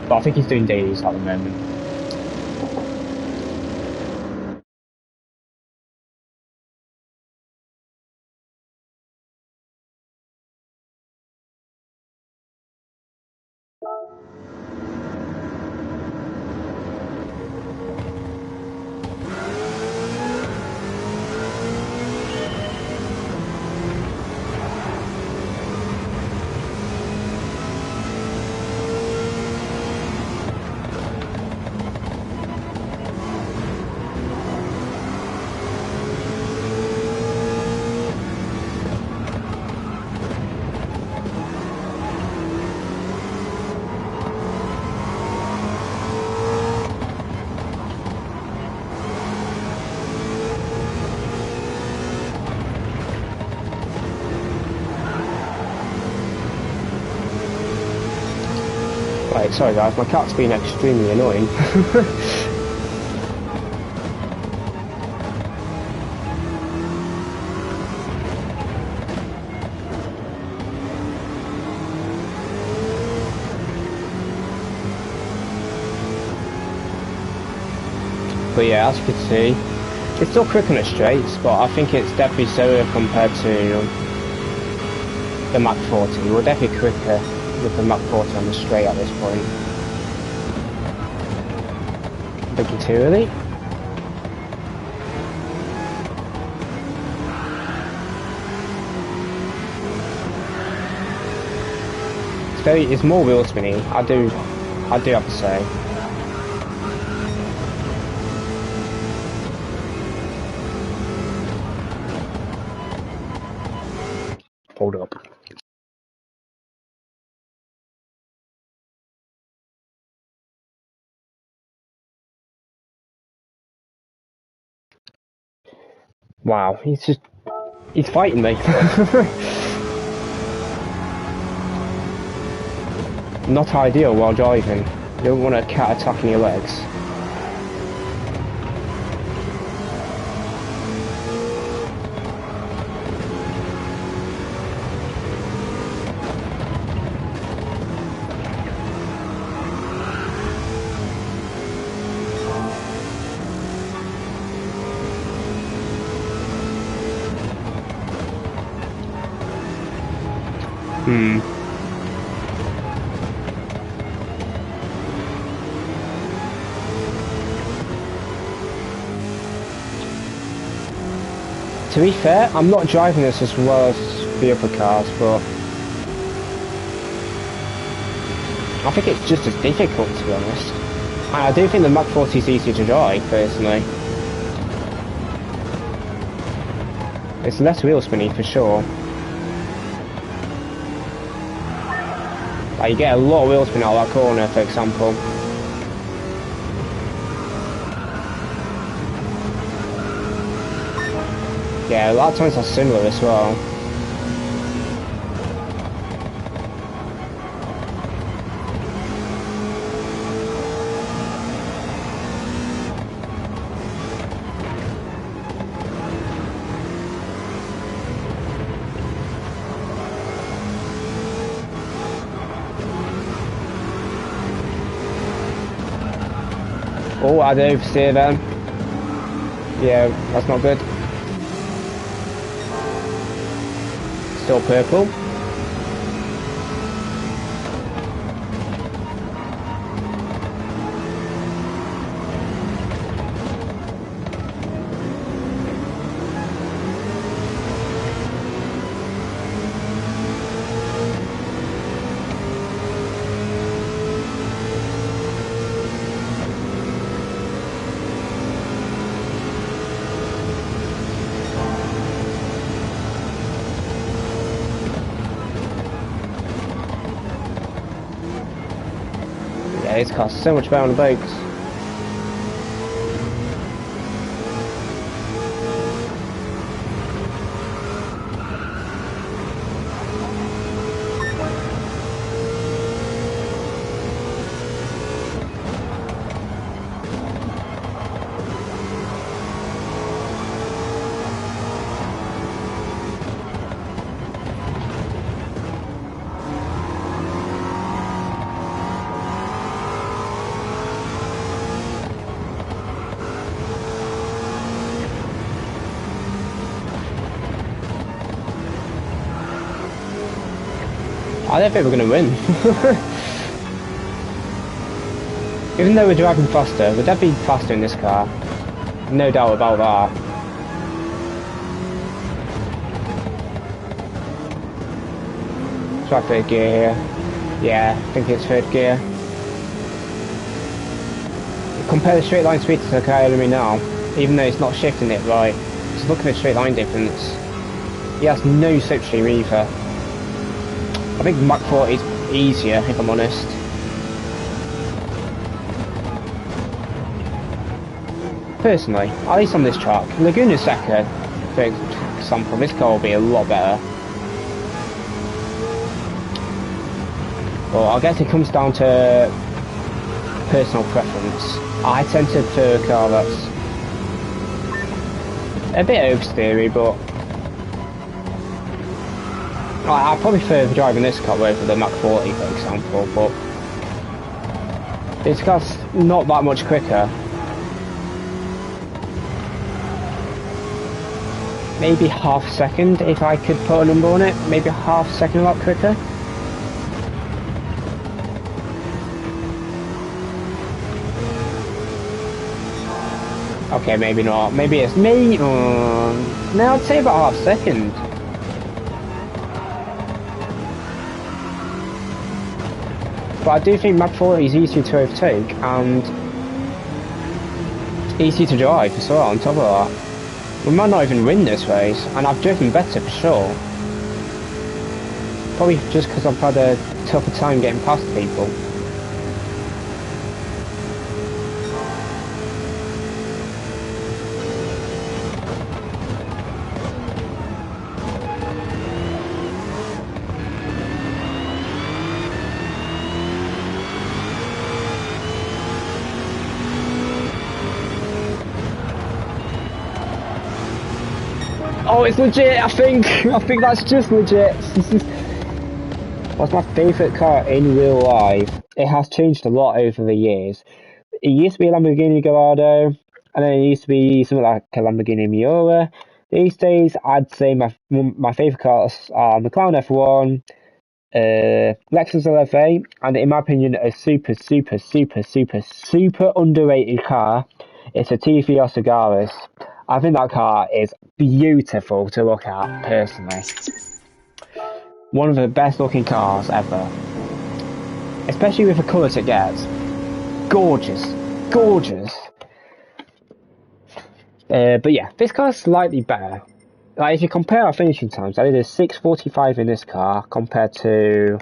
But I think he's doing dailies at the moment. Right, sorry guys, my cat's been extremely annoying. But yeah, as you can see, it's still quick on the straights, but I think it's definitely slower compared to the Mach 40. We're definitely quicker with the Mach 40 on the straight at this point. Thinking too early. It's more wheel spinning. I do have to say. Hold up. Wow, he's fighting me. Not ideal while driving. You don't want a cat attacking your legs. To be fair, I'm not driving this as well as the other cars, but I think it's just as difficult, to be honest. And I do think the Mach 40 is easier to drive, personally. It's less wheel spinny for sure. Like, you get a lot of wheel spin out of that corner, for example. Yeah, a lot of times are similar as well. Oh, I did oversteer then. Yeah, that's not good. Still purple. Yeah, this car's so much better on the brakes. I don't think we're going to win. Even though we're driving faster, we're definitely faster in this car. No doubt about that. Try third gear here. Yeah, I think it's third gear. Compare the straight line speed to the car ahead of me now, even though it's not shifting it right. Just look at the straight line difference. He has no slipstream either. I think Mach 40 is easier, if I'm honest. Personally, at least on this track. Laguna Seca, for example, this car will be a lot better. Well, I guess it comes down to personal preference. I tend to prefer a car that's a bit oversteery, but I probably prefer driving this car over the Mach 40, for example, but this car's not that much quicker. Maybe half a second, if I could put a number on it, maybe half a second a lot quicker. Okay, maybe not. Maybe it's me. No, I'd say about half a second. But I do think Mach 40 is easier to overtake and easy to drive as well on top of that. We might not even win this race, and I've driven better for sure. Probably just because I've had a tougher time getting past people. Oh, it's legit, I think that's just legit. What's my favourite car in real life? It has changed a lot over the years. It used to be a Lamborghini Gallardo, and then it used to be something like a Lamborghini Miura. These days, I'd say my favourite cars are McLaren F1, Lexus LFA, and in my opinion, a super underrated car. It's a TVR Cigaris. I think that car is beautiful to look at, personally. One of the best looking cars ever. Especially with the colours it gets. Gorgeous. Gorgeous. But yeah, this car's slightly better. Like, if you compare our finishing times, I did a 6:45 in this car compared to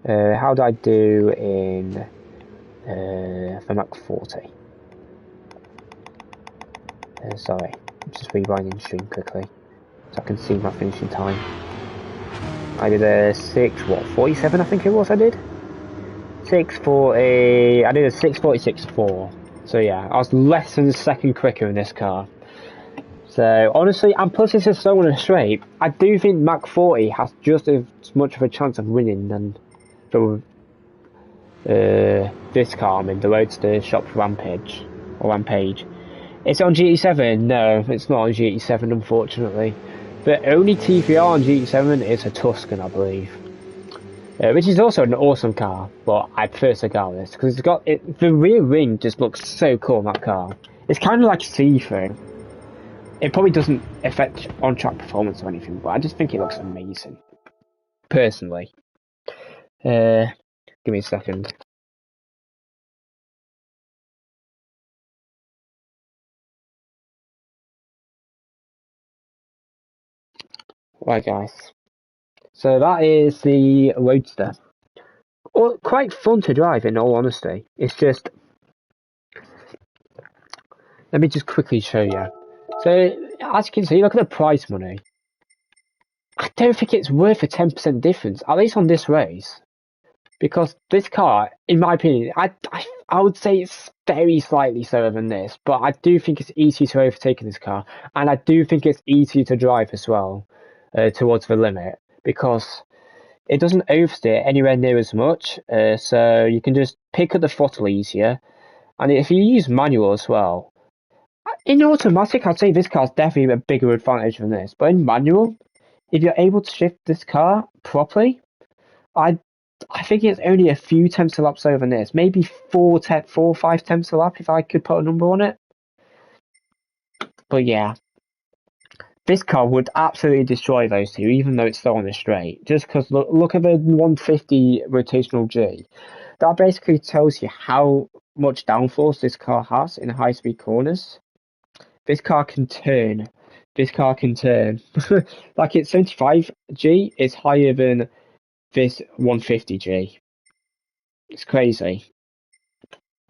how did I do in the Mach 40? Sorry, I'm just rewinding stream quickly so I can see my finishing time. I did a 47 I think it was I did? 6:40, I did a 6:46.4. So yeah, I was less than a second quicker in this car. So honestly, and plus it's a slow on a straight, I do think Mach 40 has just as much of a chance of winning than this car, the Roadster Shop Rampage. It's on GT7? No, it's not on GT7 unfortunately. The only TVR on GT7 is a Tuscan, I believe. Which is also an awesome car, but I prefer Cigaris because it's got the rear wing just looks so cool on that car. It's kind of like see-through. It probably doesn't affect on-track performance or anything, but I just think it looks amazing. Personally. Give me a second. Right, guys. So that is the Roadster. Well, quite fun to drive, in all honesty. It's just... Let me just quickly show you. So, as you can see, look at the price money. I don't think it's worth a 10% difference, at least on this race. Because this car, in my opinion, I would say it's very slightly slower than this, but I do think it's easy to overtake in this car, and I do think it's easy to drive as well, towards the limit, because it doesn't oversteer anywhere near as much, so you can just pick up the throttle easier, and if you use manual as well, in automatic I'd say this car's definitely a bigger advantage than this, but in manual, if you're able to shift this car properly, I think it's only a few tenths of laps over than this. Maybe 4 or 5 tenths a lap if I could put a number on it. But yeah, this car would absolutely destroy those two, even though it's still on the straight. Just because look at the 150 rotational G. That basically tells you how much downforce this car has in high-speed corners. This car can turn. This car can turn. Like its 75G is higher than this 150G. It's crazy.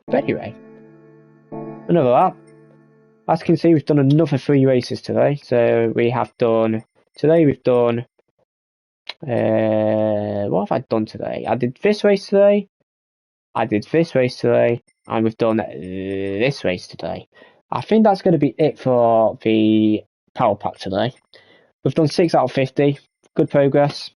But anyway, another lap. As you can see, we've done another 3 races today. So we have done, today we've done, what have I done today? I did this race today, I did this race today, and we've done this race today. I think that's going to be it for the Powerpack today. We've done 6 out of 50, good progress.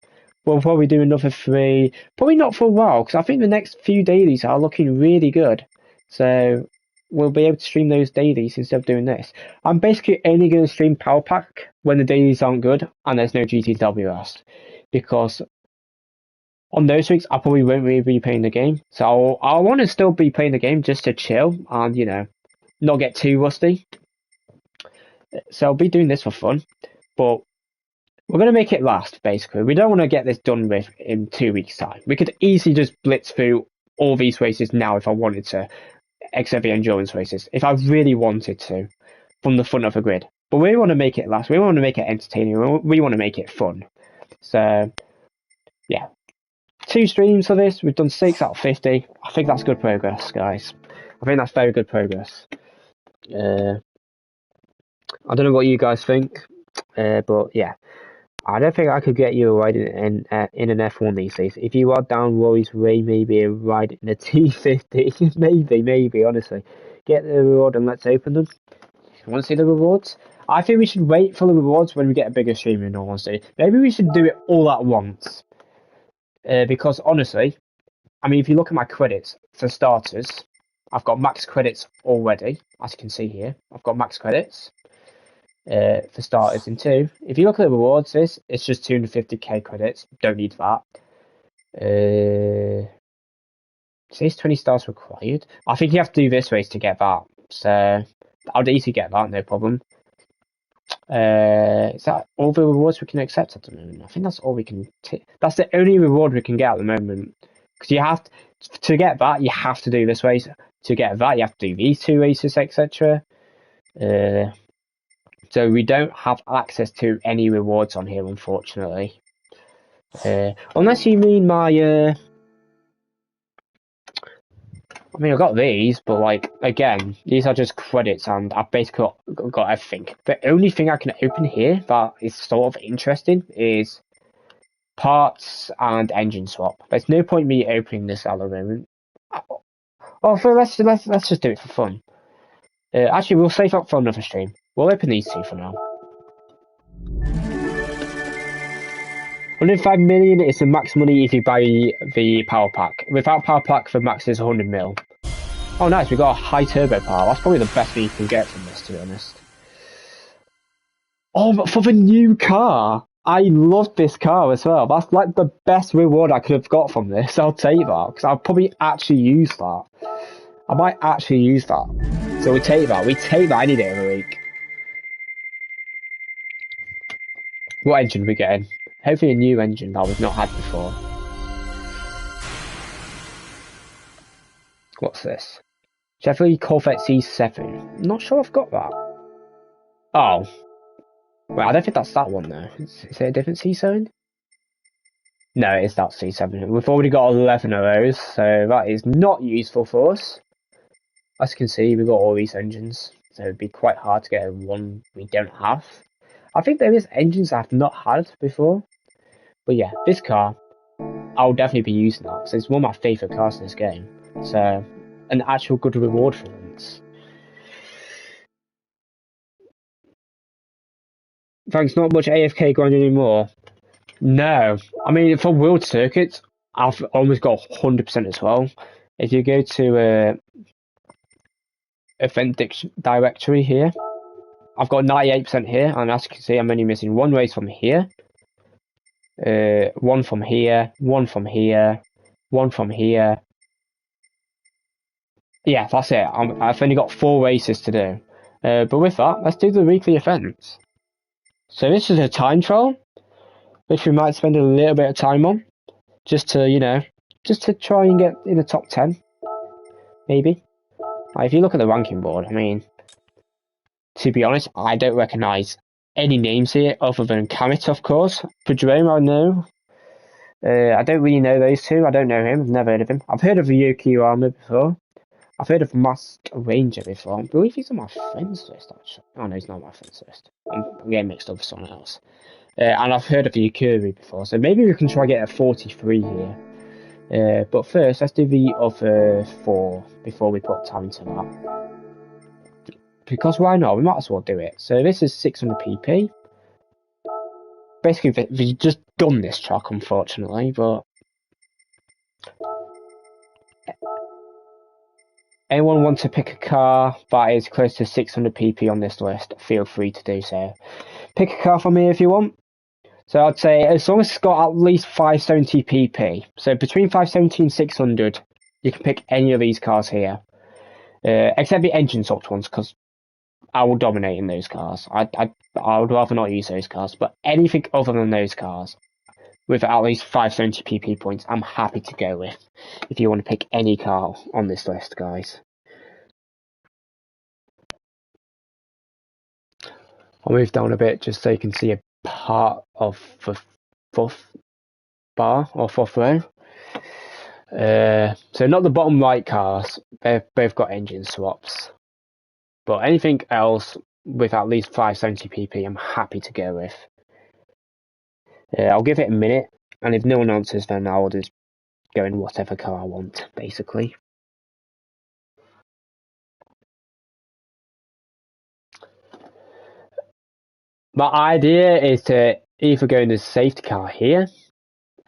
We'll probably do another 3, probably not for a while, because I think the next few dailies are looking really good. So we'll be able to stream those dailies instead of doing this. I'm basically only going to stream Powerpack when the dailies aren't good and there's no GTWS, because on those weeks I probably won't really be playing the game. So I want to still be playing the game just to chill and, you know, not get too rusty. So I'll be doing this for fun, but we're going to make it last, basically. We don't want to get this done with in 2 weeks' time. We could easily just blitz through all these races now if I wanted to, except the endurance races, if I really wanted to, from the front of the grid. But we want to make it last. We want to make it entertaining. We want to make it fun. So, yeah. 2 streams for this. We've done 6 out of 50. I think that's good progress, guys. I think that's very good progress. I don't know what you guys think, but yeah. I don't think I could get you a ride in an F1 these days. If you are down Rory's way, maybe a ride in a T50. maybe, honestly. Get the reward and let's open them. You want to see the rewards? I think we should wait for the rewards when we get a bigger stream, in all honesty. Maybe we should do it all at once. Because honestly, I mean, if you look at my credits, for starters, I've got max credits already, as you can see here. I've got max credits. For starters, and 2, if you look at the rewards, it's just 250k credits. Don't need that. It says 20 stars required. I think you have to do this race to get that. So I'll easily get that, no problem. Is that all the rewards we can accept at the moment? I think that's all we can. That's the only reward we can get at the moment. Because you have to get that, you have to do this race. To get that, you have to do these 2 races, etc. So we don't have access to any rewards on here, unfortunately. Unless you mean my. I mean, I got these, but like again, these are just credits, and I've basically got everything. The only thing I can open here that is sort of interesting is parts and engine swap. There's no point me opening this at the moment. Oh, let's just do it for fun. Actually, we'll save up for another stream. We'll open these 2 for now. 105 million is the max money if you buy the power pack. Without power pack, the max is 100 mil. Oh, nice, we got a high turbo power. That's probably the best thing you can get from this, to be honest. Oh, but for the new car! I love this car as well. That's like the best reward I could have got from this. I'll take that, because I'll probably actually use that. I might actually use that. So we take that. We take that any day of the week. What engine are we getting? Hopefully a new engine that we've not had before. What's this? Chevrolet Corvette C7. Not sure I've got that. Oh. Well, I don't think that's that one though. Is it a different C7? No, it is that C7. We've already got 11 of those, so that is not useful for us. As you can see, we've got all these engines, so it'd be quite hard to get one we don't have. I think there is engines I've not had before. But yeah, this car, I'll definitely be using that, because it's one of my favourite cars in this game. So, an actual good reward for once. Thanks, not much AFK grind anymore. No, I mean, for world circuits, I've almost got 100% as well. If you go to event directory here, I've got 98% here, and as you can see, I'm only missing 1 race from here, 1 from here, 1 from here, 1 from here. Yeah, that's it. I've only got 4 races to do. But with that, let's do the weekly events. So this is a time trial, which we might spend a little bit of time on, just to, just to try and get in the top 10, maybe. If you look at the ranking board, I mean, to be honest, I don't recognise any names here other than Kamit, of course. For Jerome, I know. I don't really know those 2. I don't know him. I've never heard of him. I've heard of Yokoyama before. I've heard of Masked Ranger before. I believe he's on my friends list, actually. Oh, no, he's not on my friends list. I'm getting mixed up with someone else. And I've heard of Yukuri before, so maybe we can try get a 43 here. But first, let's do the other 4 before we put time into that. Because why not? We might as well do it. So this is 600 pp. Basically, we've just done this track, unfortunately, but... Anyone want to pick a car that is close to 600 pp on this list, feel free to do so. Pick a car for me if you want. So I'd say as long as it's got at least 570 pp. So between 570 and 600, you can pick any of these cars here. Except the engine swapped ones, because I will dominate in those cars. I would rather not use those cars. But anything other than those cars, with at least 570 pp points, I'm happy to go with. If you want to pick any car on this list, guys. I'll move down a bit just so you can see a part of the 4th bar or 4th row. So not the bottom right cars, they've both got engine swaps. But anything else with at least 570 pp, I'm happy to go with. I'll give it a minute, and if no one answers, then I'll just go in whatever car I want, basically. My idea is to either go in the safety car here,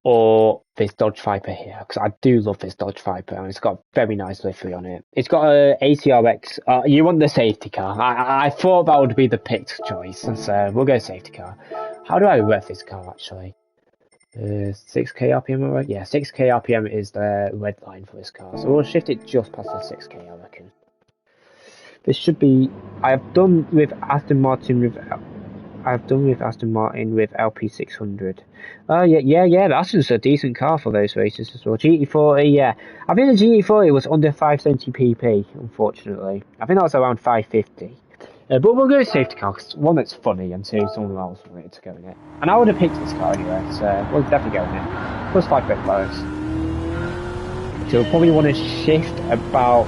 or this Dodge Viper here, because I do love this Dodge Viper, and it's got a very nice livery on it. It's got a ATRX. You want the safety car. I thought that would be the picked choice, so we'll go safety car. How do I rev this car, actually? 6k RPM, right? Yeah, 6k RPM is the red line for this car, so we'll shift it just past the 6k, I reckon. This should be. I've done with Aston Martin with LP600. Oh yeah. That's just a decent car for those races as well. GT40, yeah. I think the GT40 was under 570 pp. Unfortunately, I think that was around 550. But we'll go with safety car because one, it's funny, and two, someone else wanted to go in it. And I would have picked this car anyway, so we'll definitely go in it. Plus 5 bit bonus. So we'll probably want to shift about.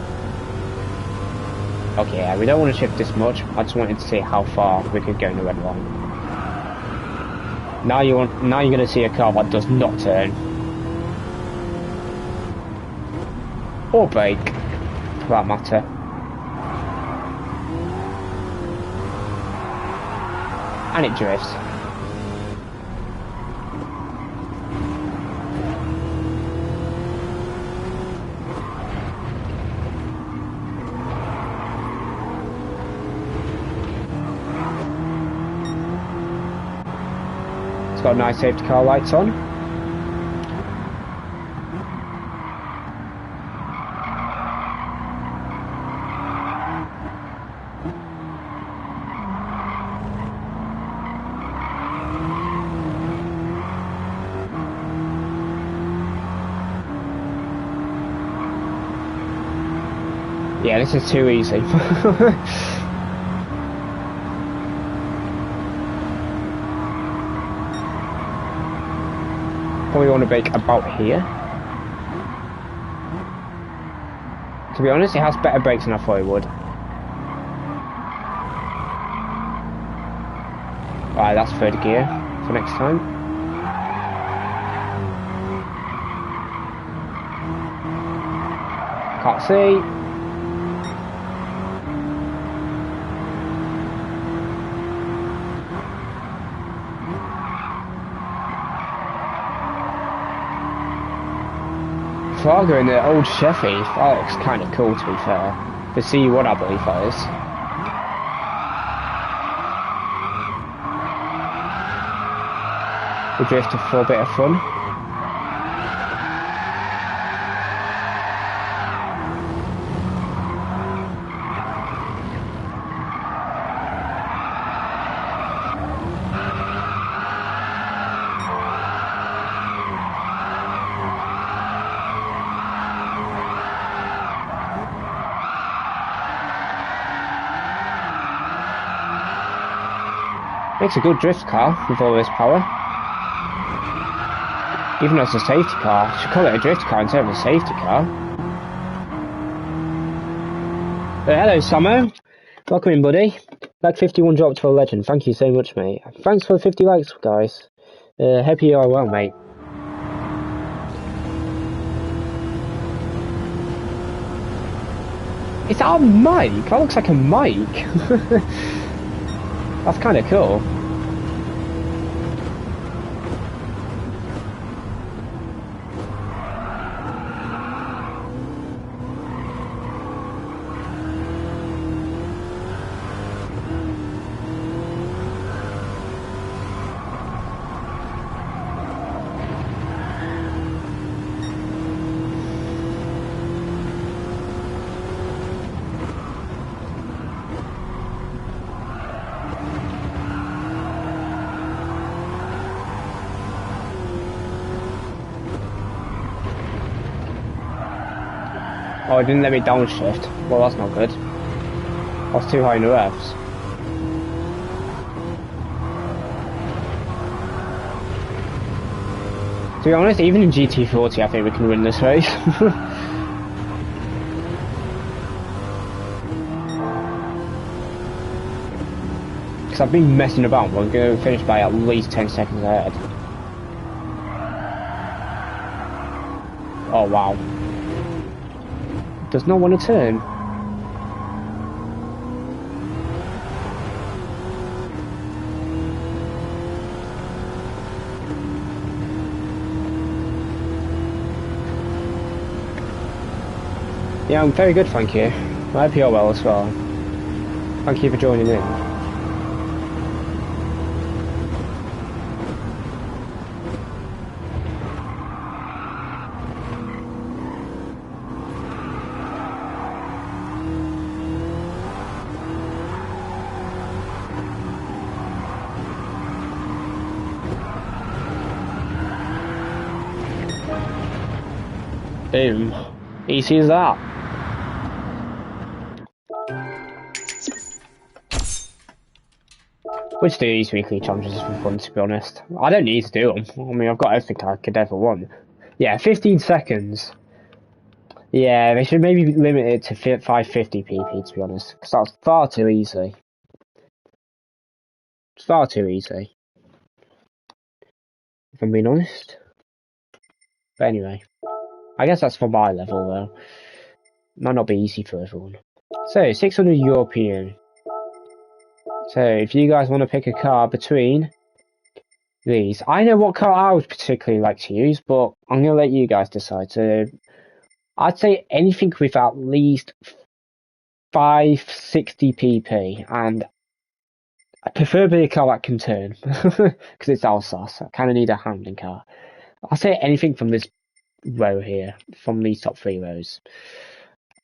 Okay, yeah, we don't want to shift this much. I just wanted to see how far we could go in the red line. Now you're going to see a car that does not turn or brake, for that matter. And it drifts. It's got nice safety car lights on. Yeah, this is too easy. Probably want to brake about here. To be honest, it has better brakes than I thought it would. Right, that's third gear for next time. Can't see. Fargo in the old Chevy, that looks kind of cool to be fair. The C1 I believe that is. We drifted for a bit of fun. Makes a good drift car with all this power. Even though it's a safety car, I should call it a drift car instead of a safety car. But hello Samo, welcome in buddy. Like 51 dropped for a legend, thank you so much mate. Thanks for 50 likes guys. Hope you are well mate. Is that a mic? That looks like a mic. That's kind of cool. Oh, it didn't let me downshift. Well, that's not good. I was too high in the revs. To be honest, even in GT40 I think we can win this race. Because I've been messing about, we're going to finish by at least 10 seconds ahead. Oh wow. Does not want to turn. Yeah, I'm very good, thank you. I hope you're well as well. Thank you for joining in. Boom. Easy as that. Which do these weekly challenges for fun, to be honest. I don't need to do them. I mean, I've got everything I could ever want. Yeah, 15 seconds. Yeah, they should maybe limit it to 550 pp, to be honest. Because that's far too easy. It's far too easy. If I'm being honest. But anyway. I guess that's for my level, though. Might not be easy for everyone. So, 600 European. So, if you guys want to pick a car between these. I know what car I would particularly like to use, but I'm going to let you guys decide. So, I'd say anything with at least 560 pp, and preferably a car that can turn, because it's Alsace. I kind of need a handling car. I'll say anything from this row here, from these top 3 rows.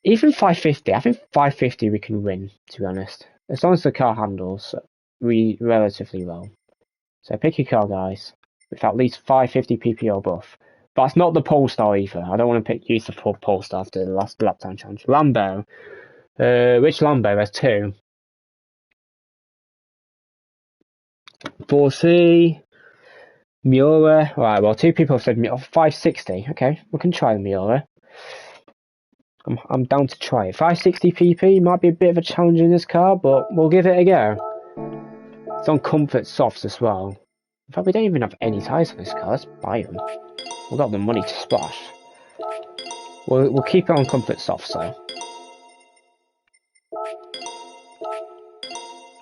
Even 550, I think 550 we can win, to be honest. As long as the car handles relatively well. So pick your car, guys, with at least 550 pp or above. But it's not the Polestar either. I don't want to use the Polestar after the last lap time challenge. Lambo. Which Lambo? There's 2. Porsche. Miura. Right, well, 2 people have said 560. Okay, we can try the Miura. I'm down to try it. 560 pp might be a bit of a challenge in this car, but we'll give it a go. It's on comfort softs as well. In fact, we don't even have any tyres on this car. Let's buy them. We've got the money to splash. We'll keep it on comfort softs though.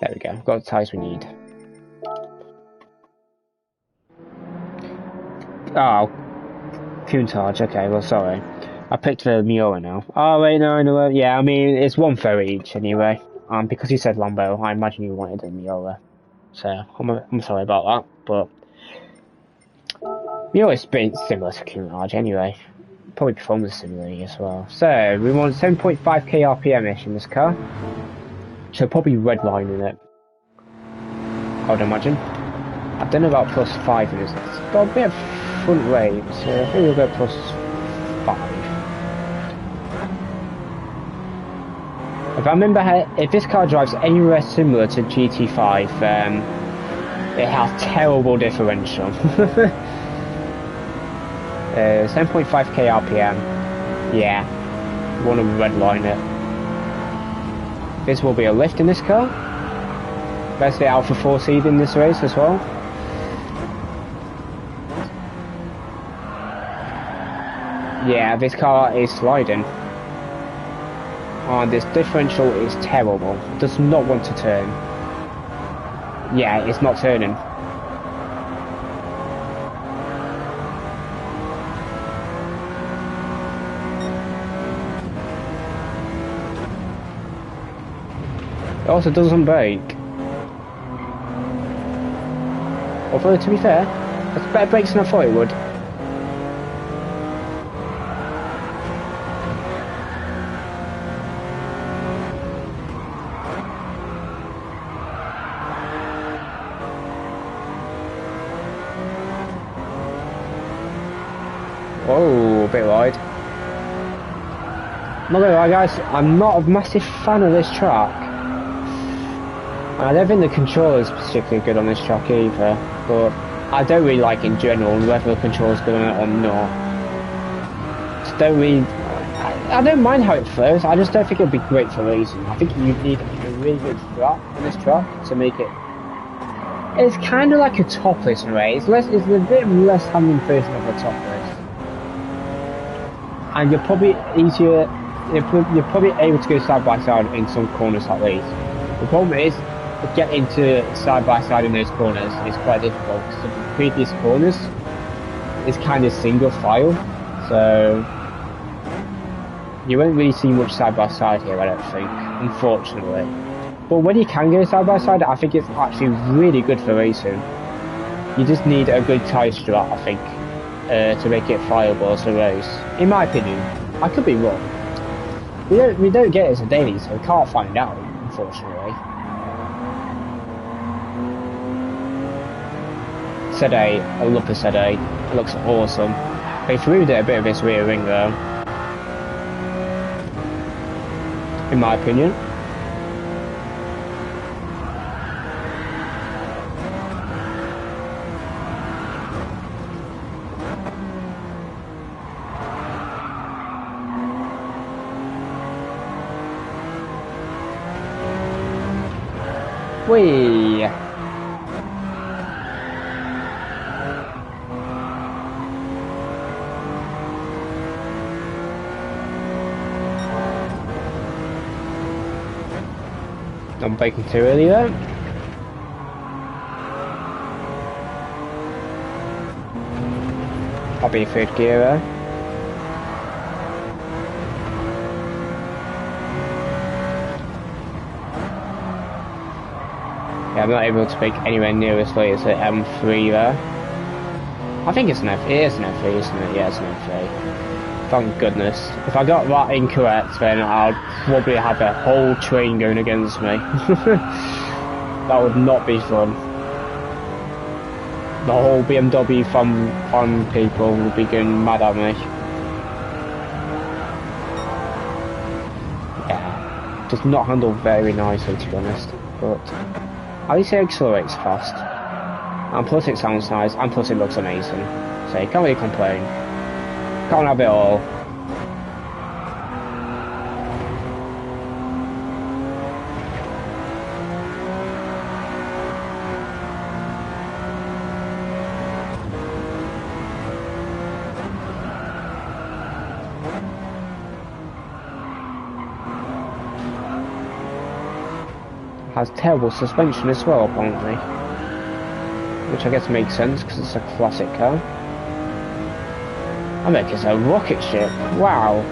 There we go. We've got the tyres we need. Oh, Countach. Okay, well, sorry. I picked the Miura now. Oh, wait, no. Yeah, I mean, it's 1 for each anyway. Because you said Lambo, I imagine you wanted a Miura. So, I'm sorry about that, but Miura is similar to Countach anyway. Probably performs similarly as well. So, we want 7.5k RPM-ish in this car. So, probably redlining it, I would imagine. I've done about +5 in this. It's got a bit of front weight, so I think we'll go +5. If I remember, if this car drives anywhere similar to GT5, it has terrible differential. 7.5k RPM. Yeah, want to redline it. This will be a lift in this car. Best Alpha 4 seed in this race as well. Yeah, this car is sliding. And this differential is terrible. It does not want to turn. Yeah, it's not turning. It also doesn't brake. Although, to be fair, it's better brakes than I thought it would. Oh, a bit wide. Not gonna lie, guys, I'm not a massive fan of this track. I don't think the controller's particularly good on this track either, but I don't really like in general whether the controller's good on it or not. Just don't really. I don't mind how it flows, I just don't think it'll be great for racing. I think you need a really good strap on this track to make it. It's kind of like a topless race. It's a bit less handling version of a topless. And you're probably you're probably able to go side by side in some corners at least. The problem is, get into side by side in those corners is quite difficult because the previous corners is kind of single file, so you won't really see much side by side here, I don't think, unfortunately. But when you can go side by side, I think it's actually really good for racing. You just need a good tyre strap, I think, to make it viable as a race. In my opinion, I could be wrong. We don't get it as a daily, so we can't find out, unfortunately. Sedate, I love the Sedate. It looks awesome. They threw it a bit of this rear ring though. in my opinion. Whee! I'm braking too early there. I'll be third gear there. Yeah, I'm not able to brake anywhere near as late as the M3 there. I think it's an F. It is an F3, isn't it? Yeah, it's an F3. Thank goodness. If I got that incorrect, then I'd probably have a whole train going against me. That would not be fun. The whole BMW fan people would be going mad at me. Yeah, does not handle very nicely, to be honest. But at least it accelerates fast. And plus it sounds nice, and plus it looks amazing. So you can't really complain. Can't have it all. Has terrible suspension as well, apparently. Which I guess makes sense, because it's a classic car. I mean, it's a rocket ship. Wow.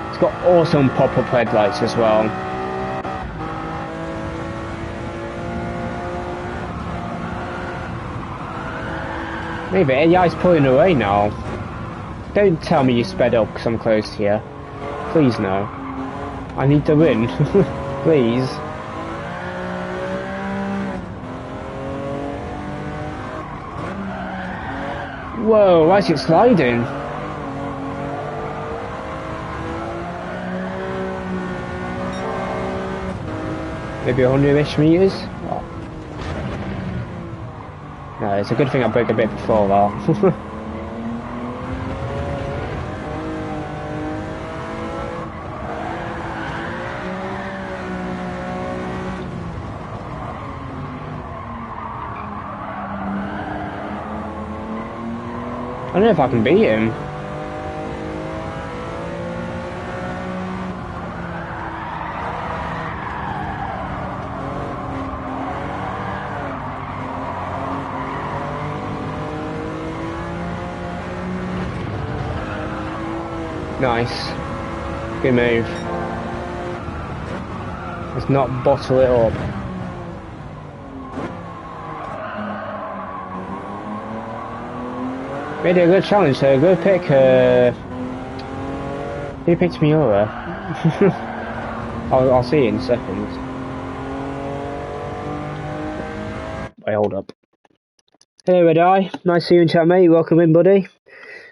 It's got awesome pop-up headlights as well. Maybe AI's pulling away now. Don't tell me you sped up because I'm close here. Please no. I need to win. Please. Whoa, why is it sliding? Maybe 100-ish meters? Oh. No, it's a good thing I broke a bit before that. I don't know if I can beat him. Nice. Good move. Let's not bottle it up. Made it a good challenge, so go pick who picked Miura? I'll see you in a second. Wait, hold up. Hey Red Eye, nice to see you in chat, mate. Welcome in, buddy.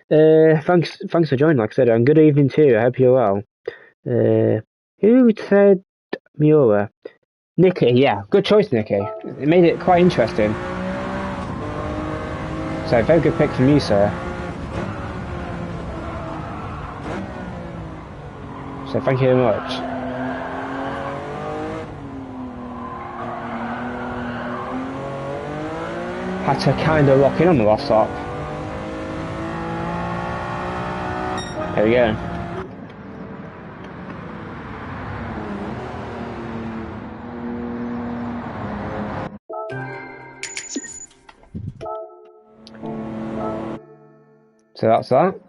Thanks for joining, like I said, and good evening too. I hope you're well. Who said Miura? Nikki, yeah, good choice, Nikki. It made it quite interesting. So, very good pick from you, sir. So, thank you very much. Had to kind of lock in on the last stop. There we go. So that's that.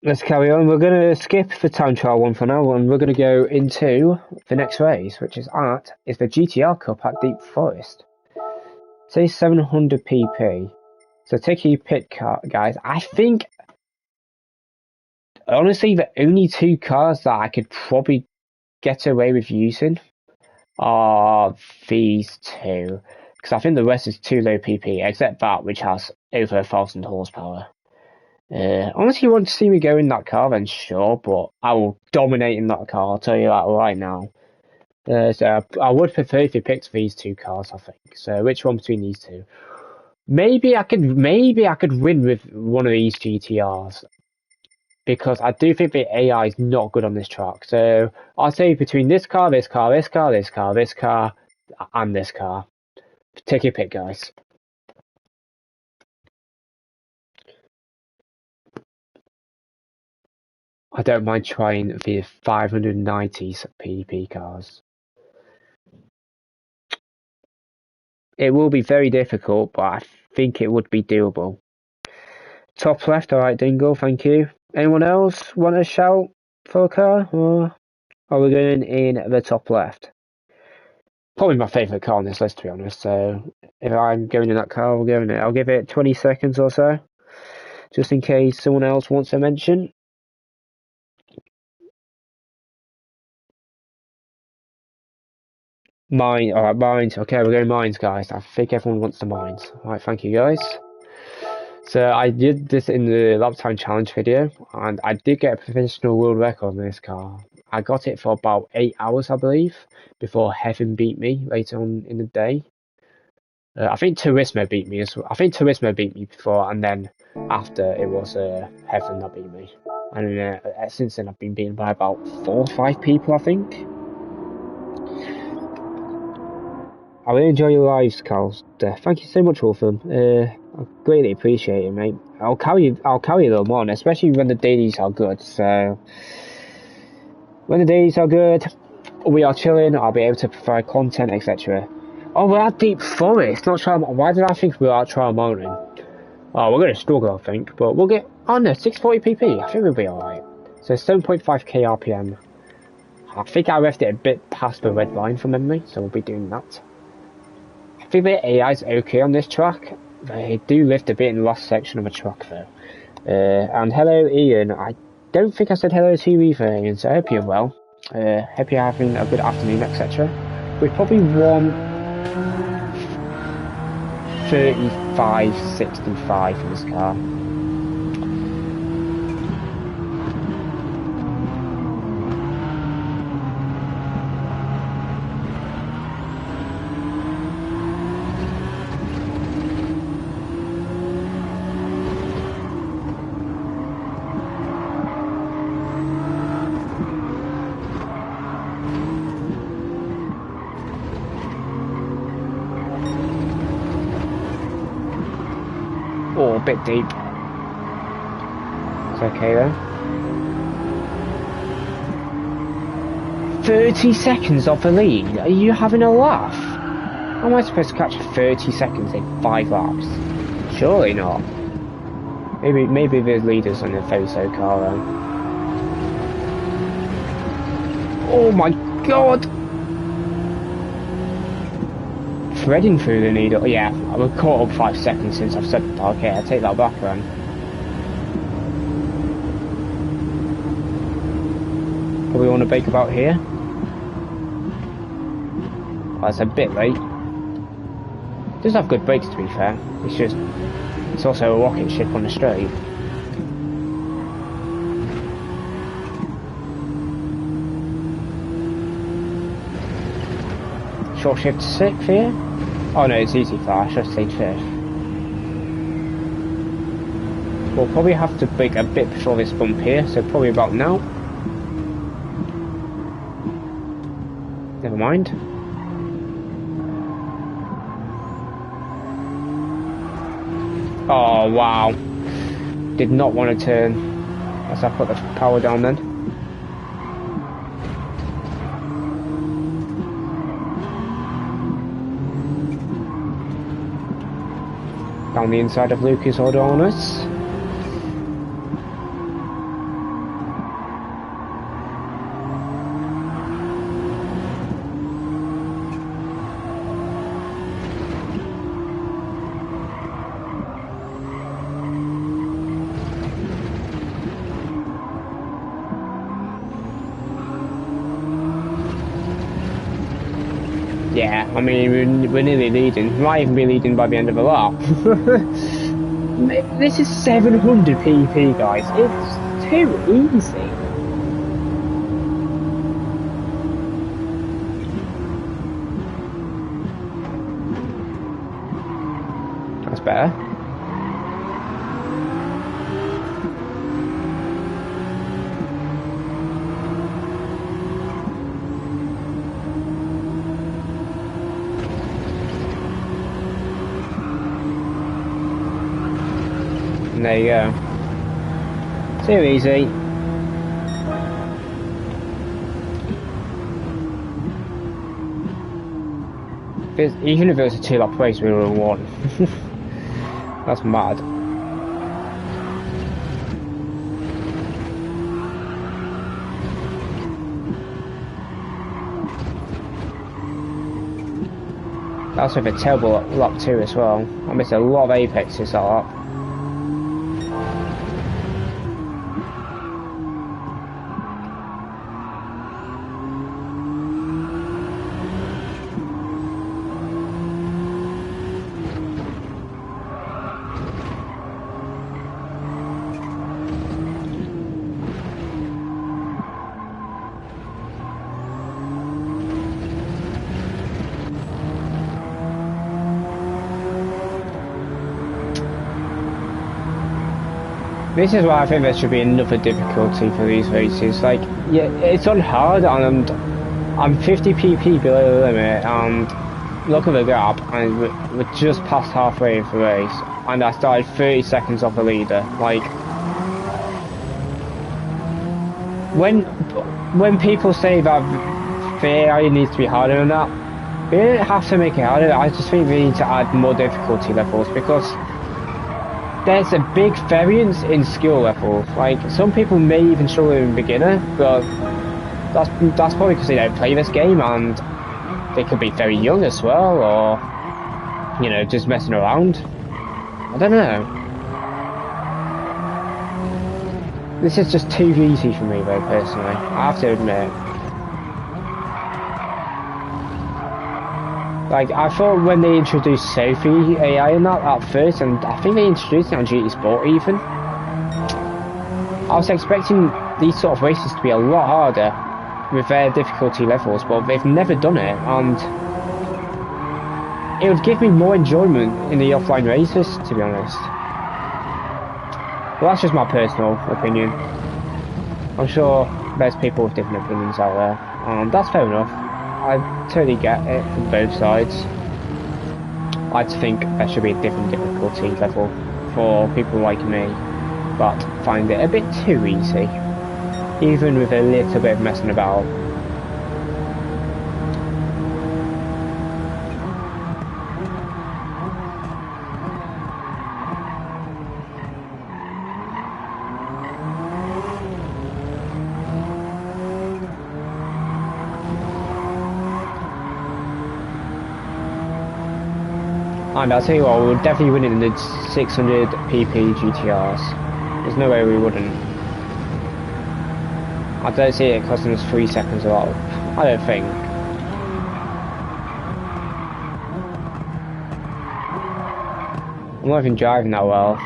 Let's carry on. We're going to skip the time trial one for now, and we're going to go into the next race, which is the GTR Cup at Deep Forest. Say 700 pp. So take your pit car, guys. I think Honestly, the only two cars that I could probably get away with using are these two, because I think the rest is too low PP, except that which has over 1,000 horsepower. Honestly, you want to see me go in that car, then sure, but I will dominate in that car, I'll tell you that right now. So I would prefer if you picked these two cars, I think. So which one between these two? Maybe I could win with one of these GTRs, because I do think the AI is not good on this track. So I'll say between this car, this car, this car, this car, this car, and this car. Take your pick, guys. I don't mind trying the 590s PDP cars. It will be very difficult, but I think it would be doable. Top left, alright, Dingle, thank you. Anyone else want a shout for a car? Or are we going in the top left? Probably my favourite car on this list, to be honest. So if I'm going in that car, I'll go in it. I'll give it 20 seconds or so, just in case someone else wants to mention. Mine, alright, mines. Okay, we're going mines, guys. I think everyone wants the mines. Alright, thank you, guys. So I did this in the lap time challenge video, and I did get a professional world record on this car. I got it for about 8 hours, I believe, before Heaven beat me later on in the day. I think Turismo beat me as well. I think Turismo beat me before, and then after it was Heaven that beat me. And since then I've been beaten by about 4 or 5 people, I think. I really enjoy your lives, Carl. Thank you so much, Wolfram. I greatly appreciate it, mate. I'll carry them on, especially when the dailies are good. So when the dailies are good, we are chilling. I'll be able to provide content, etc. Oh, we're at Deep Forest, not Trial. Why did I think we were at Trial Mountain? Oh, we're gonna struggle, I think, but we'll get. Oh no, 640 PP. I think we'll be alright. So 7.5k RPM. I think I left it a bit past the red line from memory, so we'll be doing that. I think the AI is okay on this track. They do lift a bit in the last section of the track though. And hello Ian, I don't think I said hello to you either, Ian, so I hope you're well. Hope you're having a good afternoon, etc. We've probably won 35.65 in this car. Oh, a bit deep. It's okay though. 30 seconds off the lead? Are you having a laugh? How am I supposed to catch 30 seconds in 5 laps? Surely not. Maybe the leader's on the FOSO car though. Oh my god! Threading through the needle. Yeah, I caught up 5 seconds since I've said that. Okay, I take that back then. Probably want to bake about here. That's a bit late. It does have good brakes, to be fair. It's also a rocket ship on the straight. Short shift to 6th here. Oh no, it's easy flash, I should have stayed 5th. We'll probably have to brake a bit before this bump here, so probably about now. Never mind. Oh wow. Did not want to turn as I put the power down then. Down the inside of Lucas Ordonez. Yeah, I mean, we're nearly leading. We might even be leading by the end of the lap. This is 700 pp, guys. It's too easy. That's better. And there you go. Too easy. Even if it was a 2-lap race, we would have won. That's mad. That's with a terrible lap 2 as well. I missed a lot of apexes that lap. This is why I think there should be another difficulty for these races. Like, yeah, it's on hard, and I'm 50 pp below the limit, and look at the gap, and we're just past halfway of the race, and I started 30 seconds off the leader. Like, when people say that the AI needs to be harder than that, they don't have to make it harder. I just think we need to add more difficulty levels, because there's a big variance in skill levels. Like, some people may even struggle in beginner, but that's probably because they don't play this game, and they could be very young as well, or, you know, just messing around. I don't know. This is just too easy for me, though, personally. I have to admit. Like, I thought when they introduced Sophie AI in that at first, and I think they introduced it on GT Sport even, I was expecting these sort of races to be a lot harder with their difficulty levels, but they've never done it, and it would give me more enjoyment in the offline races, to be honest. Well, that's just my personal opinion. I'm sure there's people with different opinions out there, and that's fair enough. I totally get it from both sides. I think there should be a different difficulty level for people like me, but find it a bit too easy, even with a little bit of messing about. And I'll tell you what, we'll definitely win it in the 600 pp GTRs. There's no way we wouldn't. I don't see it costing us 3 seconds a lot. I don't think. I'm not even driving that well.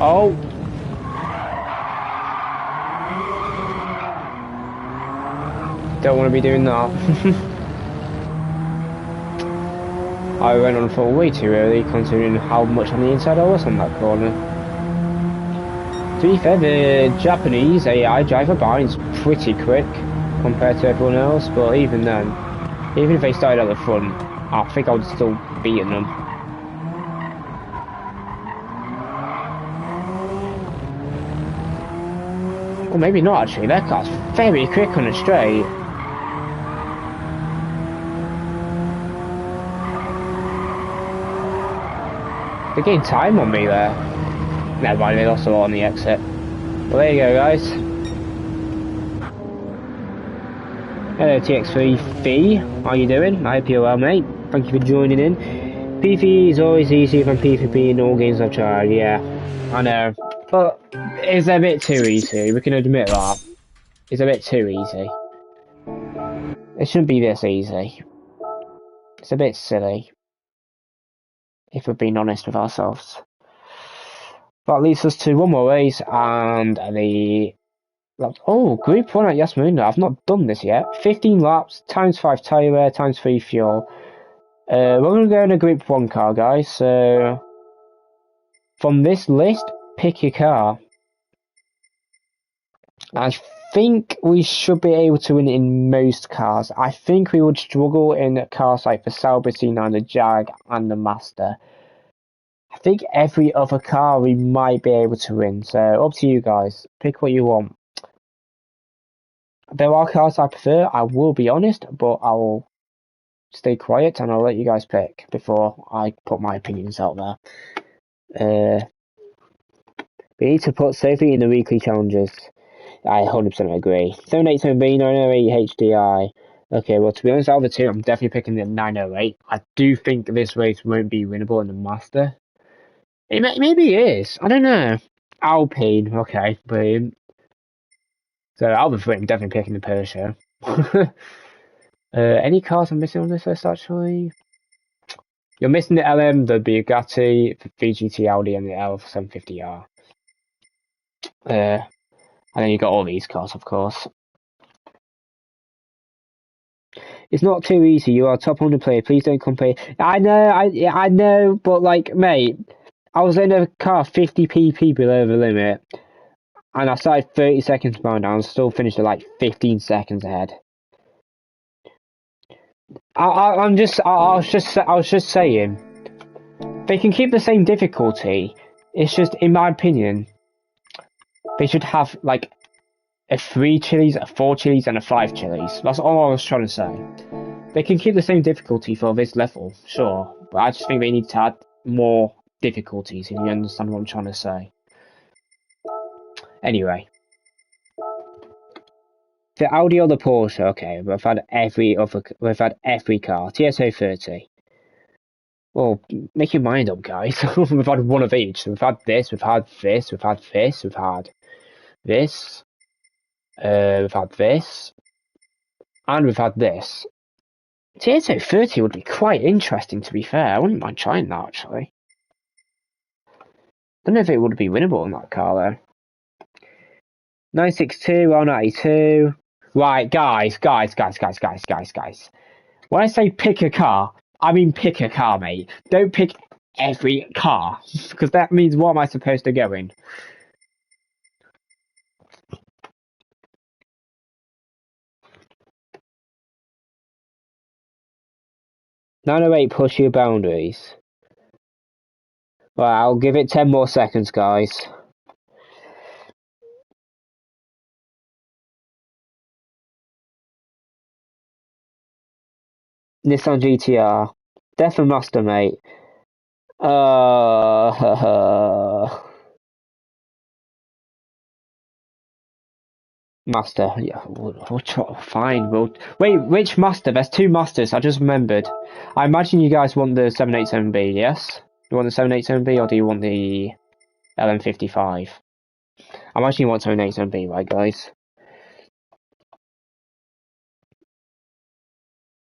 Oh! Don't want to be doing that. I went on for way too early, considering how much on the inside I was on that corner. To be fair, the Japanese AI driver behind is pretty quick compared to everyone else, but even then, even if they started at the front, I think I would still beaten them. Or maybe not actually, their car's very quick on a straight. They're getting time on me there. Never mind, they lost a lot on the exit. Well, there you go, guys. Hello, TX3V. How you doing? I hope you're well, mate. Thank you for joining in. PvE is always easier than PvP in all games I've tried, yeah. I know. But it's a bit too easy, we can admit that. It's a bit too easy. It shouldn't be this easy. It's a bit silly. If we're being honest with ourselves. That leads us to one more race, and the... Oh, Group 1 at Yasmarina. I've not done this yet. 15 laps, times 5 tyre wear, times 3 fuel. We're going to go in a Group 1 car, guys, so... From this list, pick your car. I think we should be able to win in most cars. I think we would struggle in cars like the Sauber C9, the Jag, and the Master. I think every other car we might be able to win, so up to you guys. Pick what you want. There are cars I prefer, I will be honest, but I will stay quiet and I'll let you guys pick before I put my opinions out there. We need to put Sophie in the weekly challenges. I 100% agree. 787B, 908 HDI. Okay, well, to be honest, out of the two, I'm definitely picking the 908. I do think this race won't be winnable in the Master. Maybe it is. I don't know. Alpine. Okay, brilliant. So out of the three, I'm definitely picking the Porsche. Any cars I'm missing on this list, actually? You're missing the LM, the Bugatti, the VGT Audi, and the L750R. And then you got all these cars, of course. It's not too easy. You are a top 100 player. Please don't compare. I know, but like, mate, I was in a car 50 pp below the limit, and I started 30 seconds behind, and I still finished at like 15 seconds ahead. I was just saying, they can keep the same difficulty. It's just, in my opinion, they should have like a 3 chilies, a 4 chilies, and a 5 chilies. That's all I was trying to say. They can keep the same difficulty for this level, sure, but I just think they need to add more difficulties, if you understand what I'm trying to say. Anyway. The Audi or the Porsche, okay, we've had every car. TSO30. Well, make your mind up, guys. We've had one of each. We've had this, we've had this, we've had this, we've had this. We've had this. And we've had this. TSO30 would be quite interesting, to be fair. I wouldn't mind trying that, actually. Don't know if it would be winnable in that car, though. 962, L92. Right, guys. When I say pick a car, I mean pick a car, mate. Don't pick every car, because that means what am I supposed to go in? "908, push your boundaries." Right, I'll give it 10 more seconds, guys. Nissan GTR. Death and Master, mate. Master. Yeah, we'll try. Fine. Wait, which Master? There's 2 Masters. I just remembered. I imagine you guys want the 787B, yes? You want the 787B or do you want the LM55? I imagine you want 787B, right, guys?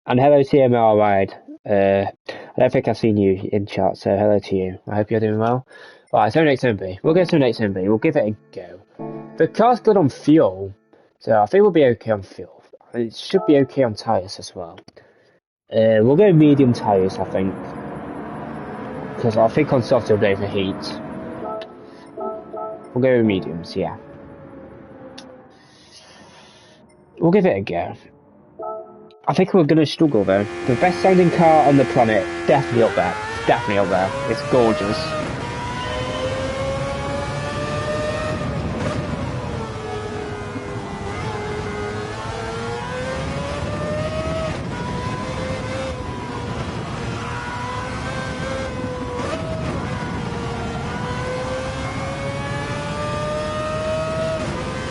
And hello TML Ride. I don't think I've seen you in chat, so hello to you. I hope you're doing well. Alright, 787B. We'll get 787B. We'll give it a go. The car's good on fuel, so I think we'll be okay on fuel. It should be okay on tyres as well. We'll go medium tyres, I think. Because I think on soft it'll overheat. We'll go with mediums, yeah. We'll give it a go. I think we're going to struggle though. The best sounding car on the planet, definitely up there. Definitely up there. It's gorgeous.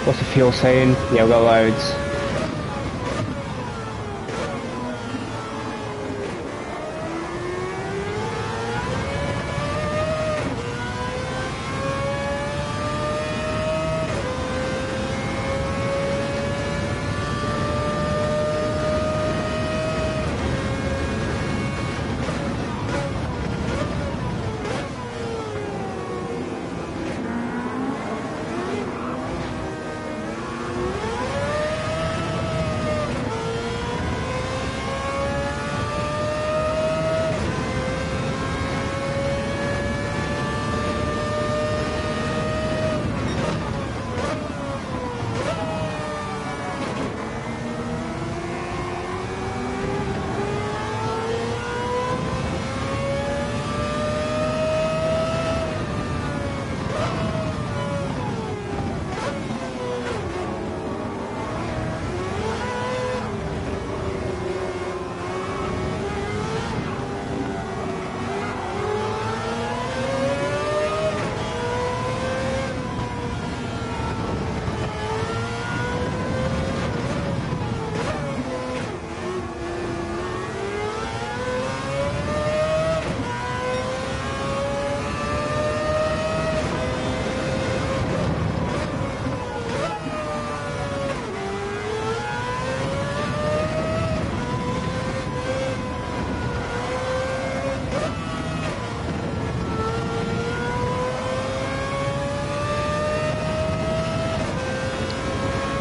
What's the fuel saying? Yeah, we've got loads.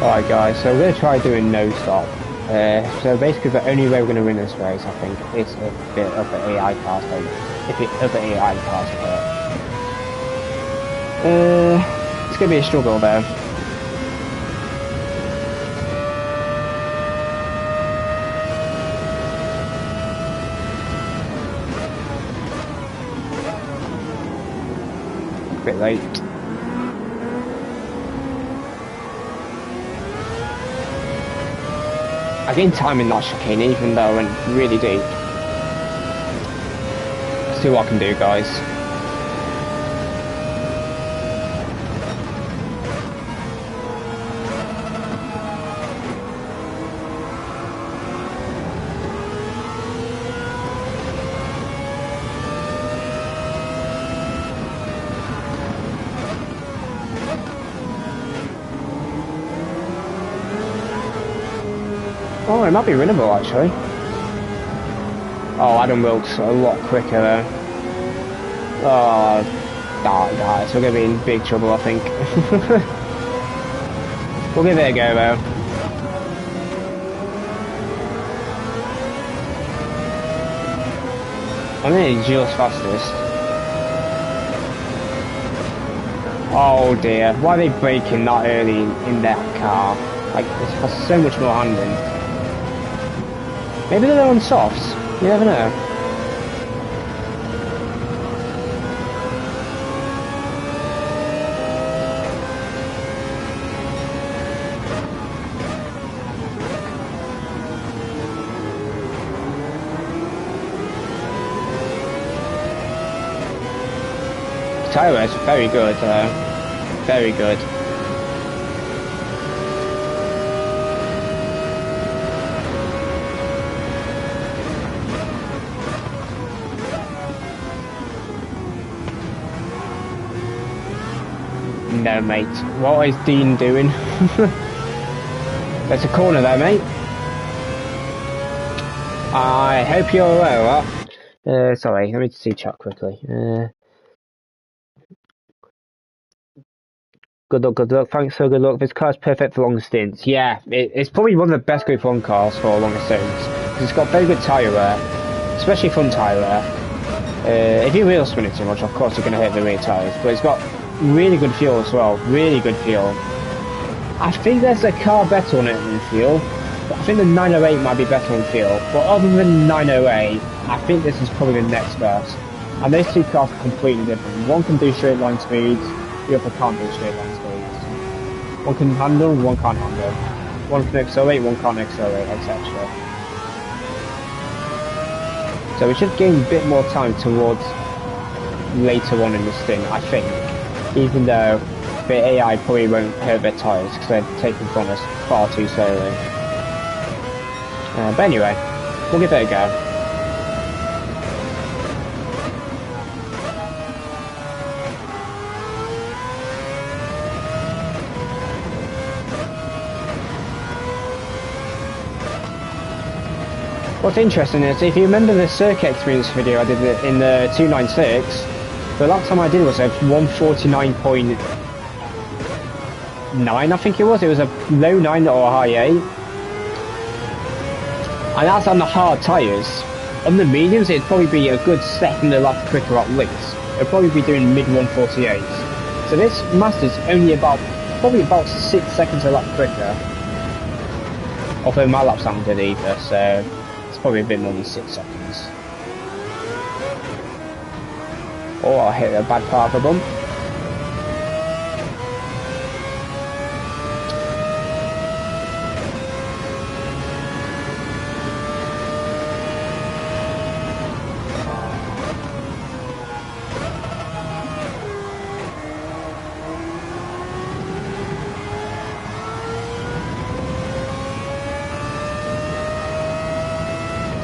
Alright guys, so we're going to try doing no stop. So basically the only way we're going to win this race, I think, is if the other AI cars don't. If the other AI cars hurt. It's going to be a struggle though. A bit late. I gained time in that chicane even though I went really deep. Let's see what I can do, guys. Oh, it might be winnable actually. Oh, Adam Wilkes a lot quicker though. Oh, guys, we're going to be in big trouble, I think. We'll give it a go though. I'm nearly just fastest. Oh dear, why are they braking that early in their car? Like, it has so much more handling. Maybe they're on softs, you never know. Tyler is very good, very good. No, mate. What is Dean doing? There's a corner there, mate. I hope you're aware of that. Sorry, let me see chat quickly. Good luck, thanks for good luck. This car's perfect for long stints. Yeah, it's probably one of the best Group 1 cars for longer stints. Because it's got very good tyre wear, especially front tyre wear. If you wheel spin it too much, of course you're going to hit the rear tyres. But it's got really good fuel as well, really good fuel. I think there's a car better on it than fuel. I think the 908 might be better on fuel. But other than 908, I think this is probably the next best. And those two cars are completely different. One can do straight line speeds, the other can't do straight line speeds. One can handle, one can't handle. One can accelerate, one can't accelerate, etc. So we should gain a bit more time towards later on in the stint, I think. Even though the AI probably won't hurt their tyres because they're taking from us far too slowly. But anyway, we'll give it a go. What's interesting is, if you remember the circuit experience video I did in the 296, the last time I did was a 149.9, I think it was. It was a low 9 or a high 8. And that's on the hard tyres. On the mediums, it'd probably be a good second a lap quicker at least. It'd probably be doing mid 148. So this Master's only probably about 6 seconds a lap quicker. Although my laps aren't good either, so probably a bit more than 6 seconds. Oh, I hit a bad part of the bump.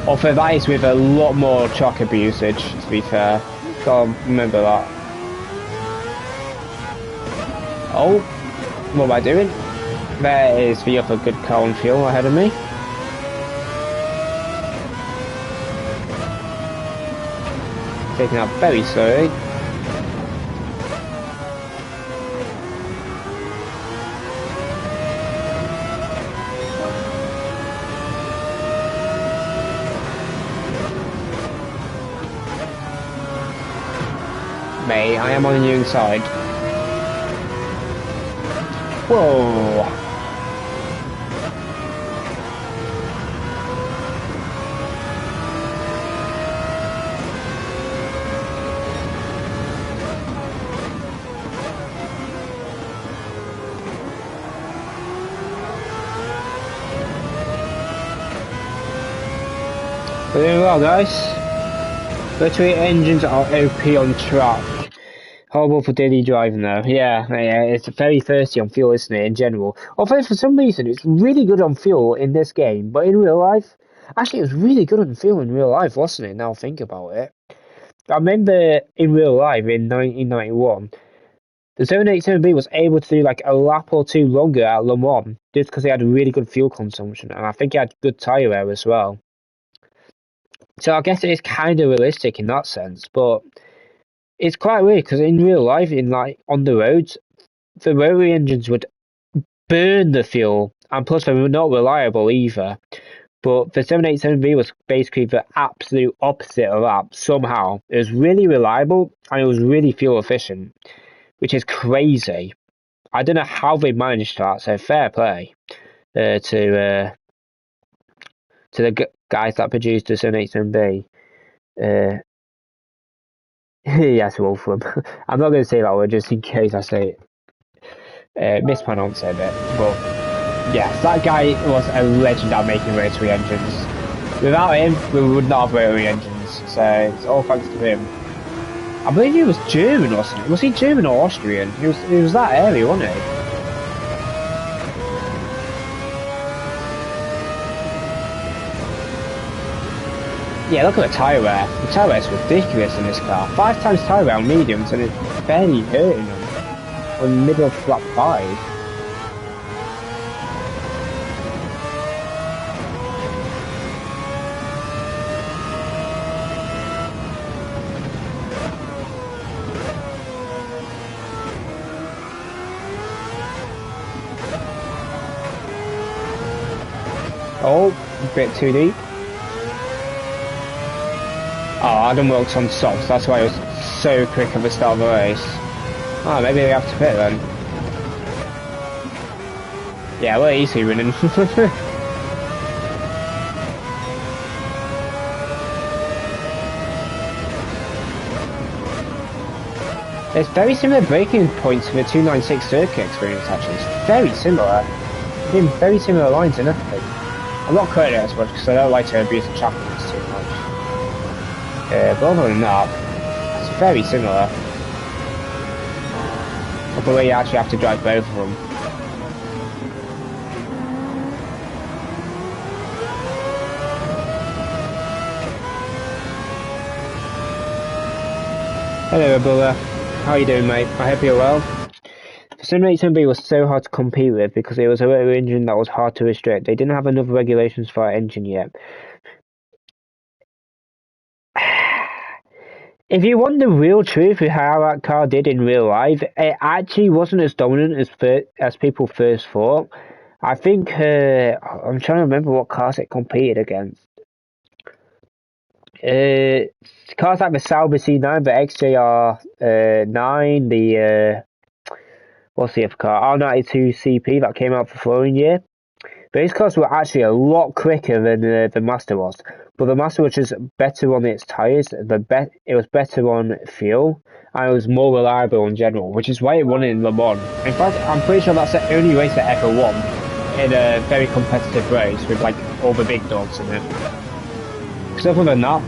Although that is with a lot more chocker usage, to be fair. Gotta remember that. Oh, what am I doing? There is the other good car on fuel ahead of me. Taking out very slowly. Mate, I am on the inside. Whoa! We're doing well, guys. Virtually engines are OP on track. Horrible for daily driving though. Yeah, it's very thirsty on fuel, isn't it, in general? Although for some reason it's really good on fuel in this game, but in real life, actually it was really good on fuel in real life, wasn't it? Now I think about it. I remember in real life in 1991, the 787B was able to do like a lap or two longer at Le Mans just because they had a really good fuel consumption, and I think it had good tyre wear as well. So I guess it is kind of realistic in that sense, but it's quite weird because in real life, in like on the roads, the rotary engines would burn the fuel, and plus they were not reliable either. But the 787B was basically the absolute opposite of that. Somehow, it was really reliable and it was really fuel efficient, which is crazy. I don't know how they managed that. So fair play to the guys that produced the 787B. Yes, Wolfram. I'm not going to say that word just in case I say it. Mispronounce it a bit. But yes, that guy was a legend at making rotary engines. Without him, we would not have rotary engines. So it's all thanks to him. I believe he was German, wasn't he? Was he German or Austrian? He was that area, wasn't he? Yeah, look at the tyre wear. The tyre wear is ridiculous in this car. 5 times tyre wear on mediums and it's barely hurting them on the middle of flat 5. Oh, a bit too deep. Oh, Adam works on softs, that's why it was so quick at the start of the race. Oh, maybe they have to pit then. Yeah, we're easy winning. There's very similar braking points to the 296 circuit experience actually. It's very similar. In very similar lines and everything. I'm not quoting it as much because I don't like to abuse the champions too much. But other than that, it's very similar. But where you actually have to drive both of them. Hello, brother. How are you doing, mate? I hope you're well. The Simulator 10B was so hard to compete with because it was a rotary engine that was hard to restrict. They didn't have enough regulations for our engine yet. If you want the real truth of how that car did in real life, it actually wasn't as dominant as people first thought. I think, I'm trying to remember what cars it competed against. Cars like the Sauber C9, the XJR 9, the what's the other car? R92 CP that came out the following year. These cars were actually a lot quicker than the Master was, but the Master was just better on its tyres. It was better on fuel, and it was more reliable in general, which is why it won in Le Mans. In fact, I'm pretty sure that's the only race that ever won in a very competitive race with like all the big dogs in it. Because other than that,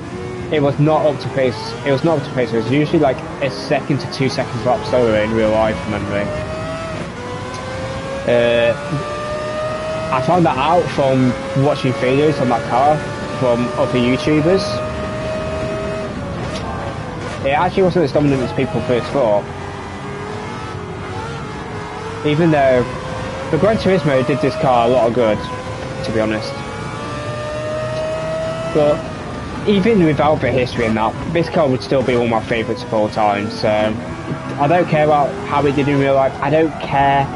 it was not up to pace. It was not up to pace. It was usually like a second to 2 seconds lap slower in real life, from memory. I found that out from watching videos on that car from other YouTubers. It actually wasn't as dominant as people first thought. Even though the Gran Turismo did this car a lot of good, to be honest. But even without the history in that, this car would still be one of my favourites of all time. So I don't care about how it did in real life. I don't care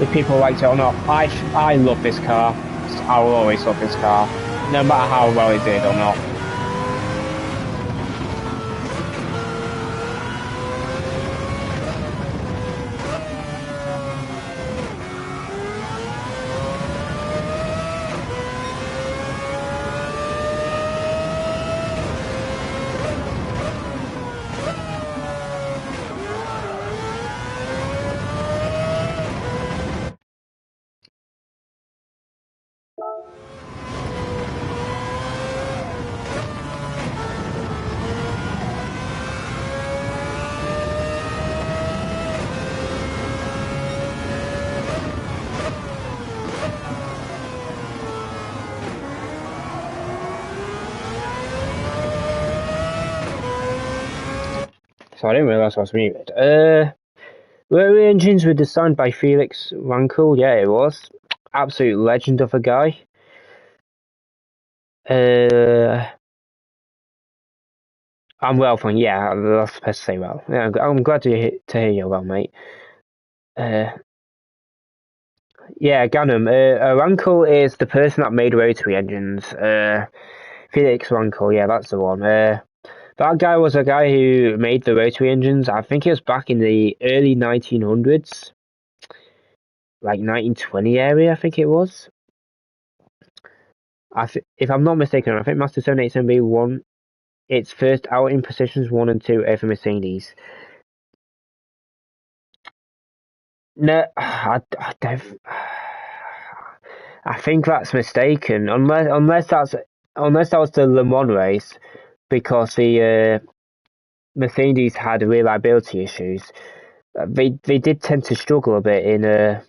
if people liked it or not. I love this car. I will always love this car, no matter how well it did or not. So I didn't realise I was muted. Rotary engines were designed by Felix Rankel. Yeah, it was. Absolute legend of a guy. I'm well, fine. Yeah, that's supposed to say well. Yeah, I'm glad to hear you're well, mate. Yeah, Ganem. Rankel is the person that made rotary engines. Felix Rankel, yeah, that's the one. That guy was a guy who made the rotary engines. I think it was back in the early 1900s, like 1920 area, I think it was. If I'm not mistaken, I think Master 787B won its first outing positions 1 and 2 over Mercedes. No, I don't. I think that's mistaken. Unless that was the Le Mans race, because the Mercedes had reliability issues. They did tend to struggle a bit in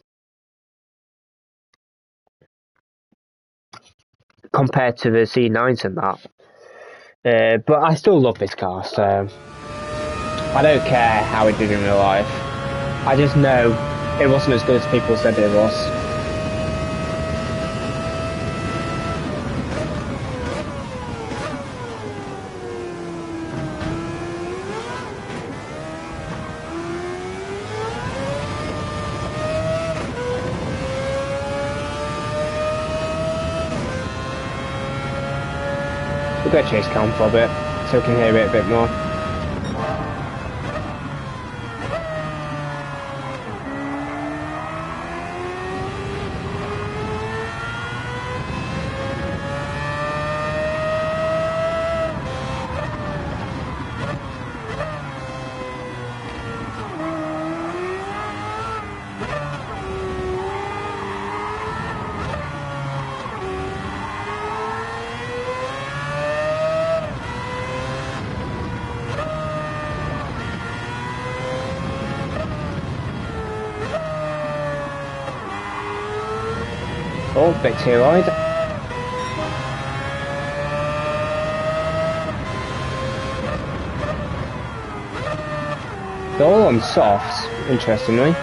compared to the C9s and that. But I still love this car, so I don't care how it did in real life. I just know it wasn't as good as people said it was. We'll go chase cam for a bit, so we can hear it a bit more. Oh, bit too wide. They're all on softs, interestingly.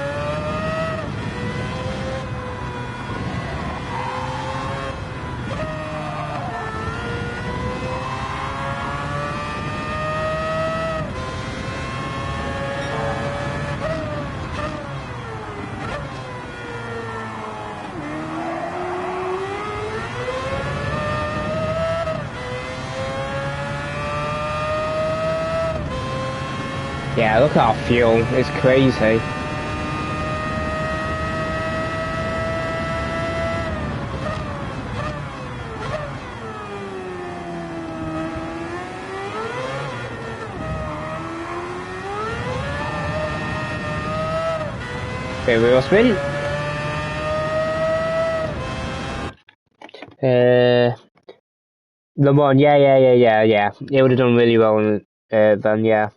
Yeah, look at our fuel, it's crazy. Bit wheel spin. Le Mans, yeah. It would have done really well then, yeah.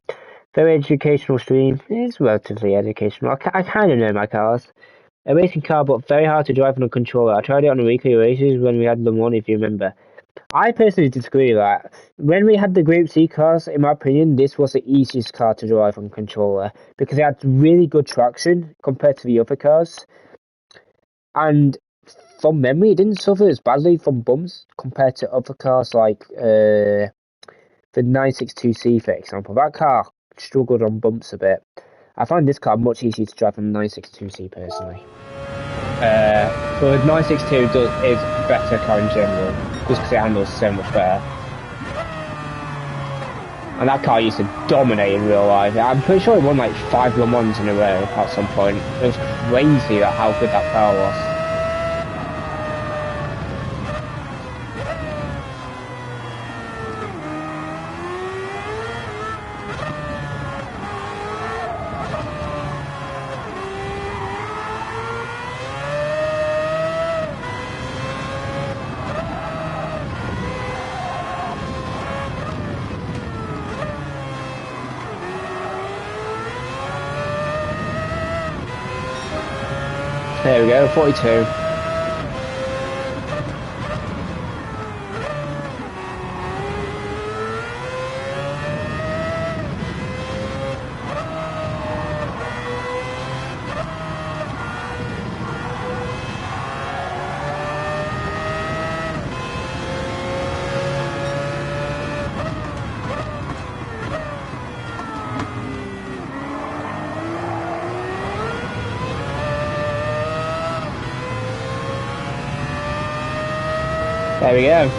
Very educational stream. It's relatively educational. I kind of know my cars. A racing car, but very hard to drive on a controller. I tried it on the weekly races when we had Le Mans, if you remember. I personally disagree with that. When we had the Group C cars, in my opinion, this was the easiest car to drive on controller because it had really good traction compared to the other cars. And from memory, it didn't suffer as badly from bumps compared to other cars like the 962C, for example. That car struggled on bumps a bit. I find this car much easier to drive than the 962C personally. But the 962 is a better car in general, just because it handles so much better. And that car used to dominate in real life. I'm pretty sure it won like 5 Le Mans in a row at some point. It was crazy how good that car was. There we go, 42. There we go.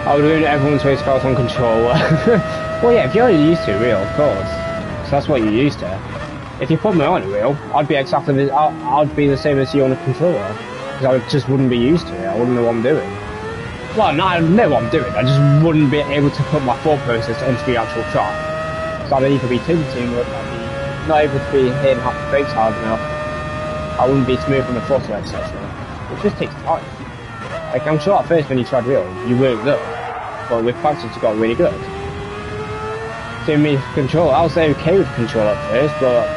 I would ruin everyone's race cars on controller. Well, yeah, if you're used to a wheel, of course. So that's what you're used to. If you put me on a wheel, I'd be exactly I'd be the same as you on a controller. Because I just wouldn't be used to it. I wouldn't know what I'm doing. Well, no, I know what I'm doing. I just wouldn't be able to put my thought process into the actual track. So I'd either be tilting or I'd be not able to be hitting half the brakes hard enough. I wouldn't be smooth on the throttle, etc. It just takes time. Like, I'm sure at first when you tried wheels, you weren't good, but with practice you got really good. Same with control, I was okay with control at first, but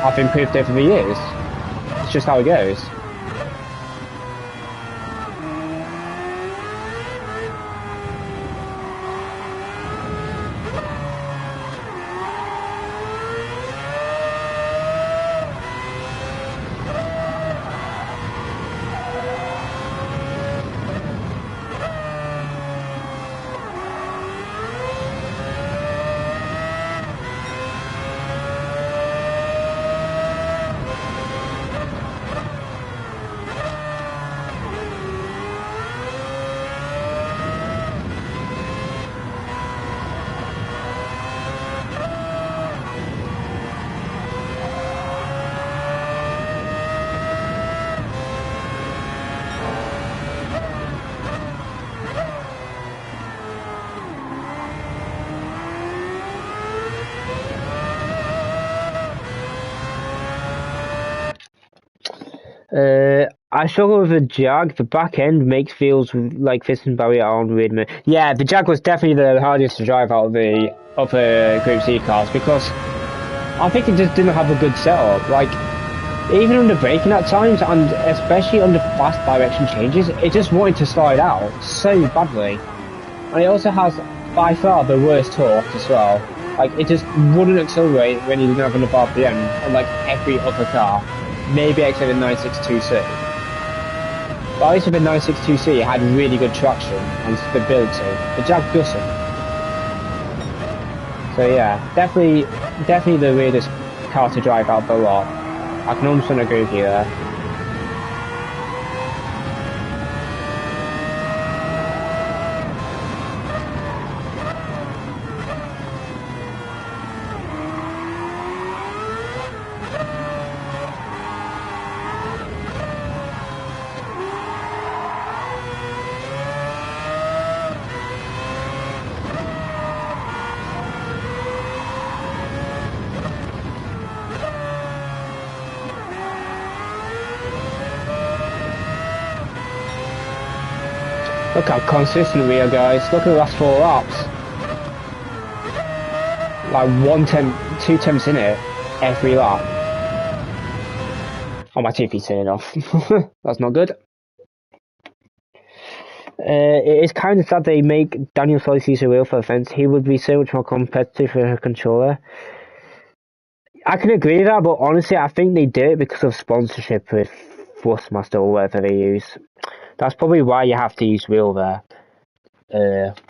I've improved over the years. It's just how it goes. I struggle with the Jag. The back end makes feels like Fist Barrier on weird mode. Yeah, the Jag was definitely the hardest to drive out of the upper Group C cars because I think it just didn't have a good setup. Like, Even under braking at times, and especially under fast direction changes, it just wanted to slide out so badly. And it also has by far the worst torque as well. Like, it just wouldn't accelerate when you didn't have enough RPM, unlike every other car. Maybe except the 962C. But at least with the 962C, it had really good traction and stability. The Jag doesn't. So yeah, definitely the weirdest car to drive out the lot. I can 100% agree with you there. Look how consistent we are, guys. Look at the last 4 laps. Like 2 temps in it every lap. Oh, my TV's turning off. That's not good. It is kind of sad they make Daniel Solis use a wheel for the fence. He would be so much more competitive for a controller. I can agree with that, but honestly, I think they do it because of sponsorship with Thrustmaster or whatever they use. That's probably why you have to use wheel there.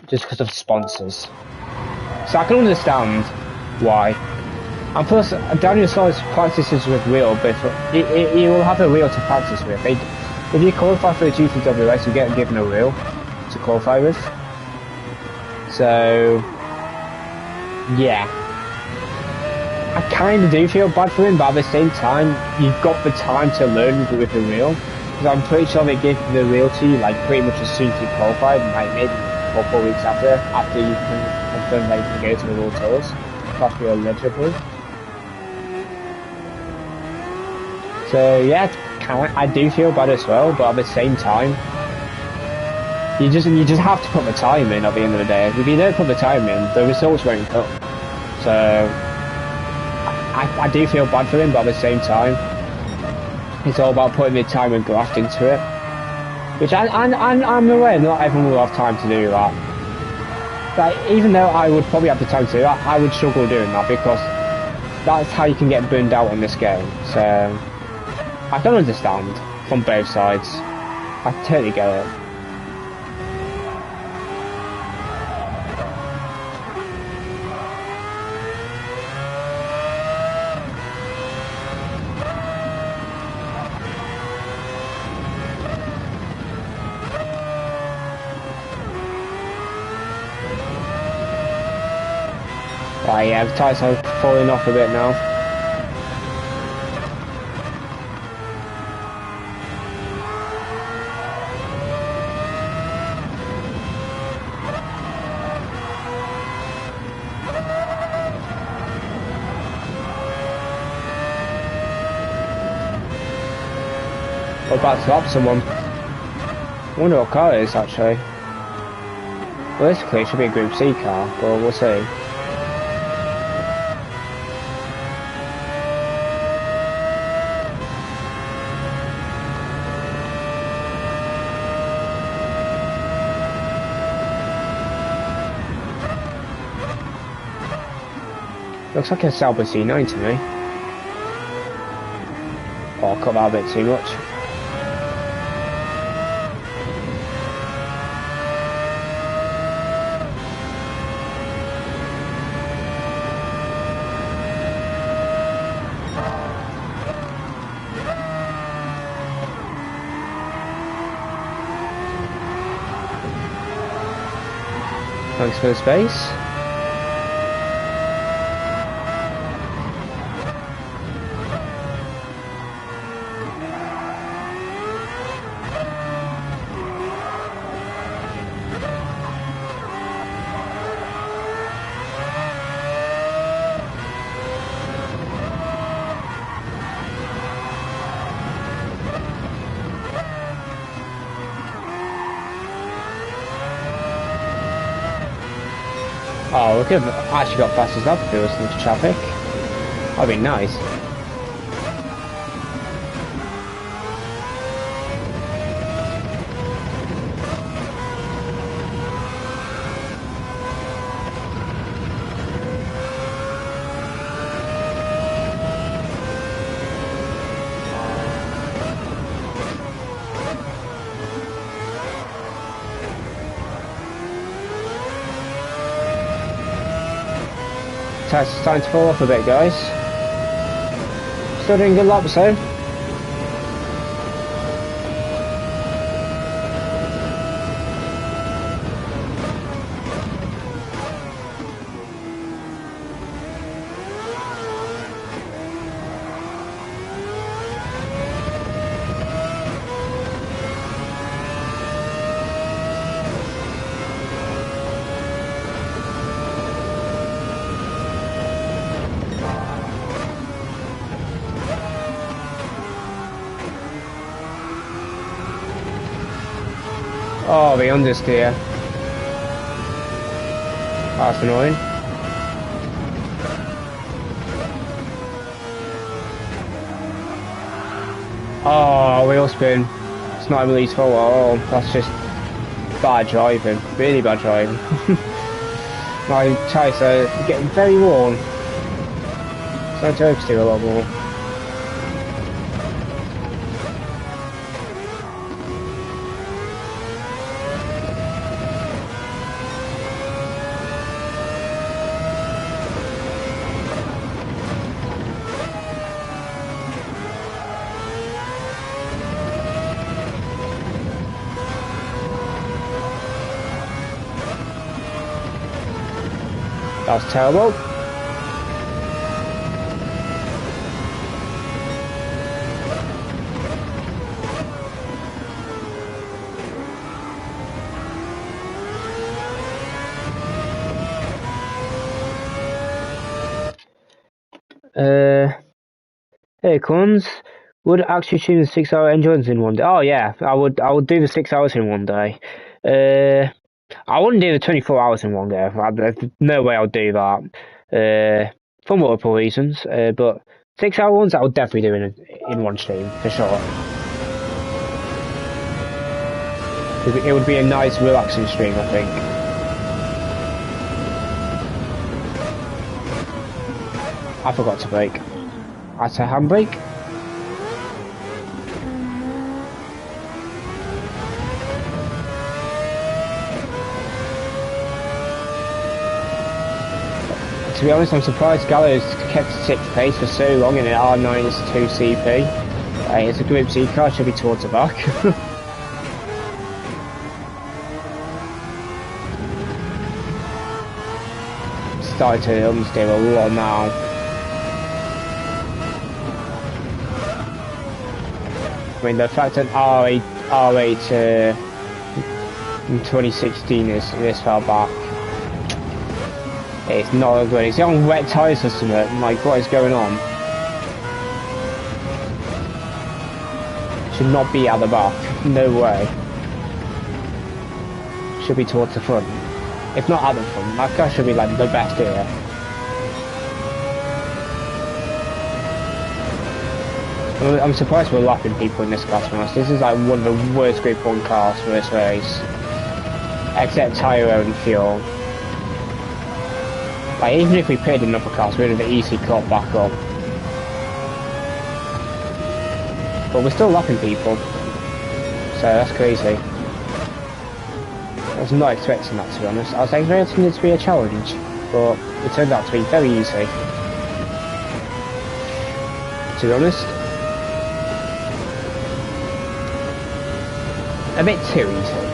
Just because of sponsors. So I can understand why. And plus, Daniel Solis practices with wheel, but he will have a wheel to practice with. If you qualify for the GTWS, you get given a wheel to qualify with. So, yeah. I kind of do feel bad for him, but at the same time, you've got the time to learn with the wheel. Because I'm pretty sure they give the wheel to you, like, pretty much as soon as you qualify, like maybe a couple of weeks after you can confirm that you can go to the World Tours. That's you're eligible. So, yeah, I do feel bad as well, but at the same time, you just have to put the time in at the end of the day. If you don't put the time in, the results won't come. So, I do feel bad for him, but at the same time, it's all about putting the time and graft into it. Which I'm aware not everyone will have time to do that. Like, even though I would probably have the time to do that, I would struggle doing that because that's how you can get burned out on this game. So, I can understand from both sides. I totally get it. Right, yeah, the tyres are falling off a bit now. We're about to lap someone. I wonder what car it is actually. Realistically, it should be a Group C car, but we'll see. Looks like a Sauber C9 to me. Oh, I cut that a bit too much. Thanks for the space. Oh, we could have actually got past us up if there was some traffic. That'd be nice. test is starting to fall off a bit, guys. Still doing good laps though. Oh, the understeer. That's annoying. Oh, wheel spin. It's not Emily's fault at all. That's just bad driving. Really bad driving. My tyres are getting very worn. So I hope to do a lot more. That was terrible. Here it comes. Would actually tune the 6-hour endurance in one day? Oh yeah, I would do the 6 hours in one day. I wouldn't do the 24 hours in one day. There's no way I'll do that. For multiple reasons. But 6-hour ones I would definitely do in one stream, for sure. It would be a nice relaxing stream, I think. I forgot to brake. That's a handbrake. To be honest, I'm surprised Gallows kept 6th pace for so long in an R92 CP. It's a Group C car, should be towards the back. Starting to understeer a lot now. I mean, the fact that R8 in 2016 is this far back. It's not good. Is he on wet tyres or something? Like, what is going on? Should not be at the back. No way. Should be towards the front. If not at the front, that car should be like the best here. I'm surprised we're lapping people in this class, to be honest. This is like one of the worst Group 1 cars for this race. Except tyre and fuel. Like, even if we paid in upper class, we would have easily caught back up. But we're still lapping people. So that's crazy. I was not expecting that, to be honest. I was expecting it to be a challenge, but it turned out to be very easy. To be honest. A bit too easy.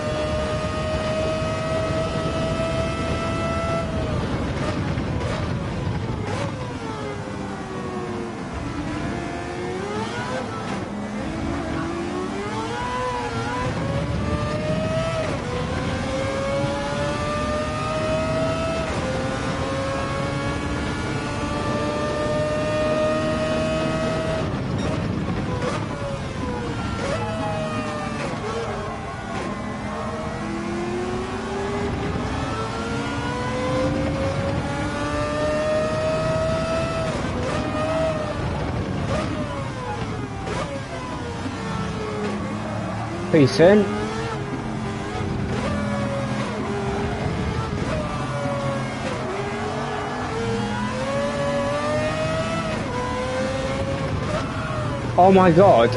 Pretty soon. Oh my god.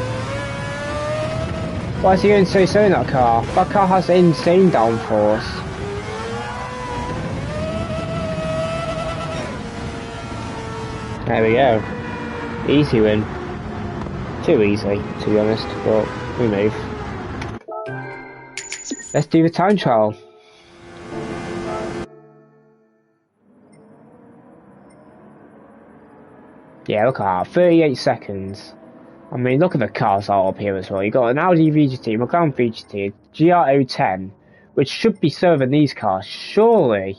Why is he going so slow in that car? That car has insane downforce. There we go. Easy win. Too easy, to be honest, but we move. Let's do the time trial. Yeah, look at that, 38 seconds. I mean, look at the cars that are up here as well. You got an Audi VGT, McLaren VGT, GR010, which should be serving these cars, surely.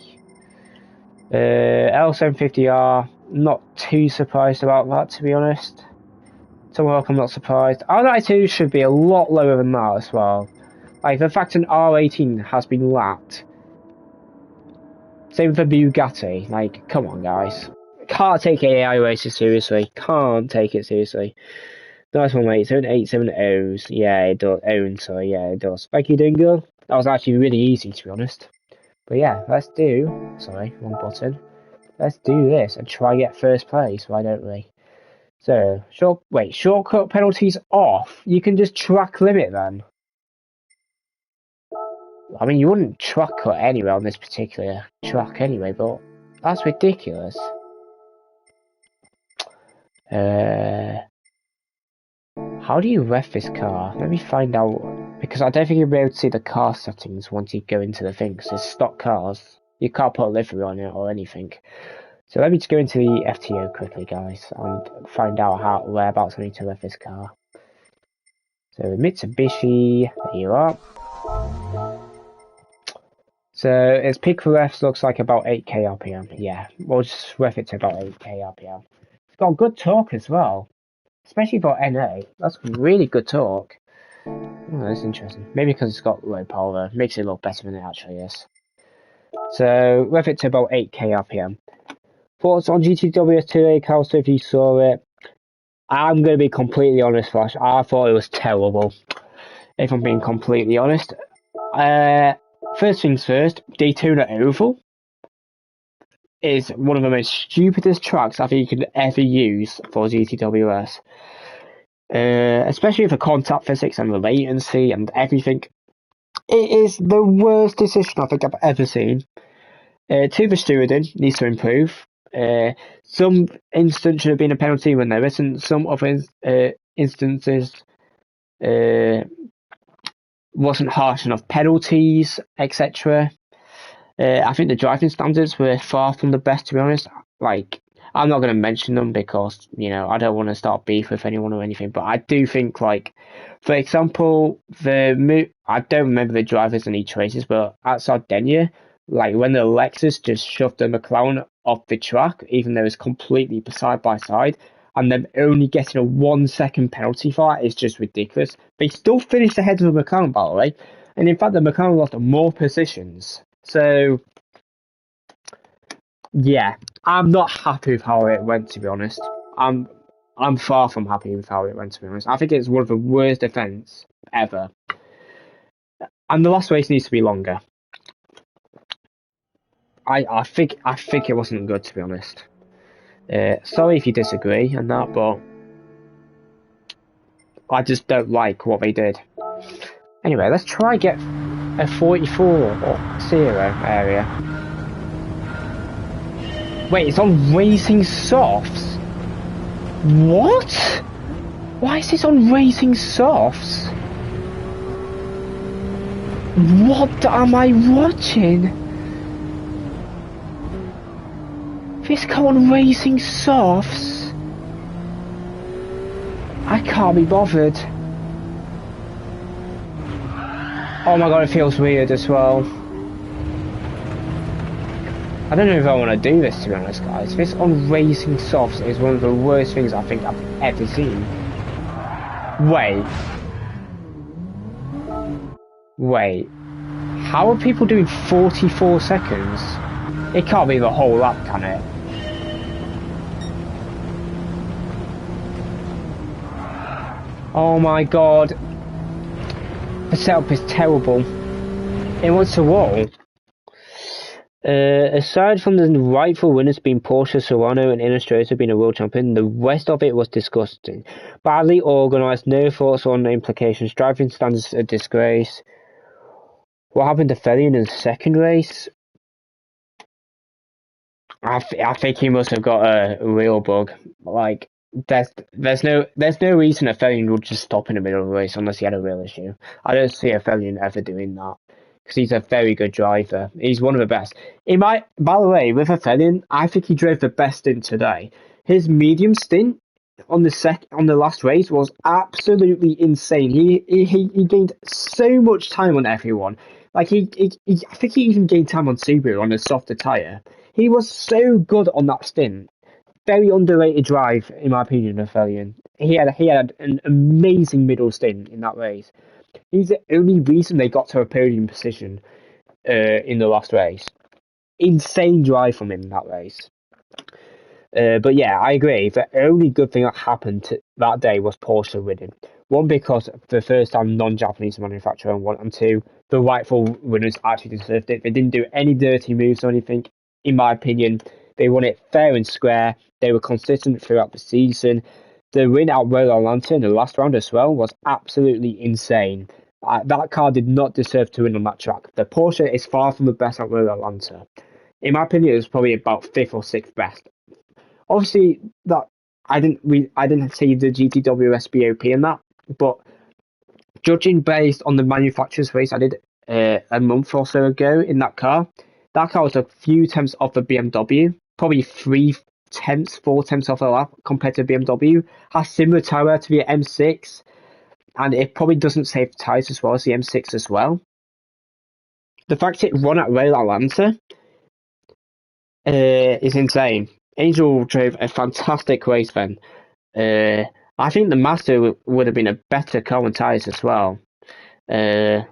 L750R, not too surprised about that, to be honest. Tomahawk, I'm not surprised. R92 should be a lot lower than that as well. Like, the fact an R18 has been lapped. Same with the Bugatti. Like, come on, guys. Can't take AI races seriously. Can't take it seriously. Nice one, mate. 7870s. Yeah, it does. Sorry, yeah, it does. Thank you, Dingle. That was actually really easy, to be honest. But yeah, let's do... Sorry, wrong button. Let's do this and try get first place, why don't we? So, shortcut penalties off. You can just track limit then. I mean, you wouldn't track cut anyway on this particular track anyway, but that's ridiculous. How do you ref this car? Let me find out, because I don't think you'll be able to see the car settings once you go into the thing, because it's stock cars. You can't put a livery on it or anything. So let me just go into the FTO quickly, guys, and find out whereabouts I need to ref this car. So Mitsubishi, there you are. So its peak for refs looks like about 8k RPM. Yeah, we'll just ref it to about 8k RPM. It's got good torque as well, especially for NA. That's really good torque. Oh, that's interesting. Maybe because it's got low power, makes it look better than it actually is. So ref it to about 8k RPM. Thoughts on GTWS 2A, Carl, so if you saw it. I'm going to be completely honest, Flash. I thought it was terrible. If I'm being completely honest. First things first, Daytona Oval is one of the most stupidest tracks I think you could ever use for GTWS. Especially for contact physics and the latency and everything. It is the worst decision I think I've ever seen. To the stewarding, needs to improve. Some instances should have been a penalty when there isn't. Some other instances wasn't harsh enough penalties, etc. I think the driving standards were far from the best, to be honest. Like, I'm not going to mention them because, you know, I don't want to start beef with anyone or anything, but I do think, like, for example, I don't remember the drivers in each races, but at Sardinia, like, when the Lexus just shoved the McLaren off the track, even though it's completely side by side, and them only getting a 1 second penalty for that is just ridiculous. They still finished ahead of the McLaren, by the way, and in fact, the McLaren lost more positions. So, yeah, I'm not happy with how it went, to be honest. I'm far from happy with how it went, to be honest. I think it's one of the worst events ever. And the last race needs to be longer. I think it wasn't good, to be honest. Sorry if you disagree on that, but I just don't like what they did. Anyway, let's try get a 44 or 0 area. Wait, it's on Racing Softs? What? Why is this on Racing Softs? What am I watching? This car on Racing Softs? I can't be bothered. Oh my god, it feels weird as well. I don't know if I want to do this, to be honest, guys. This on Racing Softs is one of the worst things I think I've ever seen. Wait. How are people doing 44 seconds? It can't be the whole lap, can it? Oh my god. The setup is terrible. It wants to roll. Aside from the rightful winners being Porsche, Serrano and Innestrada being a world champion, the rest of it was disgusting. Badly organised, no thoughts on the implications, driving standards a disgrace. What happened to Felion in the second race? I think he must have got a real bug. Like there's no reason a Felion would just stop in the middle of the race unless he had a real issue. I don't see a Felion ever doing that because he's a very good driver. He's one of the best. By the way, with a Felion, I think he drove the best stint today. His medium stint on the last race was absolutely insane. He gained so much time on everyone. Like I think he even gained time on Subaru on a softer tire. He was so good on that stint. Very underrated drive, in my opinion, of Felion. He had an amazing middle stint in that race. He's the only reason they got to a podium position in the last race. Insane drive from him in that race. But yeah, I agree. The only good thing that happened that day was Porsche winning. One, because for the first time non-Japanese manufacturer, and one, and two, the rightful winners actually deserved it. They didn't do any dirty moves or anything. In my opinion, they won it fair and square. They were consistent throughout the season. The win at Royal Atlanta in the last round as well was absolutely insane. That car did not deserve to win on that track. The Porsche is far from the best at Royal Atlanta. In my opinion, it was probably about fifth or sixth best. Obviously, that I didn't see the GTWS BOP in that, but judging based on the manufacturer's race I did a month or so ago in that car was a few tenths off the BMW, probably 3 tenths, 4 tenths off a lap compared to BMW. Has similar tire to the M6, and it probably doesn't save tires as well as the M6 as well. The fact it won at Rail Atlanta is insane. Angel drove a fantastic race then. I think the Master would have been a better car on tyres as well. So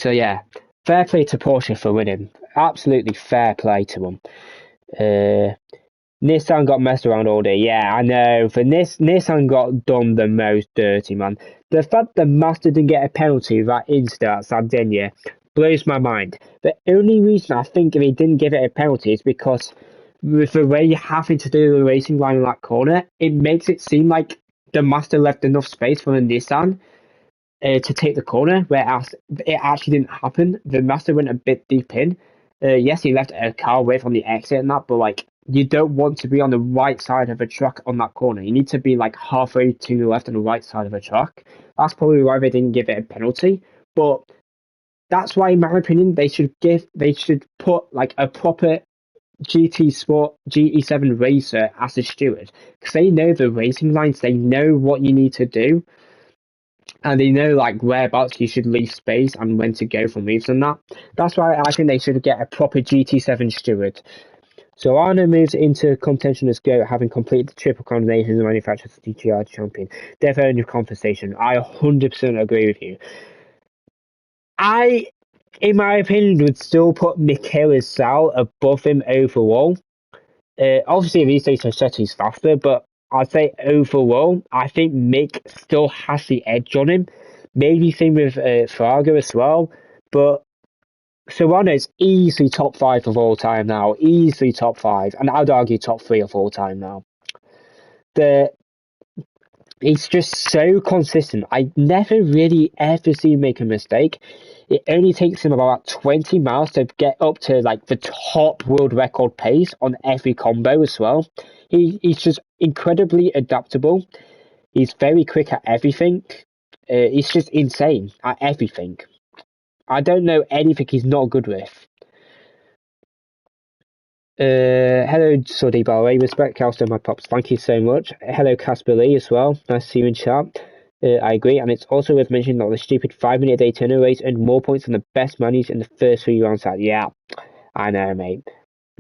yeah, fair play to Porsche for winning. Absolutely fair play to them. Nissan got messed around all day. Yeah, I know. For Nissan got done the most dirty, man. The fact the Master didn't get a penalty that instant at Sardinia blows my mind. The only reason I think they didn't give it a penalty is because with the way you're having to do the racing line in that corner, it makes it seem like the Master left enough space for the Nissan to take the corner, whereas it actually didn't happen. The Master went a bit deep in. Yes, he left a car away from the exit and that, but like you don't want to be on the right side of a track on that corner. You need to be like halfway to the left and the right side of a track. That's probably why they didn't give it a penalty. But that's why, in my opinion, they should put like a proper GT Sport GE7 racer as a steward, because they know the racing lines, they know what you need to do, and they know like whereabouts you should leave space and when to go for moves and that. That's why I think they should get a proper GT7 steward. So Arno moves into contention as GOAT, having completed the triple combination as the manufacturer's DTR champion. Definitely new conversation. I 100% agree with you. I, in my opinion, would still put Michaela Sal above him overall. Obviously, these days Rossetti's faster, but I'd say overall, I think Mick still has the edge on him. Maybe same with Fraga as well, but Serrano's easily top 5 of all time now. Easily top 5, and I'd argue top 3 of all time now. He's just so consistent. I never really ever see him make a mistake. It only takes him about 20 miles to get up to like the top world record pace on every combo as well. He's just incredibly adaptable. He's very quick at everything. He's just insane at everything. I don't know anything he's not good with. Hello, Suddy, by the way. Respect Calsto, my pops. Thank you so much. Hello, Casper Lee, as well. Nice to see you in chat. I agree, and it's also worth mentioning that the stupid 5-minute Daytona race earned more points than the best manuals in the first 3 rounds out. Yeah, I know, mate.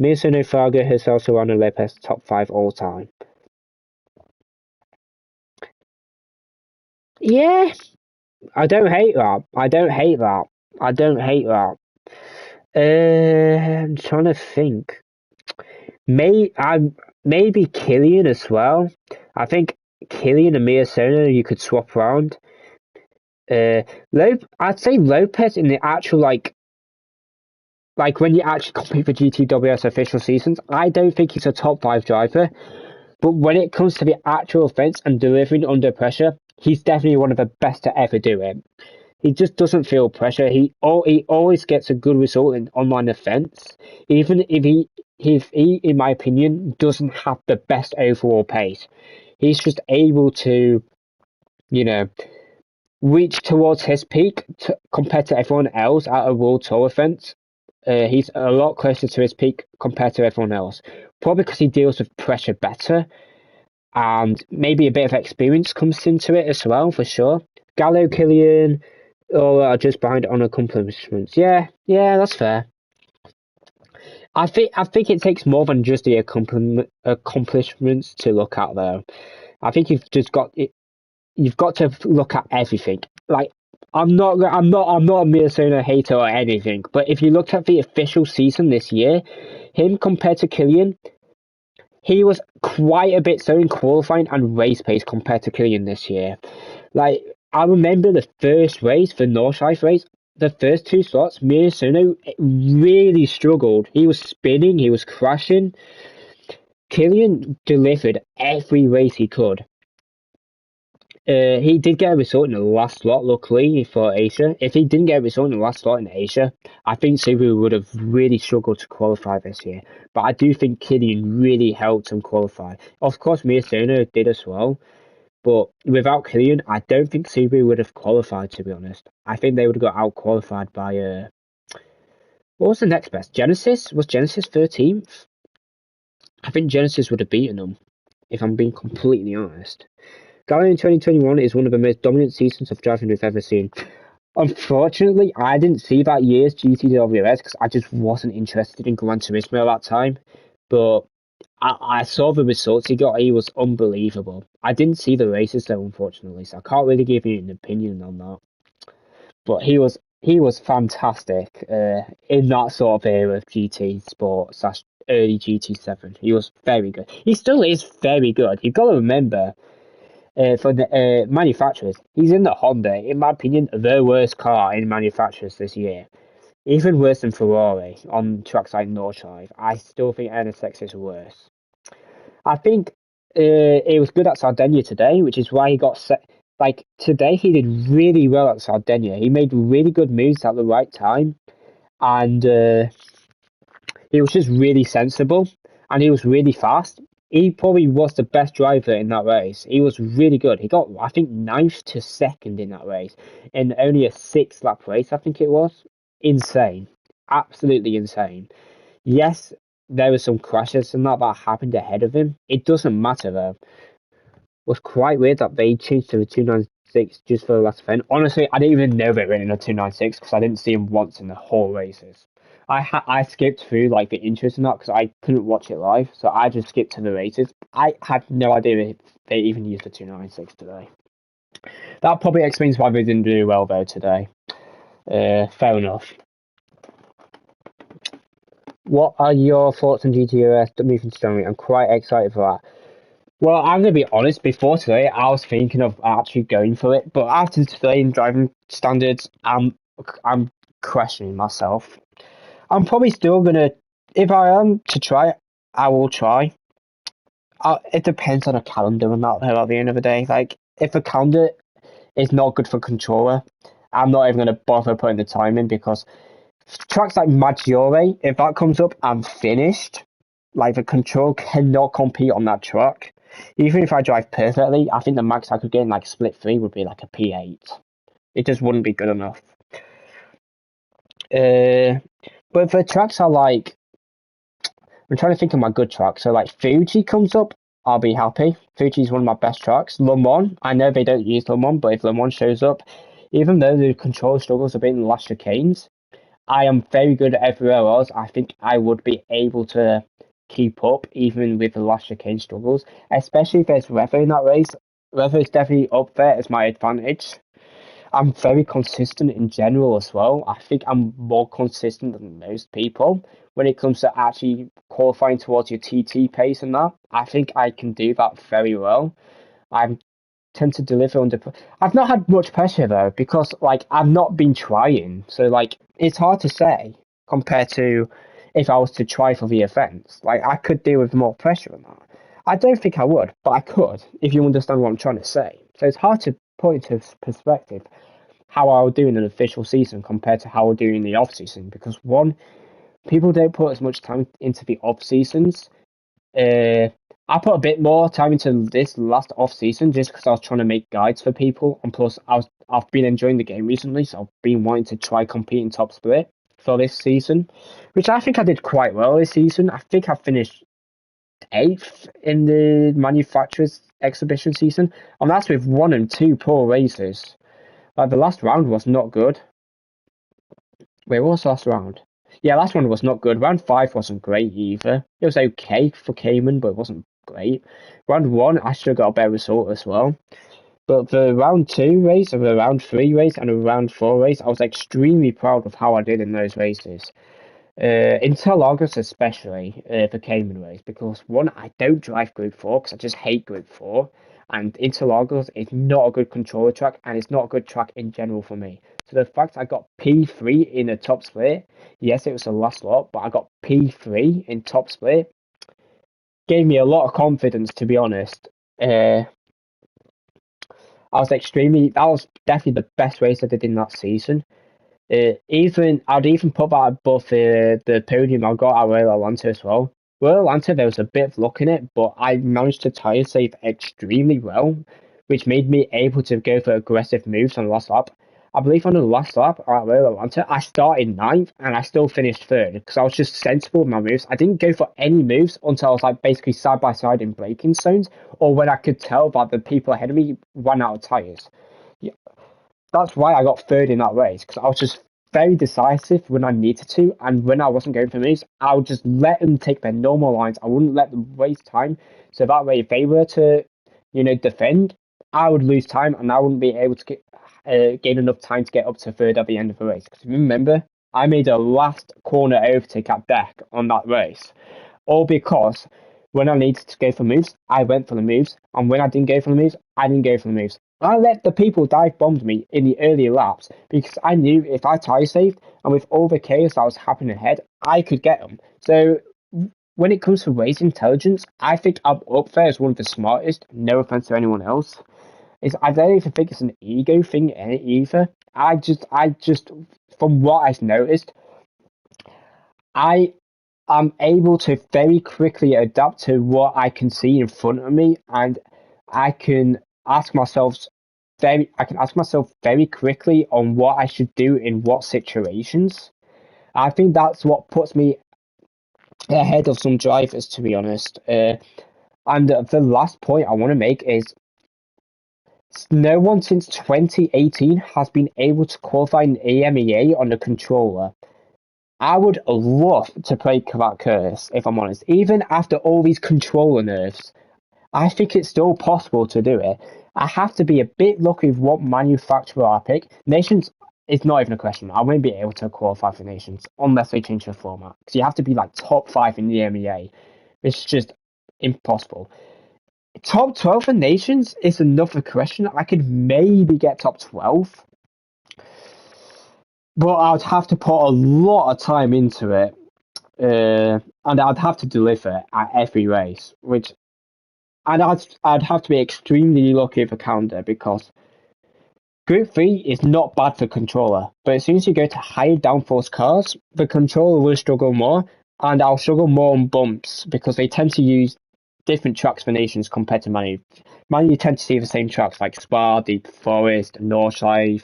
Mirsono Fargo herself, Serrano Lopez, top 5 all time. Yeah, I don't hate that. I'm trying to think. Maybe Killian as well. I think Killian and Mirsono you could swap around. I'd say Lopez in the actual like when you actually compete for GTWS official seasons, I don't think he's a top 5 driver. But when it comes to the actual offense and delivering under pressure, he's definitely one of the best to ever do it. He just doesn't feel pressure. He always gets a good result in online offense. Even if he, in my opinion, doesn't have the best overall pace. He's just able to, you know, reach towards his peak compared to everyone else at a World Tour event. He's a lot closer to his peak compared to everyone else. Probably because he deals with pressure better, and maybe a bit of experience comes into it as well, for sure. Gallo, Killian, all are just behind on accomplishments. Yeah, that's fair. I think it takes more than just the accomplishments to look at, though. I think you've got to look at everything. Like, I'm not a Minnesota hater or anything, but if you looked at the official season this year, him compared to Killian, he was quite a bit so in qualifying and race pace compared to Killian this year. Like, I remember the first race, the Northside race, the first two slots, Minnesota really struggled. He was spinning, he was crashing. Killian delivered every race he could. He did get a result in the last slot, luckily for Asia. If he didn't get a result in the last slot in Asia, I think Subaru would have really struggled to qualify this year. But I do think Killian really helped him qualify. Of course, Miyazono did as well. But without Killian, I don't think Subaru would have qualified, to be honest. I think they would have got out qualified by, what was the next best? Genesis? Was Genesis 13th? I think Genesis would have beaten them, if I'm being completely honest. Gallo in 2021 is one of the most dominant seasons of driving we've ever seen. Unfortunately, I didn't see that year's GTWS because I just wasn't interested in Gran Turismo at that time. But I saw the results he got. He was unbelievable. I didn't see the races though, unfortunately, so I can't really give you an opinion on that. But he was fantastic in that sort of era of GT Sport / early GT7. He was very good. He still is very good. You've got to remember. For the manufacturers, he's in the Honda, in my opinion, the worst car in manufacturers this year. Even worse than Ferrari on tracks like Northside. I still think NSX is worse. I think it was good at Sardinia today, which is why he got set. Like, today he did really well at Sardinia. He made really good moves at the right time, and he was just really sensible, and he was really fast. He probably was the best driver in that race. He was really good. He got, I think, 9th to 2nd in that race in only a 6-lap race, I think it was. Insane. Absolutely insane. Yes, there were some crashes and that happened ahead of him. It doesn't matter, though. It was quite weird that they changed to the 296 just for the last event. Honestly, I didn't even know they were in a 296 because I didn't see him once in the whole races. I skipped through like the intros and that because I couldn't watch it live, so I just skipped to the races. I had no idea if they even used the 296 today. That probably explains why they didn't do well though today. Fair enough. What are your thoughts on GTOS moving to January? I'm quite excited for that. Well, I'm gonna be honest. Before today, I was thinking of actually going for it, but after today in driving standards, I'm questioning myself. I'm probably still gonna, if I am to try, I will try. It depends on a calendar and that though, at the end of the day. Like, if a calendar is not good for controller, I'm not even gonna bother putting the time in because tracks like Maggiore, if that comes up, I'm finished. Like, the control cannot compete on that track. Even if I drive perfectly, I think the max I could get in like split 3 would be like a P8. It just wouldn't be good enough. But if the tracks are like, I'm trying to think of my good tracks. So like Fuji comes up, I'll be happy. Fuji is one of my best tracks. Le Mans, I know they don't use Le Mans, but if Le Mans shows up, even though the control struggles a bit in the last chicanes, I am very good at everywhere else. I think I would be able to keep up even with the last chicane struggles, especially if there's weather in that race. Weather is definitely up there as my advantage. I'm very consistent in general as well. I think I'm more consistent than most people when it comes to actually qualifying towards your TT pace and that. I think I can do that very well. I tend to deliver under. I've not had much pressure though because like I've not been trying, so like it's hard to say compared to if I was to try for the events. Like I could deal with more pressure on that. I don't think I would, but I could if you understand what I'm trying to say. So it's hard to put into perspective how I would do in an official season compared to how I would do in the off season because one, people don't put as much time into the off seasons. I put a bit more time into this last off season just because I was trying to make guides for people, and plus I've been enjoying the game recently, so I've been wanting to try compete in top split for this season, which I think I did quite well this season. I think I finished 8th in the manufacturers exhibition season, and that's with 1 and 2 poor races. Like the last round was not good. Wait, what was the last round? Yeah, last one was not good. Round 5 wasn't great either. It was okay for Cayman, but it wasn't great. Round 1, I should have got a better result as well. But the round 2 race, and the round 3 race, and the round 4 race, I was extremely proud of how I did in those races. Interlagos especially, the Cayman race, because one, I don't drive Group 4 because I just hate Group 4, and Interlagos is not a good controller track, and it's not a good track in general for me. So the fact I got P3 in a top split, yes, it was the last lot, but I got P3 in top split, gave me a lot of confidence, to be honest. That was definitely the best race I did in that season. I'd even put that above the podium I got at Royal Atlanta as well. Royal Atlanta, there was a bit of luck in it, but I managed to tire save extremely well, which made me able to go for aggressive moves on the last lap. I believe on the last lap at Royal Atlanta, I started 9th and I still finished 3rd because I was just sensible with my moves. I didn't go for any moves until I was like basically side by side in braking zones, or when I could tell that the people ahead of me ran out of tires. Yeah, that's why I got 3rd in that race, because I was just very decisive when I needed to, and when I wasn't going for moves, I would just let them take their normal lines. I wouldn't let them waste time. So that way, if they were to, defend, I would lose time, and I wouldn't be able to gain enough time to get up to 3rd at the end of the race. Because remember, I made a last corner overtake at deck on that race, all because when I needed to go for moves, I went for the moves, and when I didn't go for the moves, I didn't go for the moves. I let the people dive bombed me in the earlier laps because I knew if I tire saved and with all the chaos that was happening ahead, I could get them. So when it comes to race intelligence, I think I'm up there as one of the smartest. No offense to anyone else. I don't even think it's an ego thing either. I just, from what I've noticed, I am able to very quickly adapt to what I can see in front of me, and I can ask myself very quickly on what I should do in what situations. I think that's what puts me ahead of some drivers, to be honest. And the last point I want to make is no one since 2018 has been able to qualify an EMEA on the controller. I would love to play Kavat Curtis, if I'm honest. Even after all these controller nerfs, I think it's still possible to do it. I have to be a bit lucky with what manufacturer I pick. Nations is not even a question. I won't be able to qualify for Nations unless they change the format. Because you have to be like top 5 in the MEA. It's just impossible. Top 12 for Nations is another question. I could maybe get top 12. But I'd have to put a lot of time into it. And I'd have to deliver at every race, and I'd have to be extremely lucky for calendar, because Group 3 is not bad for controller, but as soon as you go to higher downforce cars, the controller will struggle more, and I'll struggle more on bumps because they tend to use different tracks for Nations compared to Manu. Manu, you tend to see the same tracks like Spa, Deep Forest, Northside,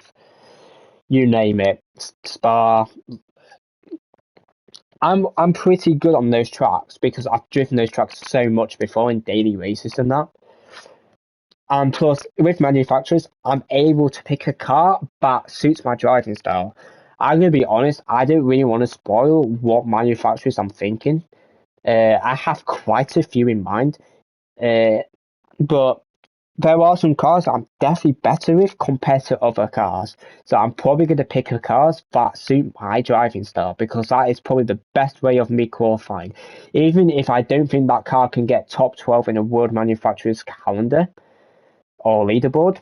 you name it, Spa. I'm pretty good on those tracks because I've driven those tracks so much before in daily races and that. And plus, with manufacturers, I'm able to pick a car that suits my driving style. I'm going to be honest, I don't really want to spoil what manufacturers I'm thinking. I have quite a few in mind, but there are some cars that I'm definitely better with compared to other cars. So I'm probably going to pick the cars that suit my driving style, because that is probably the best way of me qualifying. Even if I don't think that car can get top 12 in a world manufacturer's calendar or leaderboard,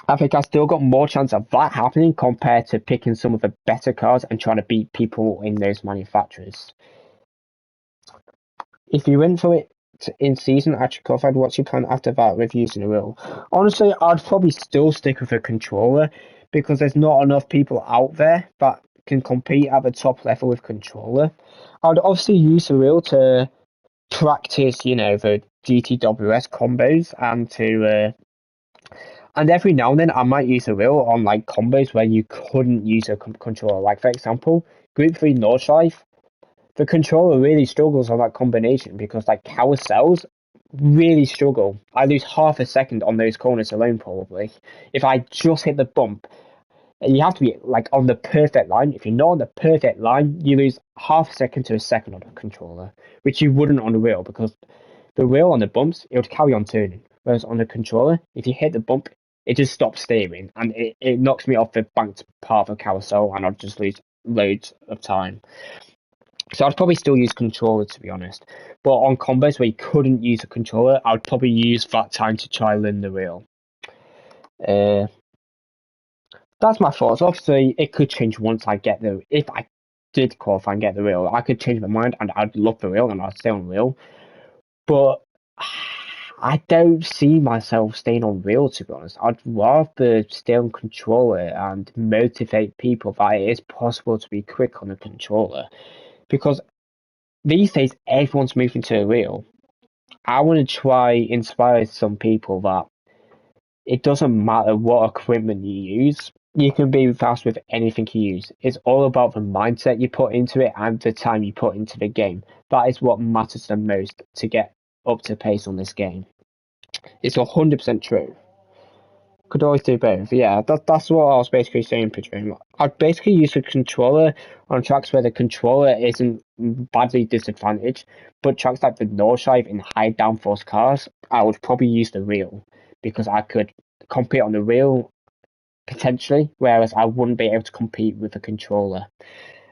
I think I still got more chance of that happening compared to picking some of the better cars and trying to beat people in those manufacturers. If you went for it in season actually qualified, what's your plan after that with using a wheel? Honestly, I'd probably still stick with a controller because there's not enough people out there that can compete at the top level with controller. I'd obviously use the wheel to practice, the GTWS combos and every now and then I might use the wheel on like combos where you couldn't use a controller. Like for example, Group 3 Northside, the controller really struggles on that combination because like carousels really struggle. I lose half a second on those corners alone probably. If I just hit the bump, you have to be like on the perfect line. If you're not on the perfect line, you lose half a second to a second on the controller, which you wouldn't on the wheel because the wheel on the bumps, it would carry on turning. Whereas on the controller, if you hit the bump, it just stops steering and it knocks me off the banked part of the carousel and I'll just lose loads of time. So I'd probably still use controller to be honest. But on combos where you couldn't use a controller, I'd probably use that time to try learn the wheel. That's my thoughts. Obviously, it could change once I get the. If I did qualify and get the wheel, I could change my mind and I'd love the wheel and I'd stay on wheel. But I don't see myself staying on wheel, to be honest. I'd rather stay on controller and motivate people that it is possible to be quick on a controller. Because these days, everyone's moving to a wheel. I want to try inspire some people that it doesn't matter what equipment you use. You can be fast with anything you use. It's all about the mindset you put into it and the time you put into the game. That is what matters the most to get up to pace on this game. It's 100% true. Could always do both. Yeah, that's what I was basically saying, Pedro. I'd basically use a controller on tracks where the controller isn't badly disadvantaged, but tracks like the Northside in high downforce cars, I would probably use the wheel because I could compete on the wheel potentially, whereas I wouldn't be able to compete with a controller.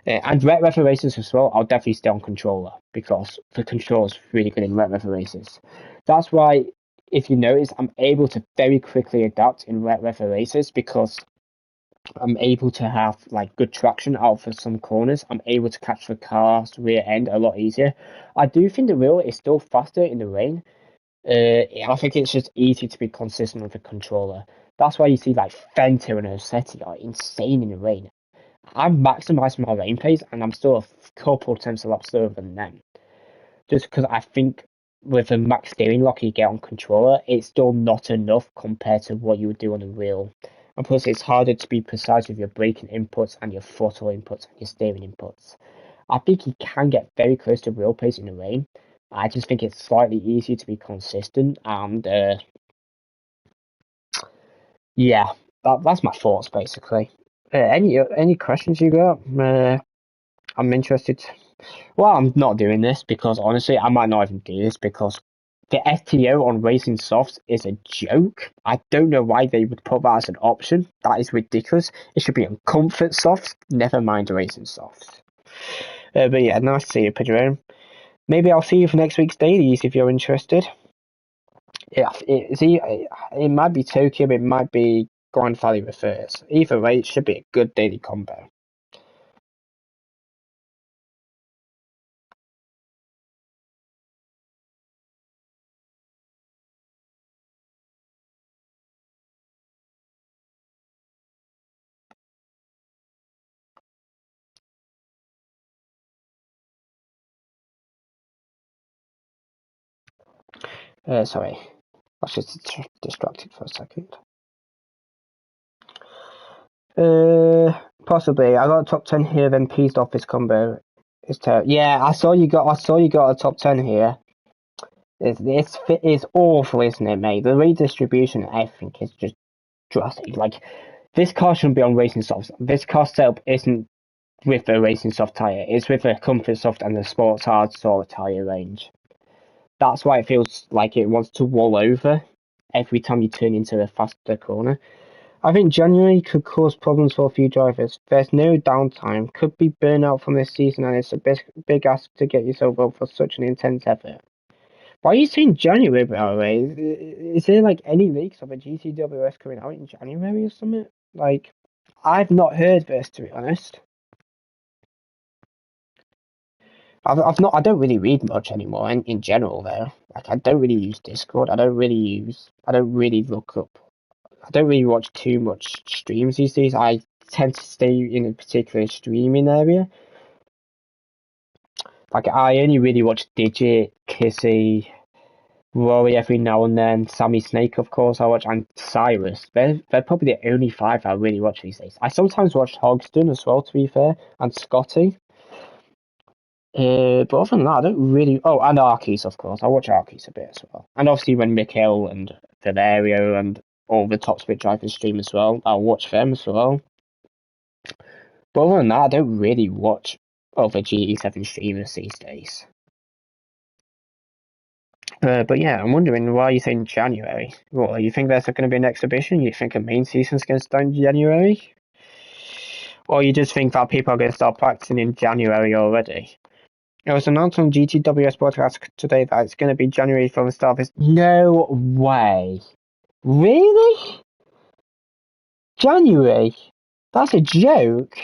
And wet weather races as well, I'll definitely stay on controller because the controller is really good in wet weather races. That's why, if you notice, I'm able to very quickly adapt in wet weather races because I'm able to have like good traction out of some corners. I'm able to catch the car's rear end a lot easier. I do think the wheel is still faster in the rain. I think it's just easy to be consistent with the controller. That's why you see like Fento and Rossetti are insane in the rain. I'm maximising my rain pace and I'm still a couple tenths a lap slower than them. Just because I think with the max steering lock you get on controller, it's still not enough compared to what you would do on the wheel. And plus it's harder to be precise with your braking inputs and your throttle inputs and your steering inputs. I think you can get very close to wheel pace in the rain. I just think it's slightly easier to be consistent and yeah, that's my thoughts basically. Any questions you got? I'm interested. Well, I'm not doing this because honestly, I might not even do this because the FTO on racing softs is a joke. I don't know why they would put that as an option. That is ridiculous. It should be on comfort softs, never mind racing softs. But yeah, nice to see you, Pedro. Maybe I'll see you for next week's dailies if you're interested. It might be Tokyo, it might be Grand Valley Reverse. Either way, it should be a good daily combo. Sorry, I was just distracted for a second. Possibly. I got a top 10 here, then pieced off this combo. It's terrible. Yeah, I saw you got a top 10 here. It's awful, isn't it, mate? The redistribution, I think, is just drastic. Like, this car shouldn't be on racing softs. This car setup isn't with the racing soft tire. It's with the comfort soft and the sports hard sort of tire range. That's why it feels like it wants to wall over every time you turn into a faster corner. I think January could cause problems for a few drivers. There's no downtime, could be burnout from this season, and it's a big ask to get yourself up for such an intense effort. Why are you saying January, by the way? Is there like any leaks of a GTWS coming out in January or something? Like, I've not heard this, to be honest. I've not. I don't really read much anymore. In general, though, like I don't really use Discord. I don't really look up. I don't really watch too much streams these days. I tend to stay in a particular streaming area. Like, I only really watch Digit, Kissy, Rory every now and then, Sammy Snake, of course, I watch, and Cyrus. They're probably the only five I really watch these days. I sometimes watch Hogston as well, to be fair, and Scotty. But other than that, I don't really. Oh, and Arkeys, of course. I watch Arkeys a bit as well. And obviously, when Mikhail and Valerio and all the top speed drivers stream as well, I'll watch them as well. But other than that, I don't really watch other GT7 streamers these days. But yeah, I'm wondering why you think January. What, you think there's going to be an exhibition? You think a main season's going to start in January? Or you just think that people are going to start practicing in January already? It was announced on GTWS broadcast today that it's going to be January for the start of this. No way. Really? January? That's a joke.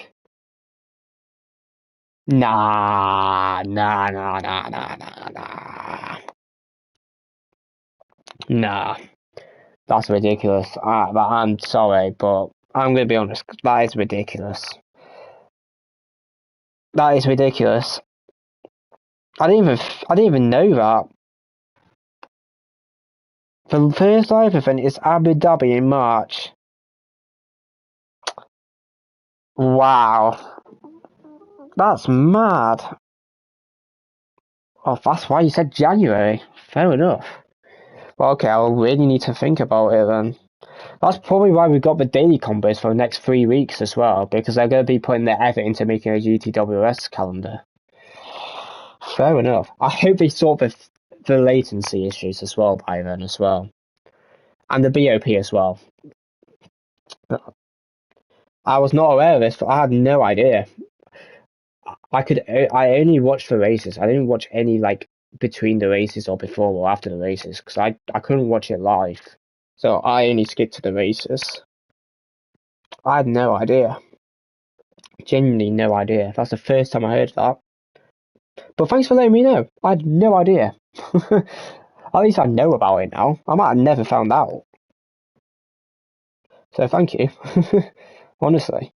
Nah. Nah. That's ridiculous. I'm sorry, but I'm going to be honest. That is ridiculous. That is ridiculous. I didn't even know that. The first live event is Abu Dhabi in March. Wow. That's mad. Oh, that's why you said January. Fair enough. Well, okay, I'll really need to think about it then. That's probably why we've got the daily combos for the next 3 weeks as well, because they're going to be putting their effort into making a GTWS calendar. Fair enough. I hope they sort the latency issues as well by then as well. And the BOP as well. I was not aware of this, but I had no idea. I only watched the races. I didn't watch any like between the races or before or after the races because I couldn't watch it live. So I only skipped to the races. I had no idea. Genuinely no idea. That's the first time I heard that. But thanks for letting me know. I had no idea. At least I know about it now. I might have never found out. So thank you. Honestly.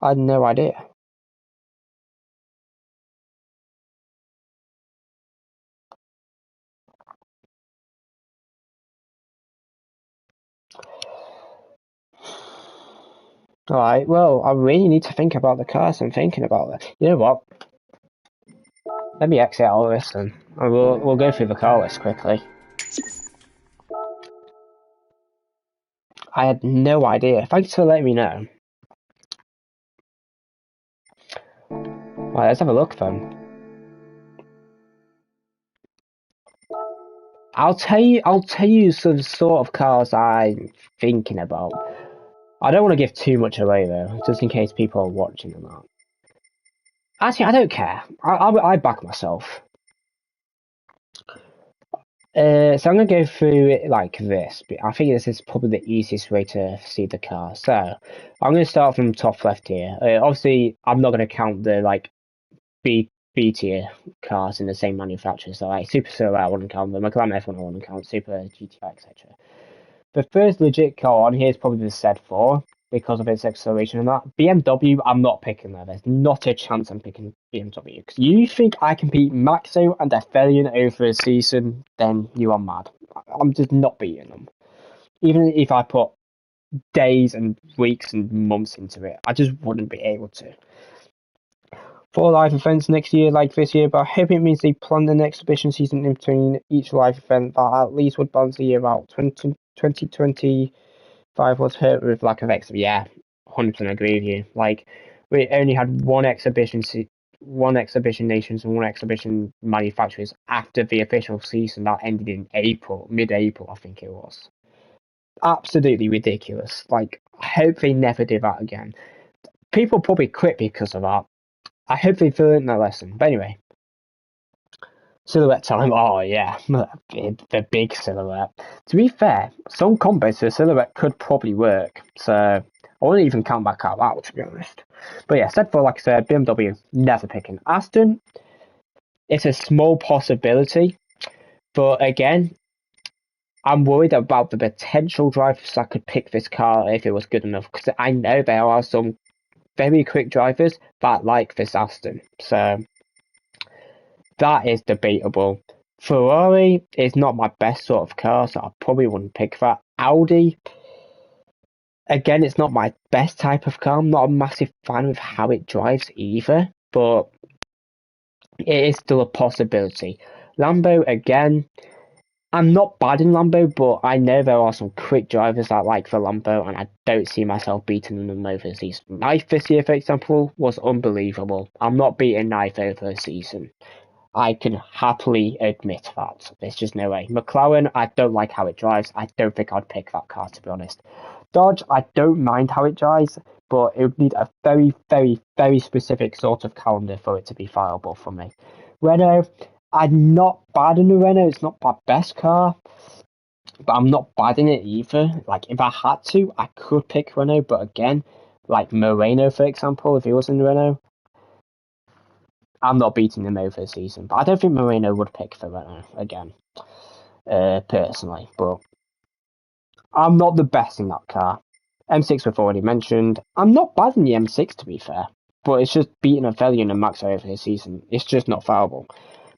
I had no idea. Alright, well, I really need to think about the cars I'm thinking about it. You know what? Let me exit all this then. We'll go through the car list quickly. I had no idea. Thanks for letting me know. Right, let's have a look then. I'll tell you some sort of cars I'm thinking about. I don't want to give too much away though, just in case people are watching or not. Actually, I don't care. I back myself. So I'm gonna go through it like this. But I think this is probably the easiest way to see the car. So I'm gonna start from top left here. Obviously, I'm not gonna count the like B tier cars in the same manufacturer. So like Super Silhouette, I wouldn't count them. McLaren F1, I wouldn't count. Super GTI, etc. The first legit car on here is probably the Z4 because of its acceleration and that. BMW, I'm not picking there. There's not a chance I'm picking BMW. Because you think I can beat Maxo and Aphelion over a season, then you are mad. I'm just not beating them. Even if I put days and weeks and months into it, I just wouldn't be able to. 4 live events next year like this year, but I hope it means they plan the exhibition season in between each live event that at least would balance the year out. 2025 was hurt with lack of exhibition. Yeah, 100% agree with you. Like, we only had one exhibition nations and one exhibition manufacturers after the official season that ended in mid-April, I think it was. Absolutely ridiculous. Like, I hope they never do that again. People probably quit because of that. I hope they've learned that lesson. But anyway, Silhouette time. Oh yeah, the big Silhouette. To be fair, some combos to the Silhouette could probably work. So I wouldn't even count back out that, to be honest. But yeah, said for like I said, BMW never picking. Aston, it's a small possibility, but again, I'm worried about the potential drivers that could pick this car if it was good enough, because I know there are some very quick drivers that like this Aston. So that is debatable. Ferrari is not my best sort of car, so I probably wouldn't pick that. Audi, again, it's not my best type of car. I'm not a massive fan of how it drives either, but it is still a possibility. Lambo, again, I'm not bad in Lambo, but I know there are some quick drivers that like the Lambo, and I don't see myself beating them over the season. Knife this year, for example, was unbelievable. I'm not beating Knife over a season. I can happily admit that. There's just no way. McLaren, I don't like how it drives. I don't think I'd pick that car, to be honest. Dodge, I don't mind how it drives, but it would need a very, very, very specific sort of calendar for it to be viable for me. Renault, I'm not bad in the Renault. It's not my best car, but I'm not bad in it either. Like, if I had to, I could pick Renault, but again, like Moreno, for example, if he was in Renault, I'm not beating him over the season. But I don't think Moreno would pick for Renault again, personally. But I'm not the best in that car. M6 we've already mentioned. I'm not bad in the M6, to be fair, but it's just beating a Velian and Max over the season. It's just not viable.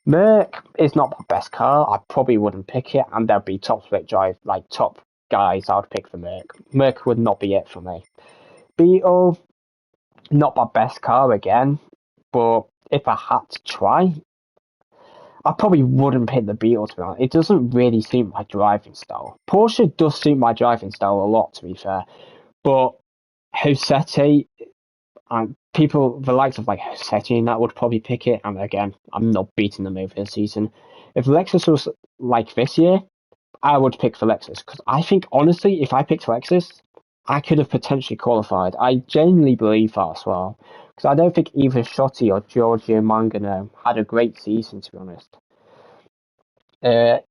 Merc is not my best car. I probably wouldn't pick it, and there'd be top split drive, like top guys I would pick for Merc. Merc would not be it for me. Beetle, not my best car again, but if I had to try, I probably wouldn't pick the Beetle, to be honest. It doesn't really suit my driving style. Porsche does suit my driving style a lot, to be fair, but Rossetti, and people, the likes of like Rossetti and that would probably pick it. And again, I'm not beating them over the season. If Lexus was like this year, I would pick for Lexus, because I think honestly, if I picked Lexus, I could have potentially qualified. I genuinely believe that as well, because I don't think either Shotty or Giorgio Mangano had a great season, to be honest.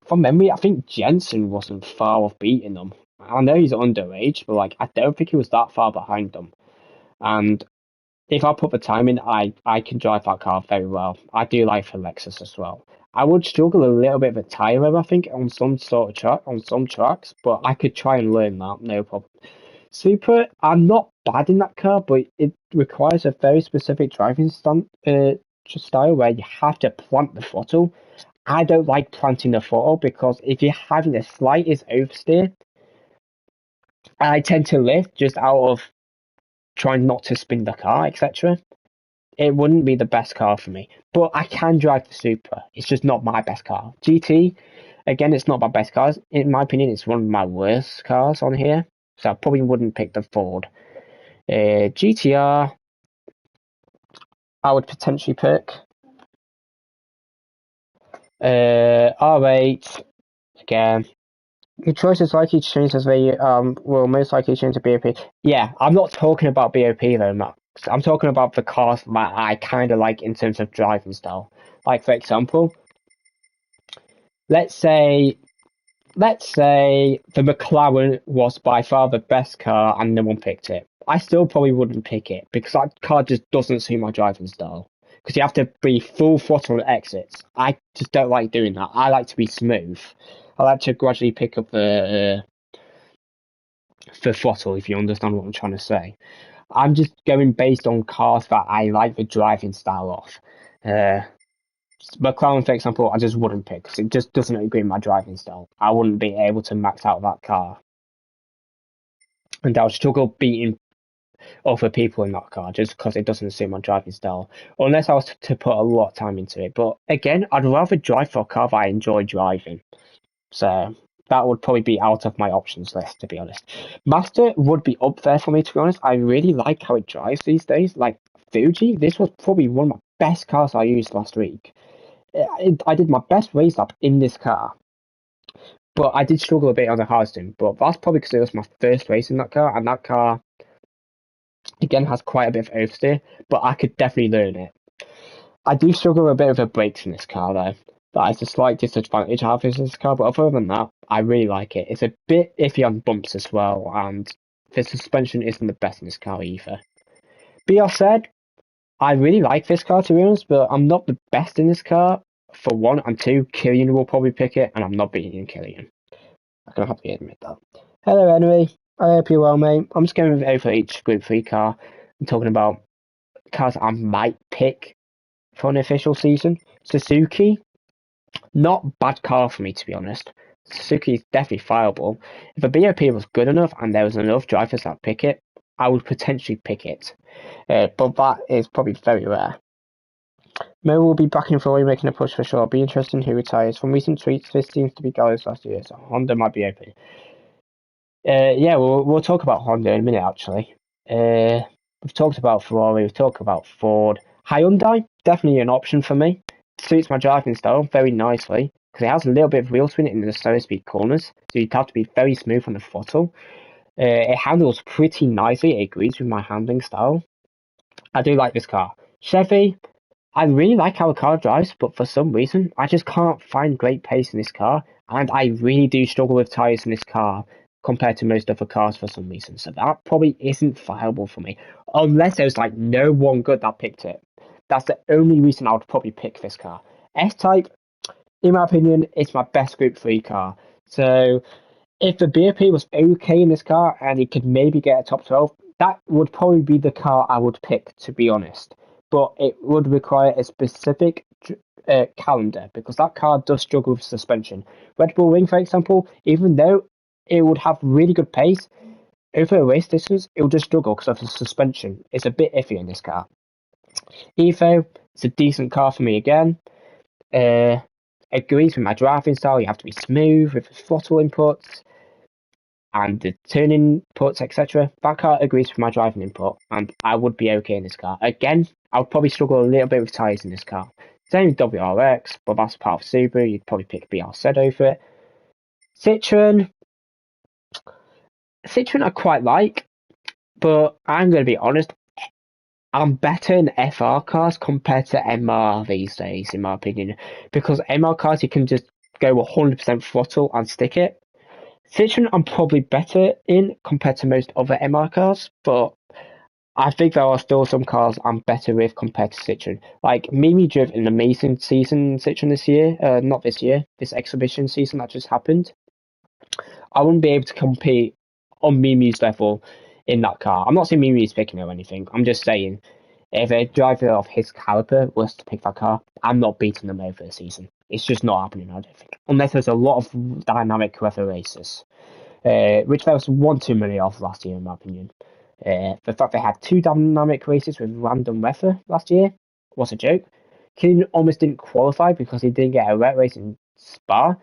From memory, I think Jensen wasn't far off beating them. I know he's underage, but like I don't think he was that far behind them. And if I put the time in, I can drive that car very well. I do like the Lexus as well. I would struggle a little bit with a tyre wear, I think, on some sort of track, on some tracks, but I could try and learn that, no problem. Super, I'm not bad in that car, but it requires a very specific driving style where you have to plant the throttle. I don't like planting the throttle, because if you're having the slightest oversteer, I tend to lift just out of trying not to spin the car, etc. It wouldn't be the best car for me, but I can drive the Supra. It's just not my best car. GT, again, it's not my best car. In my opinion, it's one of my worst cars on here, so I probably wouldn't pick the Ford. GTR, I would potentially pick. R8, again. Your choice is likely to change as they will most likely change to BOP. Yeah, I'm not talking about BOP though, Max. I'm talking about the cars that I kind of like in terms of driving style. Like, for example, let's say the McLaren was by far the best car and no one picked it. I still probably wouldn't pick it, because that car just doesn't suit my driving style. Because you have to be full throttle at exits. I just don't like doing that. I like to be smooth. I like to gradually pick up the throttle, if you understand what I'm trying to say. I'm just going based on cars that I like the driving style of. McLaren, for example, I just wouldn't pick, because it just doesn't agree with my driving style. I wouldn't be able to max out that car. And I would struggle beating other people in that car just because it doesn't suit my driving style. Unless I was to put a lot of time into it. But again, I'd rather drive for a car that I enjoy driving. So that would probably be out of my options list, to be honest. Master would be up there for me, to be honest. I really like how it drives these days. Like Fuji, this was probably one of my best cars I used last week. I did my best race lap in this car, but I did struggle a bit on the Hardstone. But that's probably because it was my first race in that car, and that car again has quite a bit of oversteer, but I could definitely learn it. I do struggle a bit with the brakes in this car though. That is a slight disadvantage I have in this car, but other than that, I really like it. It's a bit iffy on bumps as well, and the suspension isn't the best in this car either. BR said, I really like this car, to be honest, but I'm not the best in this car. For one, and two, Killian will probably pick it, and I'm not beating Killian. I can happily admit that. Hello, Henry. I hope you're well, mate. I'm just going over each Group 3 car and talking about cars I might pick for an official season. Suzuki, not bad car for me, to be honest. Suzuki is definitely fireable. If a BOP was good enough and there was enough drivers that pick it, I would potentially pick it. But that is probably very rare. Mo will be back in Ferrari making a push for sure. Be interesting who retires. From recent tweets, this seems to be Gallo's last year, so Honda might be open. Yeah, we'll talk about Honda in a minute, actually. We've talked about Ferrari, we've talked about Ford. Hyundai, definitely an option for me. Suits my driving style very nicely, because it has a little bit of wheel spin in the slower speed corners, so you have to be very smooth on the throttle. It handles pretty nicely, it agrees with my handling style. I do like this car. Chevy, I really like how the car drives, but for some reason, I just can't find great pace in this car, and I really do struggle with tyres in this car compared to most other cars for some reason. So that probably isn't viable for me, unless there's like no one good that picked it. That's the only reason I would probably pick this car. S-Type, in my opinion, it's my best Group 3 car. So if the BOP was okay in this car and it could maybe get a top 12, that would probably be the car I would pick, to be honest. But it would require a specific calendar because that car does struggle with suspension. Red Bull Ring, for example, even though it would have really good pace, over a race distance, it will just struggle because of the suspension. It's a bit iffy in this car. Evo, it's a decent car for me again. Agrees with my driving style. You have to be smooth with the throttle inputs and the turning inputs, etc. That car agrees with my driving input, and I would be okay in this car. Again, I would probably struggle a little bit with tyres in this car. Same with WRX, but that's part of Subaru. You'd probably pick BRZ over it. Citroen I quite like, but I'm going to be honest, I'm better in FR cars compared to MR these days, in my opinion. Because MR cars, you can just go 100% throttle and stick it. Citroen, I'm probably better in compared to most other MR cars, but I think there are still some cars I'm better with compared to Citroen. Like, Mimi drove an amazing season in Citroen this year. Not this year, this exhibition season that just happened. I wouldn't be able to compete on Mimi's level in that car. I'm not saying Mimi's picking her or anything. I'm just saying, if a driver of his caliber was to pick that car, I'm not beating them over the season. It's just not happening, I don't think. Unless there's a lot of dynamic weather races, which there was one too many of last year, in my opinion. The fact they had 2 dynamic races with random weather last year was a joke. Killian almost didn't qualify because he didn't get a wet race in Spa.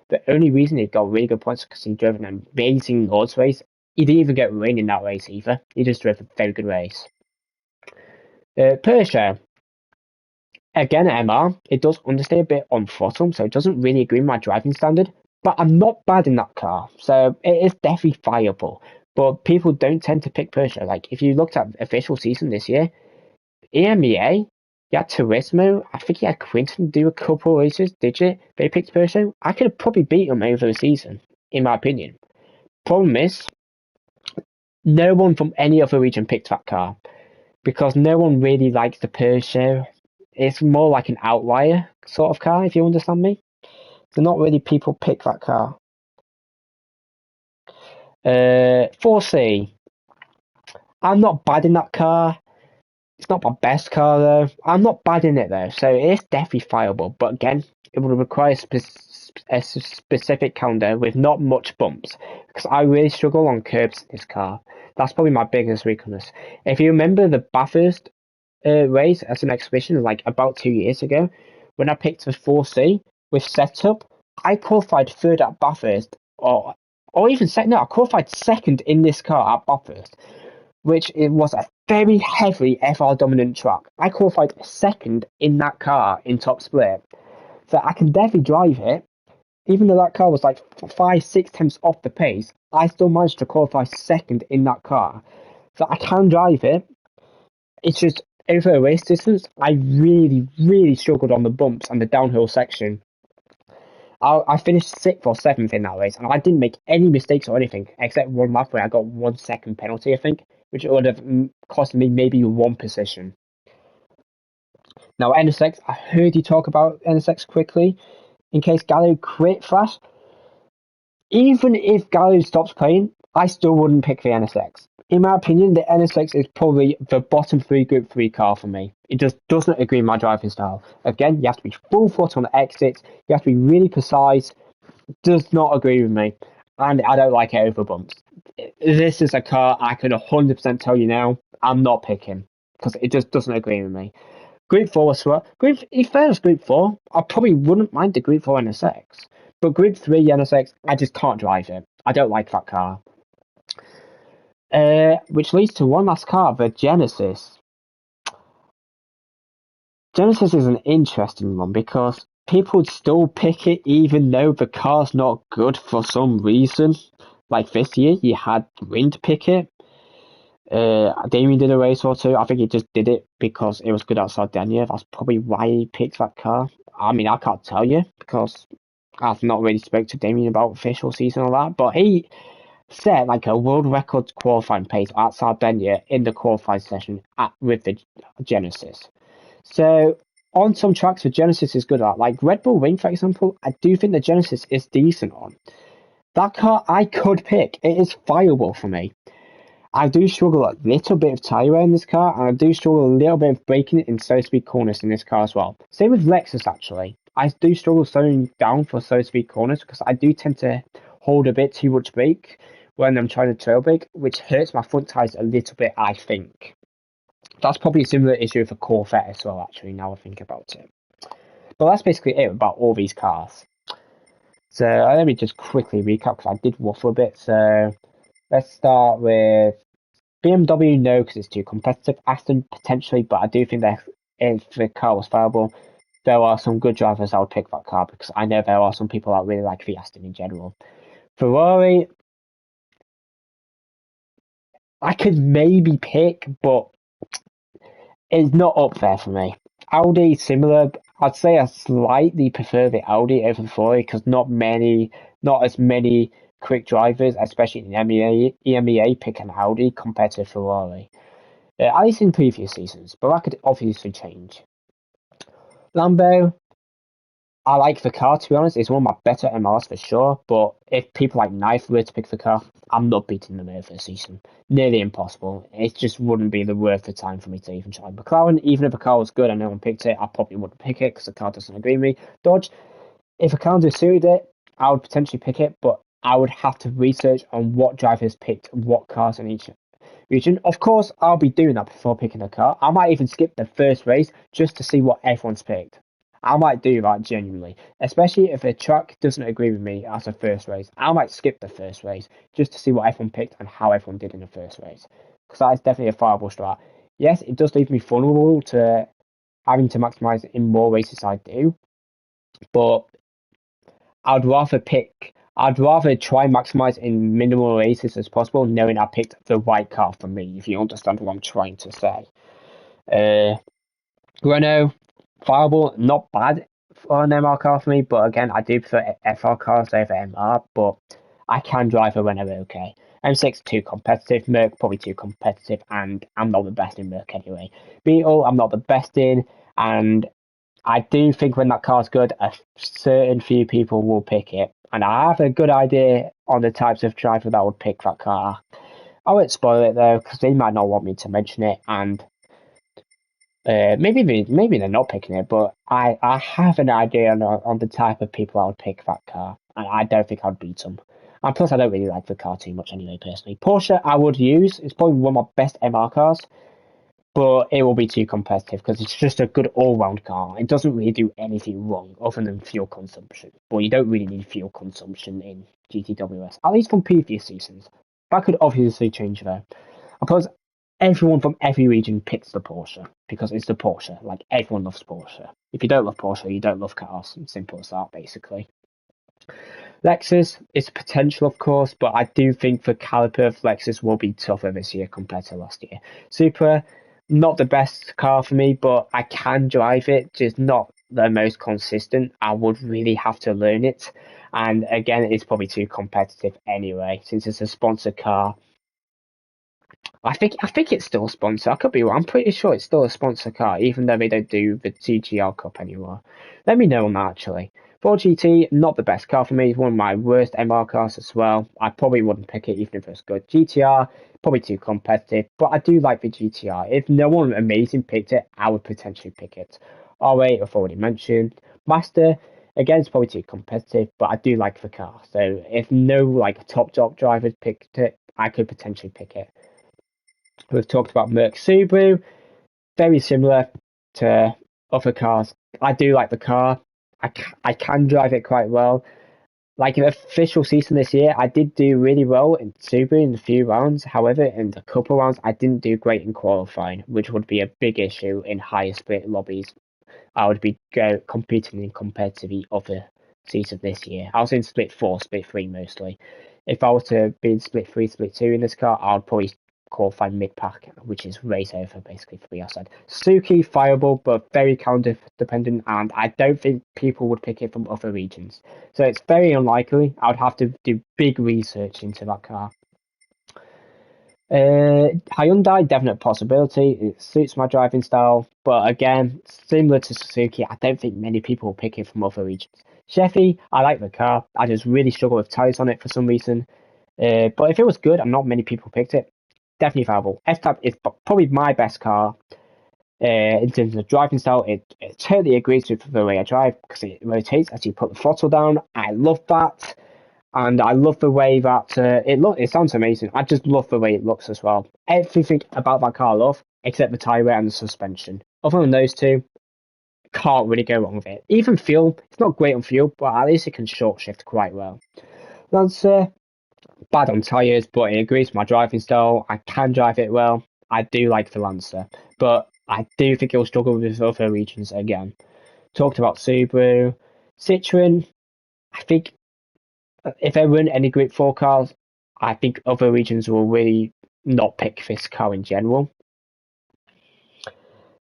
The only reason he got really good points is because he drove an amazing Lord's race. He didn't even get rain in that race either. He just drove a very good race. Porsche, again at MR, it does understay a bit on throttle, so it doesn't really agree with my driving standard. But I'm not bad in that car, so it is definitely viable. But people don't tend to pick Porsche. Like, if you looked at official season this year, EMEA, you had Turismo, I think you had Quinton do a couple of races, did you? They picked Porsche. I could have probably beat them over the season, in my opinion. Problem is, no one from any other region picked that car because no one really likes the Porsche. It's more like an outlier sort of car, if you understand me. So not really people pick that car. 4C. I'm not bad in that car. It's not my best car though. I'm not bad in it though, so it's definitely fireable. But again, it would require a specific calendar with not much bumps because I really struggle on curbs in this car. That's probably my biggest weakness. If you remember the Bathurst race as an exhibition, like about 2 years ago, when I picked the 4C with setup, I qualified third at Bathurst, or even second. No, I qualified second in this car at Bathurst, which it was a very heavily FR dominant track. I qualified second in that car in top split, so I can definitely drive it. Even though that car was like 5-6 tenths off the pace, I still managed to qualify second in that car. So I can drive it. It's just over a race distance, I really, really struggled on the bumps and the downhill section. I finished 6th or 7th in that race, and I didn't make any mistakes or anything, except one lap where I got 1 second penalty, I think, which would have cost me maybe 1 position. Now, NSX, I heard you talk about NSX quickly. In case Gallo quit Flash, Even if Gallo stops playing, I still wouldn't pick the NSX. In my opinion, the NSX is probably the bottom 3 Group 3 car for me. It just doesn't agree with my driving style. Again, you have to be full foot on the exits, you have to be really precise, does not agree with me. And I don't like it over bumps. This is a car I can 100% tell you now, I'm not picking, because it just doesn't agree with me. Group 4 was well. If there was Group 4, I probably wouldn't mind the Group 4 NSX. But Group 3 NSX, I just can't drive it. I don't like that car. Which leads to one last car, the Genesis. Genesis is an interesting one because people would still pick it even though the car's not good for some reason. Like this year, you had Win to pick it. Damien did a race or two. I think he just did it because it was good outside Sardinia. That's probably why he picked that car. I mean, I can't tell you because I've not really spoke to Damien about official season or that. But he set like a world record qualifying pace at Sardinia in the qualifying session with the Genesis. So on some tracks, the Genesis is good at. Like Red Bull Ring, for example, I do think the Genesis is decent on. That car I could pick. It is viable for me. I do struggle a little bit of tyre wear in this car, and I do struggle a little bit of braking in slow speed corners in this car as well. Same with Lexus actually. I do struggle slowing down for slow speed corners because I do tend to hold a bit too much brake when I'm trying to trail brake, which hurts my front tyres a little bit, I think. That's probably a similar issue with a Corvette as well, actually, now I think about it. But that's basically it about all these cars. So let me just quickly recap because I did waffle a bit. So let's start with BMW, no, because it's too competitive. Aston, potentially, but I do think that if the car was viable, there are some good drivers I would pick that car because I know there are some people that really like the Aston in general. Ferrari, I could maybe pick, but it's not up there for me. Audi, similar. I'd say I slightly prefer the Audi over the Ferrari because not as many quick drivers, especially in EMEA, pick an Audi compared to a Ferrari. At least in previous seasons, but that could obviously change. Lambo, I like the car, to be honest. It's one of my better MRs for sure, but if people like Knife were to pick the car, I'm not beating them over the season. Nearly impossible. It just wouldn't be the worth the time for me to even try. McLaren, even if the car was good and no one picked it, I probably wouldn't pick it because the car doesn't agree with me. Dodge, if a calendar suited it, I would potentially pick it, but I would have to research on what drivers picked what cars in each region. Of course, I'll be doing that before picking a car. I might even skip the first race just to see what everyone's picked. I might do that genuinely, especially if a track doesn't agree with me as a first race. I might skip the first race just to see what everyone picked and how everyone did in the first race, because that is definitely a viable strat. Yes, it does leave me vulnerable to having to maximise in more races I do, but I'd rather try and maximise in minimal races as possible, knowing I picked the right car for me, if you understand what I'm trying to say. Renault, viable, not bad for an MR car for me, but again, I do prefer FR cars over MR, but I can drive a Renault okay. M6 too competitive, Merc probably too competitive, and I'm not the best in Merc anyway. Beetle, I'm not the best in, and I do think when that car's good, a certain few people will pick it, and I have a good idea on the types of driver that would pick that car. I won't spoil it though, because they might not want me to mention it, and maybe they're not picking it, but I have an idea on the type of people I would pick that car, and I don't think I'd beat them. And plus, I don't really like the car too much anyway, personally. Porsche, I would use. It's probably one of my best MR cars, but it will be too competitive because it's just a good all-round car. It doesn't really do anything wrong other than fuel consumption. But you don't really need fuel consumption in GTWS, at least from previous seasons. That could obviously change though. And plus, everyone from every region picks the Porsche because it's the Porsche. Like, everyone loves Porsche. If you don't love Porsche, you don't love cars. Simple as that, basically. Lexus is potential, of course, but I do think the caliper of Lexus will be tougher this year compared to last year. Supra, not the best car for me, but I can drive it, just not the most consistent. I would really have to learn it. And again, it's probably too competitive anyway, since it's a sponsored car. I think it's still a sponsor. I could be wrong. I'm pretty sure it's still a sponsor car, even though they don't do the TGR Cup anymore. Let me know on that actually. Ford GT, not the best car for me. It's one of my worst MR cars as well. I probably wouldn't pick it even if it was good. GTR, probably too competitive, but I do like the GTR. If no one amazing picked it, I would potentially pick it. R8, I've already mentioned. Master, again, it's probably too competitive, but I do like the car. So if no like top drivers picked it, I could potentially pick it. We've talked about Merc Subaru, very similar to other cars. I do like the car. I can drive it quite well. Like in the official season this year, I did do really well in Subaru in a few rounds. However, in a couple rounds, I didn't do great in qualifying, which would be a big issue in higher split lobbies. I would be competing in compared to the other season this year. I was in split 4, split 3 mostly. If I was to be in split 3, split 2 in this car, I would probably qualify mid-pack, which is race over basically for the outside. Suzuki, fireable, but very counter dependent, and I don't think people would pick it from other regions. So it's very unlikely. I would have to do big research into that car. Hyundai, definite possibility. It suits my driving style, but again, similar to Suzuki, I don't think many people will pick it from other regions. Chevy, I like the car. I just really struggle with tires on it for some reason. But if it was good and not many people picked it, definitely viable. F-Type is probably my best car in terms of driving style. It totally agrees with the way I drive because it rotates as you put the throttle down. I love that. And I love the way that it sounds amazing. I just love the way it looks as well. Everything about that car I love, except the tyre wear and the suspension. Other than those two, can't really go wrong with it. Even fuel, it's not great on fuel, but at least it can short shift quite well. Lancer, bad on tyres, but it agrees with my driving style. I can drive it well. I do like the Lancer, but I do think it'll struggle with other regions again. Talked about Subaru. Citroen, I think if there weren't any Group 4 cars, I think other regions will really not pick this car in general.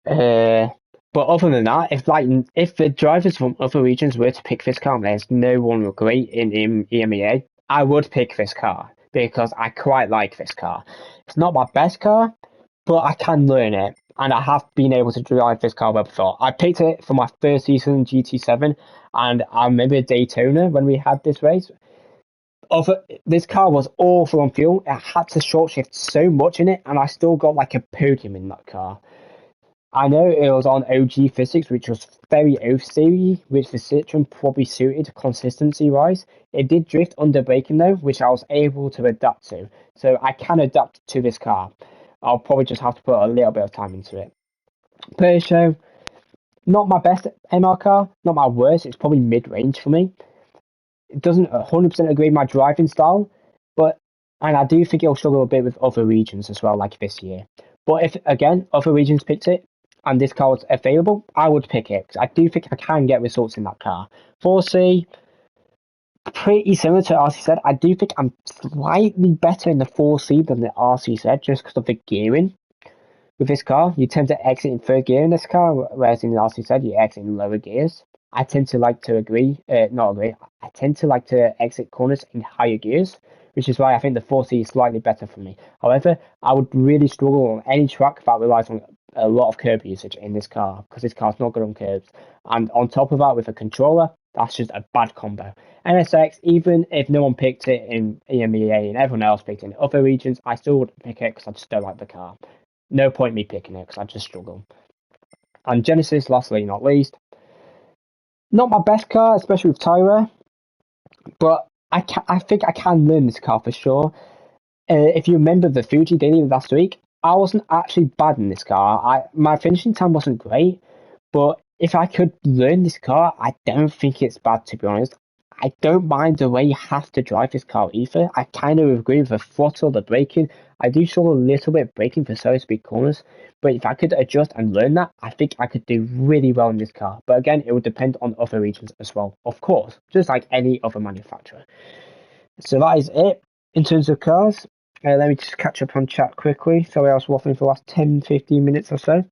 But other than that, if the drivers from other regions were to pick this car, and there's no one great in EMEA, I would pick this car because I quite like this car. It's not my best car, but I can learn it, and I have been able to drive this car well before. I picked it for my first season in GT7, and I remember Daytona when we had this race. This car was awful on fuel. It had to short shift so much in it, and I still got like a podium in that car. I know it was on OG physics, which was very O-series, which the Citroen probably suited consistency wise. It did drift under braking though, which I was able to adapt to. So I can adapt to this car. I'll probably just have to put a little bit of time into it. Peugeot, not my best MR car, not my worst. It's probably mid-range for me. It doesn't 100% agree with my driving style, and I do think it'll struggle a bit with other regions as well, like this year. But if again other regions picked it and this car was available, I would pick it because I do think I can get results in that car. 4C, pretty similar to RCZ. I do think I'm slightly better in the 4C than the RCZ just because of the gearing. With this car, you tend to exit in third gear in this car, whereas in the RCZ you exit in lower gears. I tend to like to I tend to like to exit corners in higher gears, which is why I think the 4C is slightly better for me. However, I would really struggle on any track that relies on a lot of curb usage in this car, because this car's not good on curbs. And on top of that, with a controller, that's just a bad combo. NSX, even if no one picked it in EMEA and everyone else picked it in other regions, I still wouldn't pick it because I just don't like the car. No point me picking it because I just struggle. And Genesis, lastly not least, not my best car, especially with tyre wear, but I think I can learn this car for sure. If you remember the Fuji daily last week, I wasn't actually bad in this car. My finishing time wasn't great, but if I could learn this car, I don't think it's bad, to be honest. I don't mind the way you have to drive this car either. I kind of agree with the throttle, the braking. I do struggle a little bit braking for slow speed corners, but if I could adjust and learn that, I think I could do really well in this car. But again, it would depend on other regions as well, of course, just like any other manufacturer. So that is it in terms of cars. Let me just catch up on chat quickly. Sorry I was waffling for the last 10-15 minutes or so.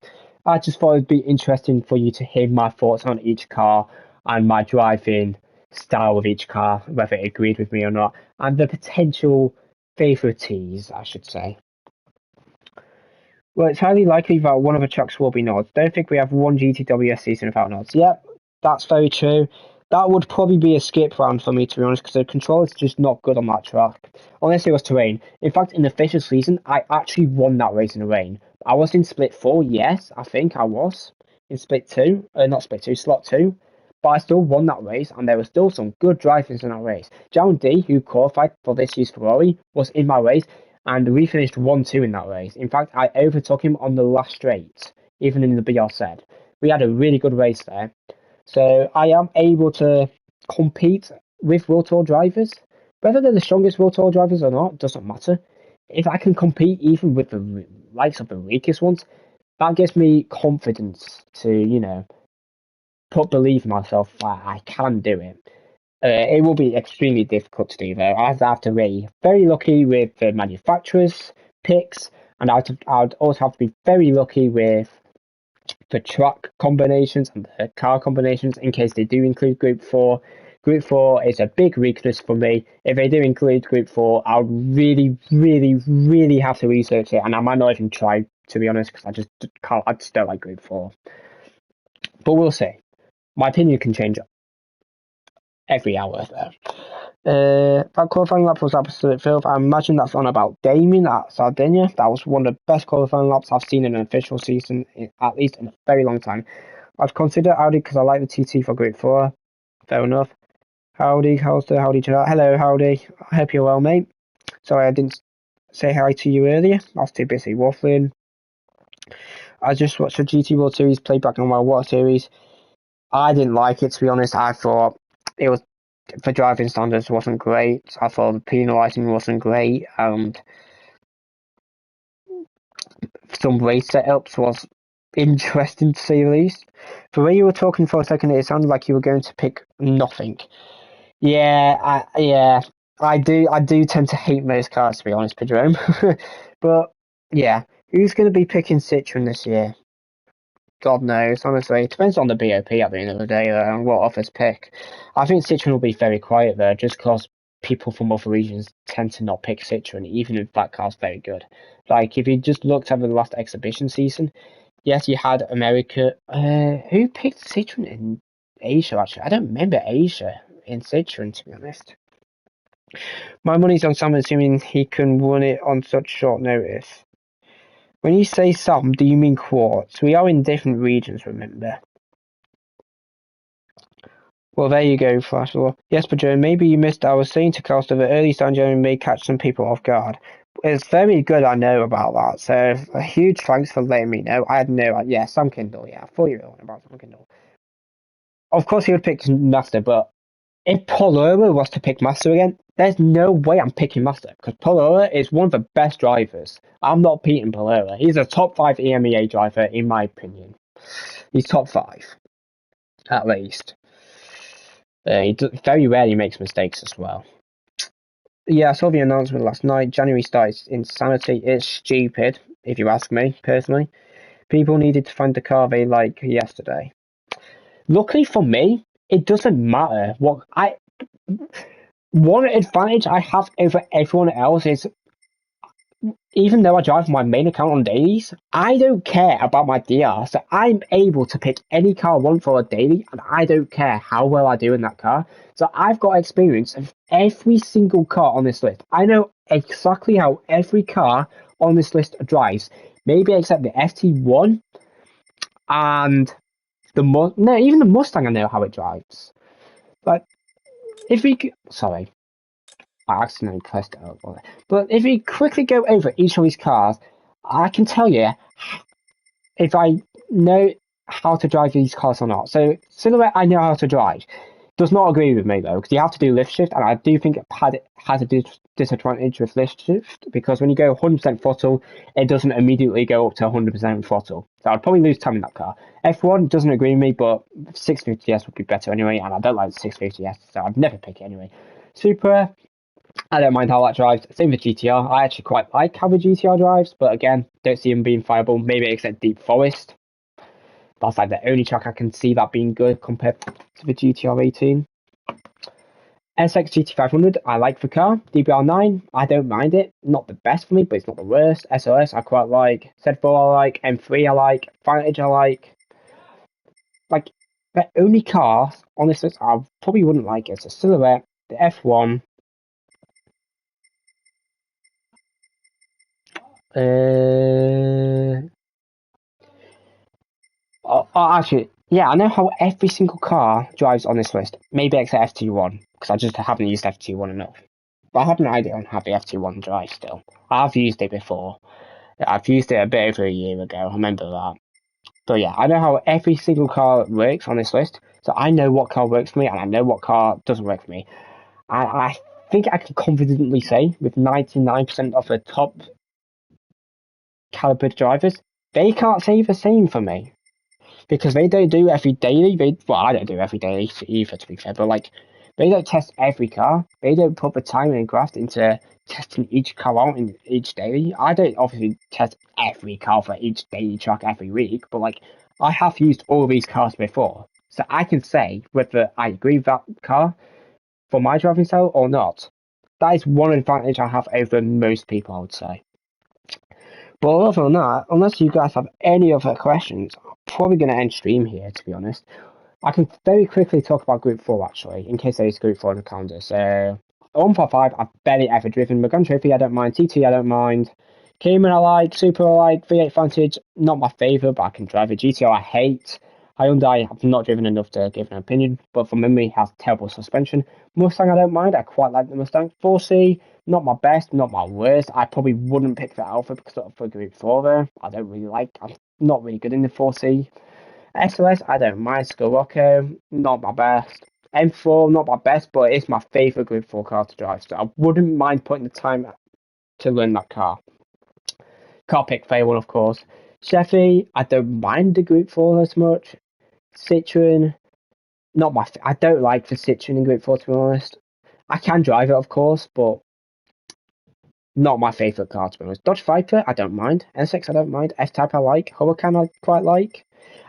I just thought it'd be interesting for you to hear my thoughts on each car and my driving style of each car, whether it agreed with me or not, and the potential favorites, I should say. Well, it's highly likely that one of the trucks will be nods. Don't think we have one GTWS season without nods. Yep, that's very true. that would probably be a skip round for me, to be honest, because the control is just not good on that track. Unless it was terrain. In fact, in the official season, I actually won that race in the rain. I was in split 4, yes, I think I was. In split 2, not split 2, slot 2. But I still won that race, and there were still some good drivers in that race. John D, who qualified for this year's Ferrari, was in my race, and we finished 1-2 in that race. In fact, I overtook him on the last straight, even in the BRZ. We had a really good race there. So I am able to compete with World Tour drivers. Whether they're the strongest World Tour drivers or not, doesn't matter. If I can compete even with the likes of the weakest ones, that gives me confidence to, believe in myself that I can do it. It will be extremely difficult to do though. I have to be very lucky with the manufacturers' picks, and I'd also have to be very lucky with the track combinations and the car combinations in case they do include Group 4. Group 4 is a big weakness for me. If they do include Group 4, I'll really, really, really have to research it, and I might not even try, to be honest, because I just don't like Group 4. But we'll see. My opinion can change every hour there. That qualifying lap was absolute filth. I imagine that's on about Damien at Sardinia. That was one of the best qualifying laps I've seen in an official season, at least in a very long time. I'd consider Audi because I like the TT for Group 4. Fair enough. Howdy, howdy chat. Hello, Howdy. I hope you're well, mate. Sorry I didn't say hi to you earlier. I was too busy waffling. I just watched the GT World Series playback on my Water Series. I didn't like it, to be honest. I thought it was, for driving standards, wasn't great. I thought the penalising wasn't great, and some race setups was interesting to say the least. The way you were talking for a second, it sounded like you were going to pick nothing. Yeah, I do tend to hate most cars, to be honest, Pedro. But yeah, who's going to be picking Citroen this year? God knows, honestly. It depends on the BOP at the end of the day, and what offers pick. I think Citroen will be very quiet there, just because people from other regions tend to not pick Citroen, even if that car's very good. Like, if you just looked at the last exhibition season, yes, you had America. Who picked Citroen in Asia, actually? I don't remember Asia in Citroen, to be honest. My money's on Sam, assuming he can win it on such short notice. When you say Sam, do you mean Quartz? We are in different regions, remember. Well, there you go, Flashlaw. Yes, but Joe, maybe you missed. I was saying to Costa that early San Joe may catch some people off guard. It's very good I know about that, so a huge thanks for letting me know. I had no idea. Yeah, Sam Kindle, yeah, I thought you were on about Sam Kindle. Of course he would pick Master, but if Polora was to pick Master again, there's no way I'm picking Master, because Polora is one of the best drivers. I'm not beating Polora. He's a top 5 EMEA driver, in my opinion. He's top 5, at least. He very rarely makes mistakes as well. Yeah, I saw the announcement last night. January starts insanity. It's stupid, if you ask me, personally. People needed to find the car they like yesterday. Luckily for me, it doesn't matter. One advantage I have over everyone else is, even though I drive my main account on dailies, I don't care about my DR. So I'm able to pick any car I want for a daily, and I don't care how well I do in that car. So I've got experience of every single car on this list. I know exactly how every car on this list drives. Maybe except the FT1 and even the Mustang I know how it drives. Like, sorry, I accidentally pressed it. But if we quickly go over each of these cars, I can tell you if I know how to drive these cars or not. So Silhouette, I know how to drive. Does not agree with me though, because you have to do lift shift, and I do think it has a disadvantage with lift shift, because when you go 100% throttle, it doesn't immediately go up to 100% throttle. So I'd probably lose time in that car. F1 doesn't agree with me, but 650S would be better anyway, and I don't like the 650S, so I'd never pick it anyway. Supra, I don't mind how that drives. Same with GTR. I actually quite like how the GTR drives, but again, don't see them being viable. Maybe except Deep Forest. That's like the only track I can see that being good compared to the GTR 18. SX GT500, I like the car. DBR9, I don't mind it. Not the best for me, but it's not the worst. SLS, I quite like. Z4, I like. M3, I like. Vantage, I like. Like, The only car on this list I probably wouldn't like is a Silhouette, the F1. Actually, yeah, I know how every single car drives on this list. Maybe except FT1, because I just haven't used FT1 enough. But I have an idea on how the FT1 drives still. I've used it before. I've used it a bit over a year ago, I remember that. But yeah, I know how every single car works on this list, so I know what car works for me, and I know what car doesn't work for me. I think I can confidently say, with 99% of the top caliber drivers, they can't say the same for me. Because they don't do every daily. Well, I don't do every daily either, to be fair. But like, they don't test every car. They don't put the time and graft into testing each car out in each daily. I don't obviously test every car for each daily track every week. But like, I have used all these cars before, so I can say whether I agree with that car for my driving style or not. That is one advantage I have over most people, I would say. But other than that, unless you guys have any other questions, I'm probably going to end stream here, to be honest. I can very quickly talk about Group 4, actually, in case there is Group 4 in the calendar. So, 145, I've barely ever driven. Megane Trophy, I don't mind. TT, I don't mind. Cayman, I like. Super, I like. V8 Vantage, not my favourite, but I can drive it. GTO, I hate. Hyundai, I've not driven enough to give an opinion, but from memory, has terrible suspension. Mustang, I don't mind. I quite like the Mustang. 4C, not my best, not my worst. I probably wouldn't pick the Alpha because for Group 4 there. I don't really like. I'm not really good in the 4C. SLS, I don't mind. Scirocco, not my best. M4, not my best, but it's my favourite Group 4 car to drive, so I wouldn't mind putting the time to learn that car. Car pick, fair one, of course. Chevy, I don't mind the Group 4 as much. Citroen, not my. I don't like the Citroen in Group 4, to be honest. I can drive it, of course, but not my favourite car, to be honest. Dodge Viper, I don't mind. N6, I don't mind. F-Type, I like. Huracan, I quite like.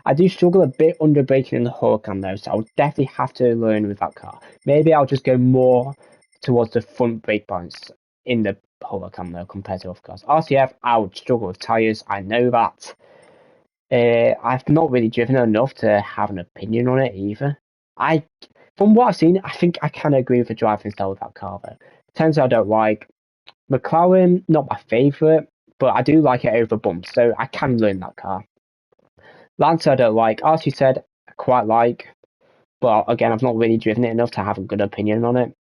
I do struggle a bit under braking in the Huracan, though, so I'll definitely have to learn with that car. Maybe I'll just go more towards the front brake points in the Huracan, though, compared to other cars. RCF, I would struggle with tyres. I know that. I've not really driven enough to have an opinion on it either. From what I've seen, I think I can agree with the driving style of that car, though. Turns out I don't like. McLaren, not my favourite, but I do like it over bumps, so I can learn that car. Lancer, I don't like. RC said, I quite like, but again, I've not really driven it enough to have a good opinion on it.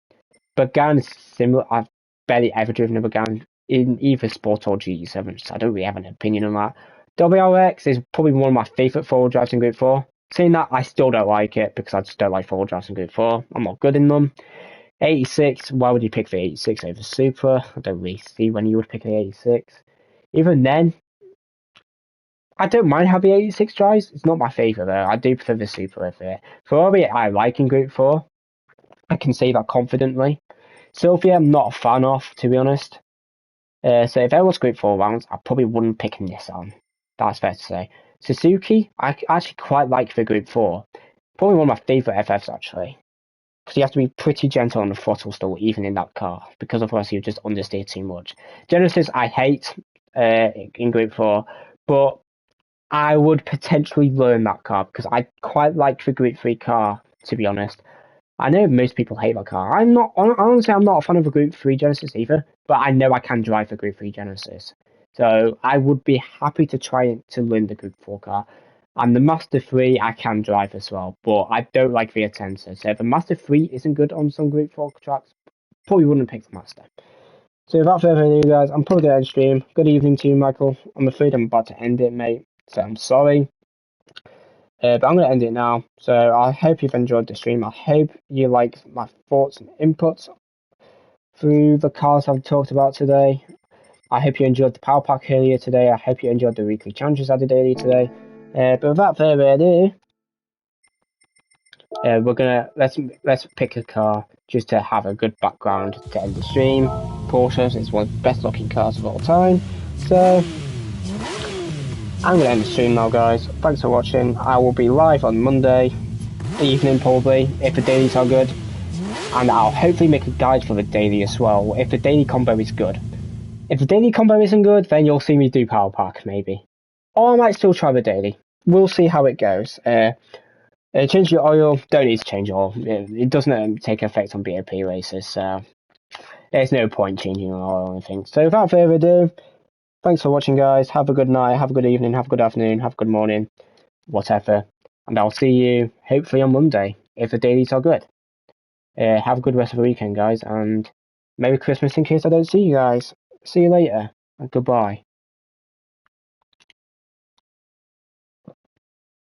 Bugatti is similar. I've barely ever driven a Bugatti in either Sport or GT7, so I don't really have an opinion on that. WRX is probably one of my favourite four-wheel drives in Group 4. Saying that, I still don't like it because I just don't like four-wheel drives in Group 4. I'm not good in them. 86, why would you pick the 86 over Super? I don't really see when you would pick the 86. Even then, I don't mind how the 86 drives. It's not my favourite though. I do prefer the Super over it. Ferrari, I like in Group 4. I can say that confidently. Sylvia, I'm not a fan of, to be honest. So if I was Group 4 rounds, I probably wouldn't pick a Nissan. That's fair to say. Suzuki, I actually quite like for Group 4. Probably one of my favourite FFs, actually. Because you have to be pretty gentle on the throttle still, even in that car. Because otherwise you just understeer too much. Genesis, I hate in Group 4. But I would potentially learn that car. Because I quite like the Group 3 car, to be honest. I know most people hate that car. Honestly, I'm not a fan of a Group 3 Genesis either, but I know I can drive a Group 3 Genesis. So I would be happy to try to learn the Group 4 car. And the Master 3 I can drive as well, but I don't like the Atenza. So if the Master 3 isn't good on some Group 4 tracks, probably wouldn't pick the Master. So without further ado, guys, I'm probably going to end stream. Good evening to you, Michael. I'm afraid I'm about to end it, mate. So I'm sorry. But I'm going to end it now. So I hope you've enjoyed the stream. I hope you like my thoughts and inputs through the cars I've talked about today. I hope you enjoyed the Powerpack earlier today. I hope you enjoyed the weekly challenges I did earlier today. But without further ado, let's pick a car just to have a good background to end the stream. Porsche is one of the best looking cars of all time. So I'm going to end the stream now, guys. Thanks for watching. I will be live on Monday evening, probably, if the dailies are good. And I'll hopefully make a guide for the daily as well, if the daily combo is good. If the daily combo isn't good, then you'll see me do Powerpack, maybe. Or I might still try the daily. We'll see how it goes. Change your oil. Don't need to change oil. It doesn't take effect on BOP races, so there's no point changing your oil or anything. So without further ado, thanks for watching, guys. Have a good night, have a good evening, have a good afternoon, have a good morning, whatever. And I'll see you hopefully on Monday if the dailies are good. Have a good rest of the weekend, guys, and Merry Christmas in case I don't see you guys. See you later, and goodbye.